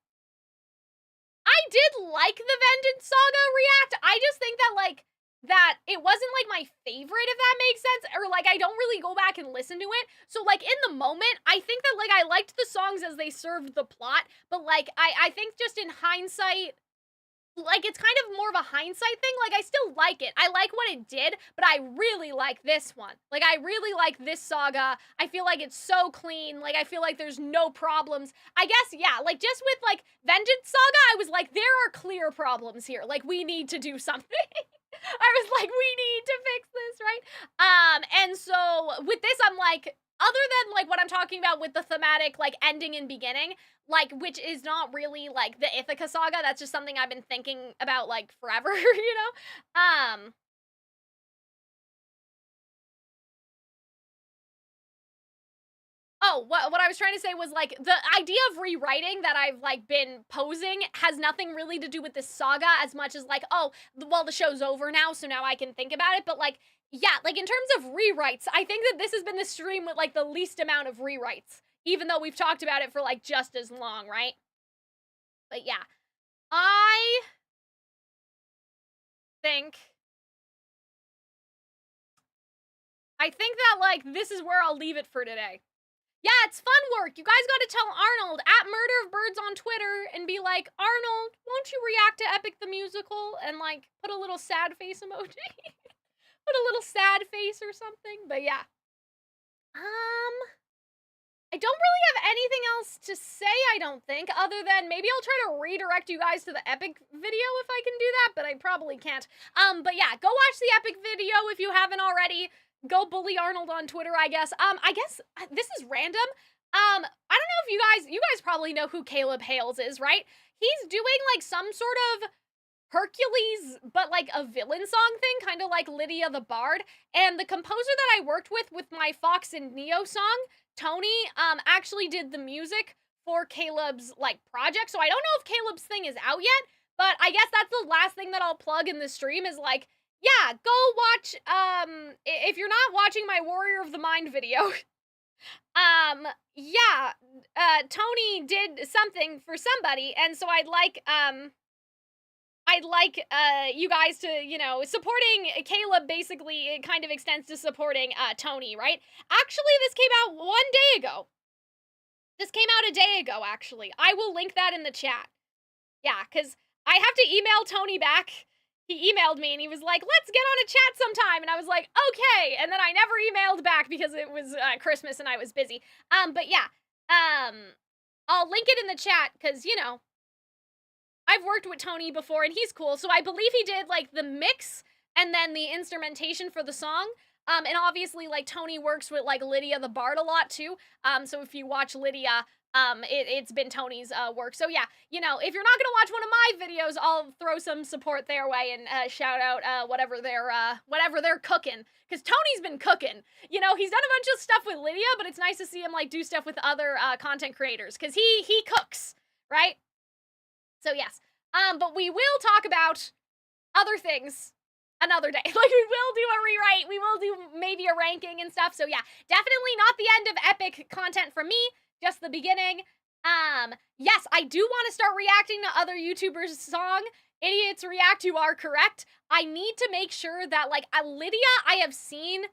I did like the Vengeance Saga react. I just think that, like, that it wasn't, like, my favorite, if that makes sense, or, like, I don't really go back and listen to it, so, like, in the moment, I think that, like, I liked the songs as they served the plot, but, like, I think just in hindsight, like, it's kind of more of a hindsight thing. Like, I still like it. I like what it did, but I really like this one. Like, I really like this saga. I feel like it's so clean. Like, I feel like there's no problems. I guess, yeah, like, just with, like, Vengeance Saga, I was like, there are clear problems here. Like, we need to do something. I was like, we need to fix this, right? And so, with this, I'm like, other than, like, what I'm talking about with the thematic, like, ending and beginning, like, which is not really, like, the Ithaca Saga, that's just something I've been thinking about, like, forever, you know? Oh, what I was trying to say was, like, the idea of rewriting that I've, like, been posing has nothing really to do with this saga as much as, like, oh, well, the show's over now, so now I can think about it, but, like, yeah, like, in terms of rewrites, I think that this has been the stream with, like, the least amount of rewrites, even though we've talked about it for, like, just as long, right? But yeah, I think that, like, this is where I'll leave it for today. Yeah, it's fun work. You guys gotta tell Arnold at Murder of Birds on Twitter and be like, Arnold, won't you react to Epic the Musical? And, like, put a little sad face emoji. Put a little sad face or something. But yeah. I don't really have anything else to say, I don't think, other than maybe I'll try to redirect you guys to the Epic video if I can do that, but I probably can't. But yeah, go watch the Epic video if you haven't already. Go bully Arnold on Twitter, I guess. I guess this is random. I don't know if you guys probably know who Caleb Hales is, right? He's doing, like, some sort of Hercules, but, like, a villain song thing, kind of like Lydia the Bard. And the composer that I worked with my Fox and Neo song, Tony, actually did the music for Caleb's, like, project. So I don't know if Caleb's thing is out yet, but I guess that's the last thing that I'll plug in the stream is, like, yeah, go watch, if you're not watching my Warrior of the Mind video, yeah, Tony did something for somebody, and so I'd like, I'd like you guys to, you know, supporting Caleb basically it kind of extends to supporting Tony, right? Actually, this came out 1 day ago. This came out a day ago, actually. I will link that in the chat. Yeah, because I have to email Tony back. He emailed me and he was like, let's get on a chat sometime. And I was like, okay. And then I never emailed back because it was Christmas and I was busy. But yeah, I'll link it in the chat because, you know, I've worked with Tony before and he's cool. So I believe he did like the mix and then the instrumentation for the song. And obviously like Tony works with like Lydia the Bard a lot too. So if you watch Lydia, it's been Tony's work. So yeah, you know, if you're not gonna watch one of my videos, I'll throw some support their way and shout out whatever they're cooking. Cause Tony's been cooking. You know, he's done a bunch of stuff with Lydia, but it's nice to see him like do stuff with other content creators. Cause he cooks, right? So yes. But we will talk about other things another day. Like, we will do a rewrite, we will do maybe a ranking and stuff. So yeah, definitely not the end of epic content for me, just the beginning. Yes, I do want to start reacting to other YouTubers' song. Idiots React, you are correct. I need to make sure that, like, Lydia, I have seen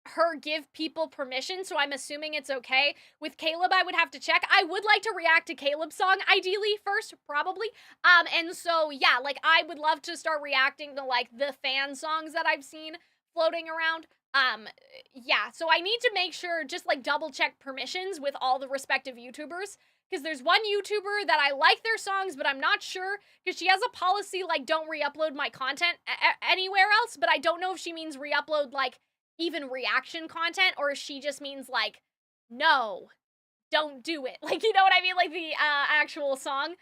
her give people permission, so I'm assuming it's okay. With Caleb, I would have to check. I would like to react to Caleb's song, ideally, first, probably. And so, yeah, like, I would love to start reacting to, like, the fan songs that I've seen floating around. Yeah, so I need to make sure, just, like, double-check permissions with all the respective YouTubers, because there's one YouTuber that I like their songs, but I'm not sure, because she has a policy, like, don't re-upload my content anywhere else, but I don't know if she means re-upload, like, even reaction content, or if she just means, like, no, don't do it. Like, you know what I mean? Like, the actual song.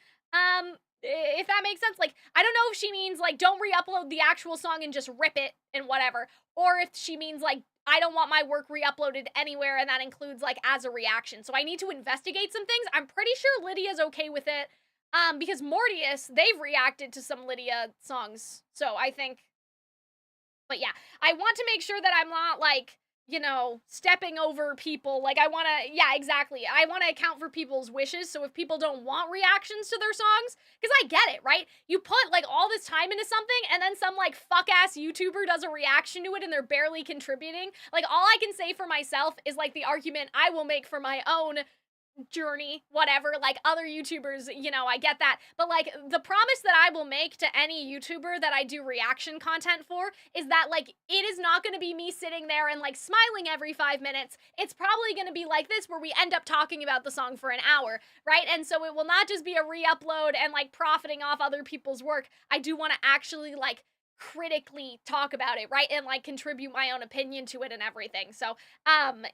If that makes sense. Like, I don't know if she means, like, don't re-upload the actual song and just rip it and whatever, or if she means, like, I don't want my work re-uploaded anywhere, and that includes, like, as a reaction. So I need to investigate some things. I'm pretty sure Lydia's okay with it, because Mortius, they've reacted to some Lydia songs, so I think. But yeah, I want to make sure that I'm not, like, you know, stepping over people. Like, I want to, yeah, exactly. I want to account for people's wishes, so if people don't want reactions to their songs, because I get it, right? You put, like, all this time into something, and then some, like, fuck-ass YouTuber does a reaction to it, and they're barely contributing. Like, all I can say for myself is, like, the argument I will make for my own journey, whatever, like, other YouTubers, you know, I get that, but, like, the promise that I will make to any YouTuber that I do reaction content for is that, like, it is not gonna be me sitting there and, like, smiling every 5 minutes. It's probably gonna be like this, where we end up talking about the song for an hour, right? And so it will not just be a re-upload and, like, profiting off other people's work. I do want to actually, like, critically talk about it, right? And, like, contribute my own opinion to it and everything. So,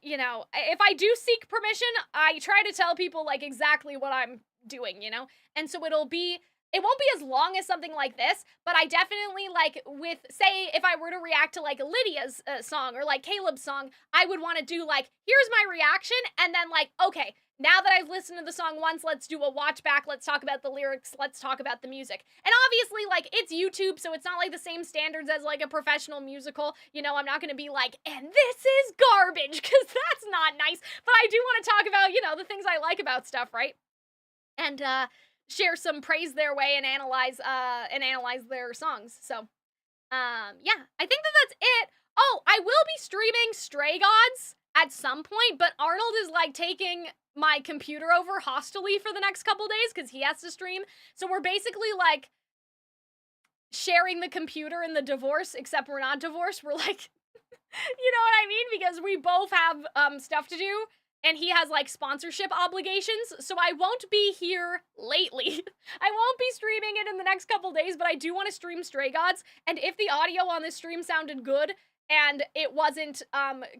you know, if I do seek permission, I try to tell people, like, exactly what I'm doing, you know? And so it won't be as long as something like this, but I definitely, like, with, say, if I were to react to, like, Lydia's song or, like, Caleb's song, I would want to do, like, here's my reaction, and then, like, okay, now that I've listened to the song once, let's do a watch back, let's talk about the lyrics, let's talk about the music. And obviously, like, it's YouTube, so it's not, like, the same standards as, like, a professional musical. You know, I'm not gonna be like, and this is garbage, because that's not nice. But I do want to talk about, you know, the things I like about stuff, right? And, share some praise their way and analyze their songs. So, yeah, I think that that's it. Oh, I will be streaming Stray Gods at some point, but Arnold is, like, taking my computer over hostily for the next couple days because he has to stream. So we're basically, like, sharing the computer in the divorce, except we're not divorced. We're, like, you know what I mean? Because we both have stuff to do, and he has, like, sponsorship obligations, so I won't be here lately. I won't be streaming it in the next couple days, but I do want to stream Stray Gods, and if the audio on this stream sounded good, and it wasn't,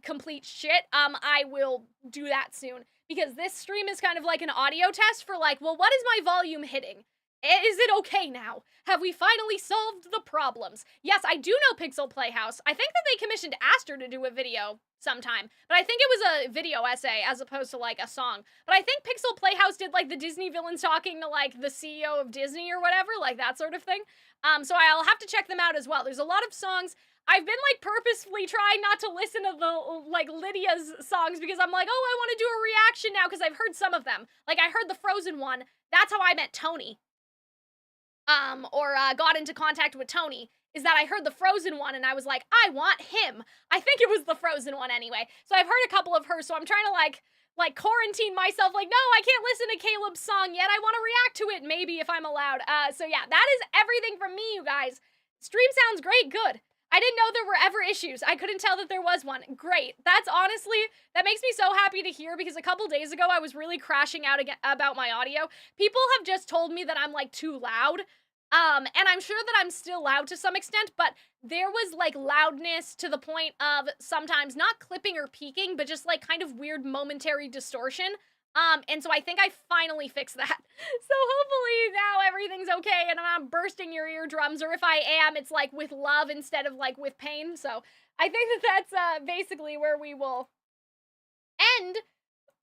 complete shit, I will do that soon. Because this stream is kind of like an audio test for, like, well, what is my volume hitting? Is it okay now? Have we finally solved the problems? Yes, I do know Pixel Playhouse. I think that they commissioned Aster to do a video sometime, but I think it was a video essay as opposed to, like, a song. But I think Pixel Playhouse did, like, the Disney villains talking to, like, the CEO of Disney or whatever, like, that sort of thing. So I'll have to check them out as well. There's a lot of songs. I've been, like, purposefully trying not to listen to the, like, Lydia's songs because I'm like, oh, I want to do a reaction now because I've heard some of them. Like, I heard the Frozen one. That's how I met Tony. or got into contact with Tony, is that I heard the Frozen one and I was like, I want him. I think it was the Frozen one anyway. So I've heard a couple of hers, so I'm trying to like quarantine myself, like, no, I can't listen to Caleb's song yet. I want to react to it, maybe, if I'm allowed. So yeah, that is everything from me, you guys. Stream sounds great, good. I didn't know there were ever issues. I couldn't tell that there was one. Great. That's honestly, that makes me so happy to hear, because a couple days ago, I was really crashing out again about my audio. People have just told me that I'm, like, too loud. And I'm sure that I'm still loud to some extent, but there was like loudness to the point of sometimes not clipping or peaking, but just like kind of weird momentary distortion. And so I think I finally fixed that. So hopefully now everything's okay and I'm not bursting your eardrums, or if I am, it's like with love instead of like with pain. So I think that that's basically where we will end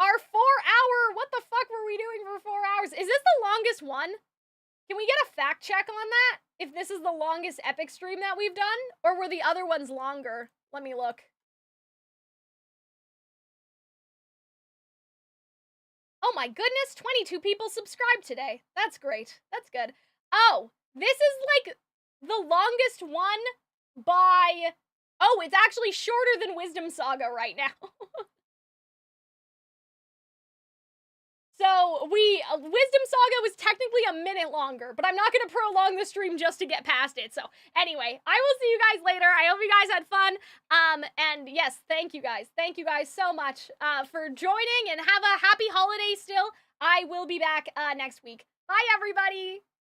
our 4-hour, what the fuck were we doing for 4 hours? Is this the longest one? Can we get a fact check on that? If this is the longest epic stream that we've done? Or were the other ones longer? Let me look. Oh my goodness, 22 people subscribed today. That's great. That's good. Oh, this is like the longest one by... Oh, it's actually shorter than Wisdom Saga right now. So Wisdom Saga was technically a minute longer, but I'm not going to prolong the stream just to get past it. So anyway, I will see you guys later. I hope you guys had fun. And yes, thank you guys. Thank you guys so much for joining, and have a happy holiday still. I will be back next week. Bye, everybody.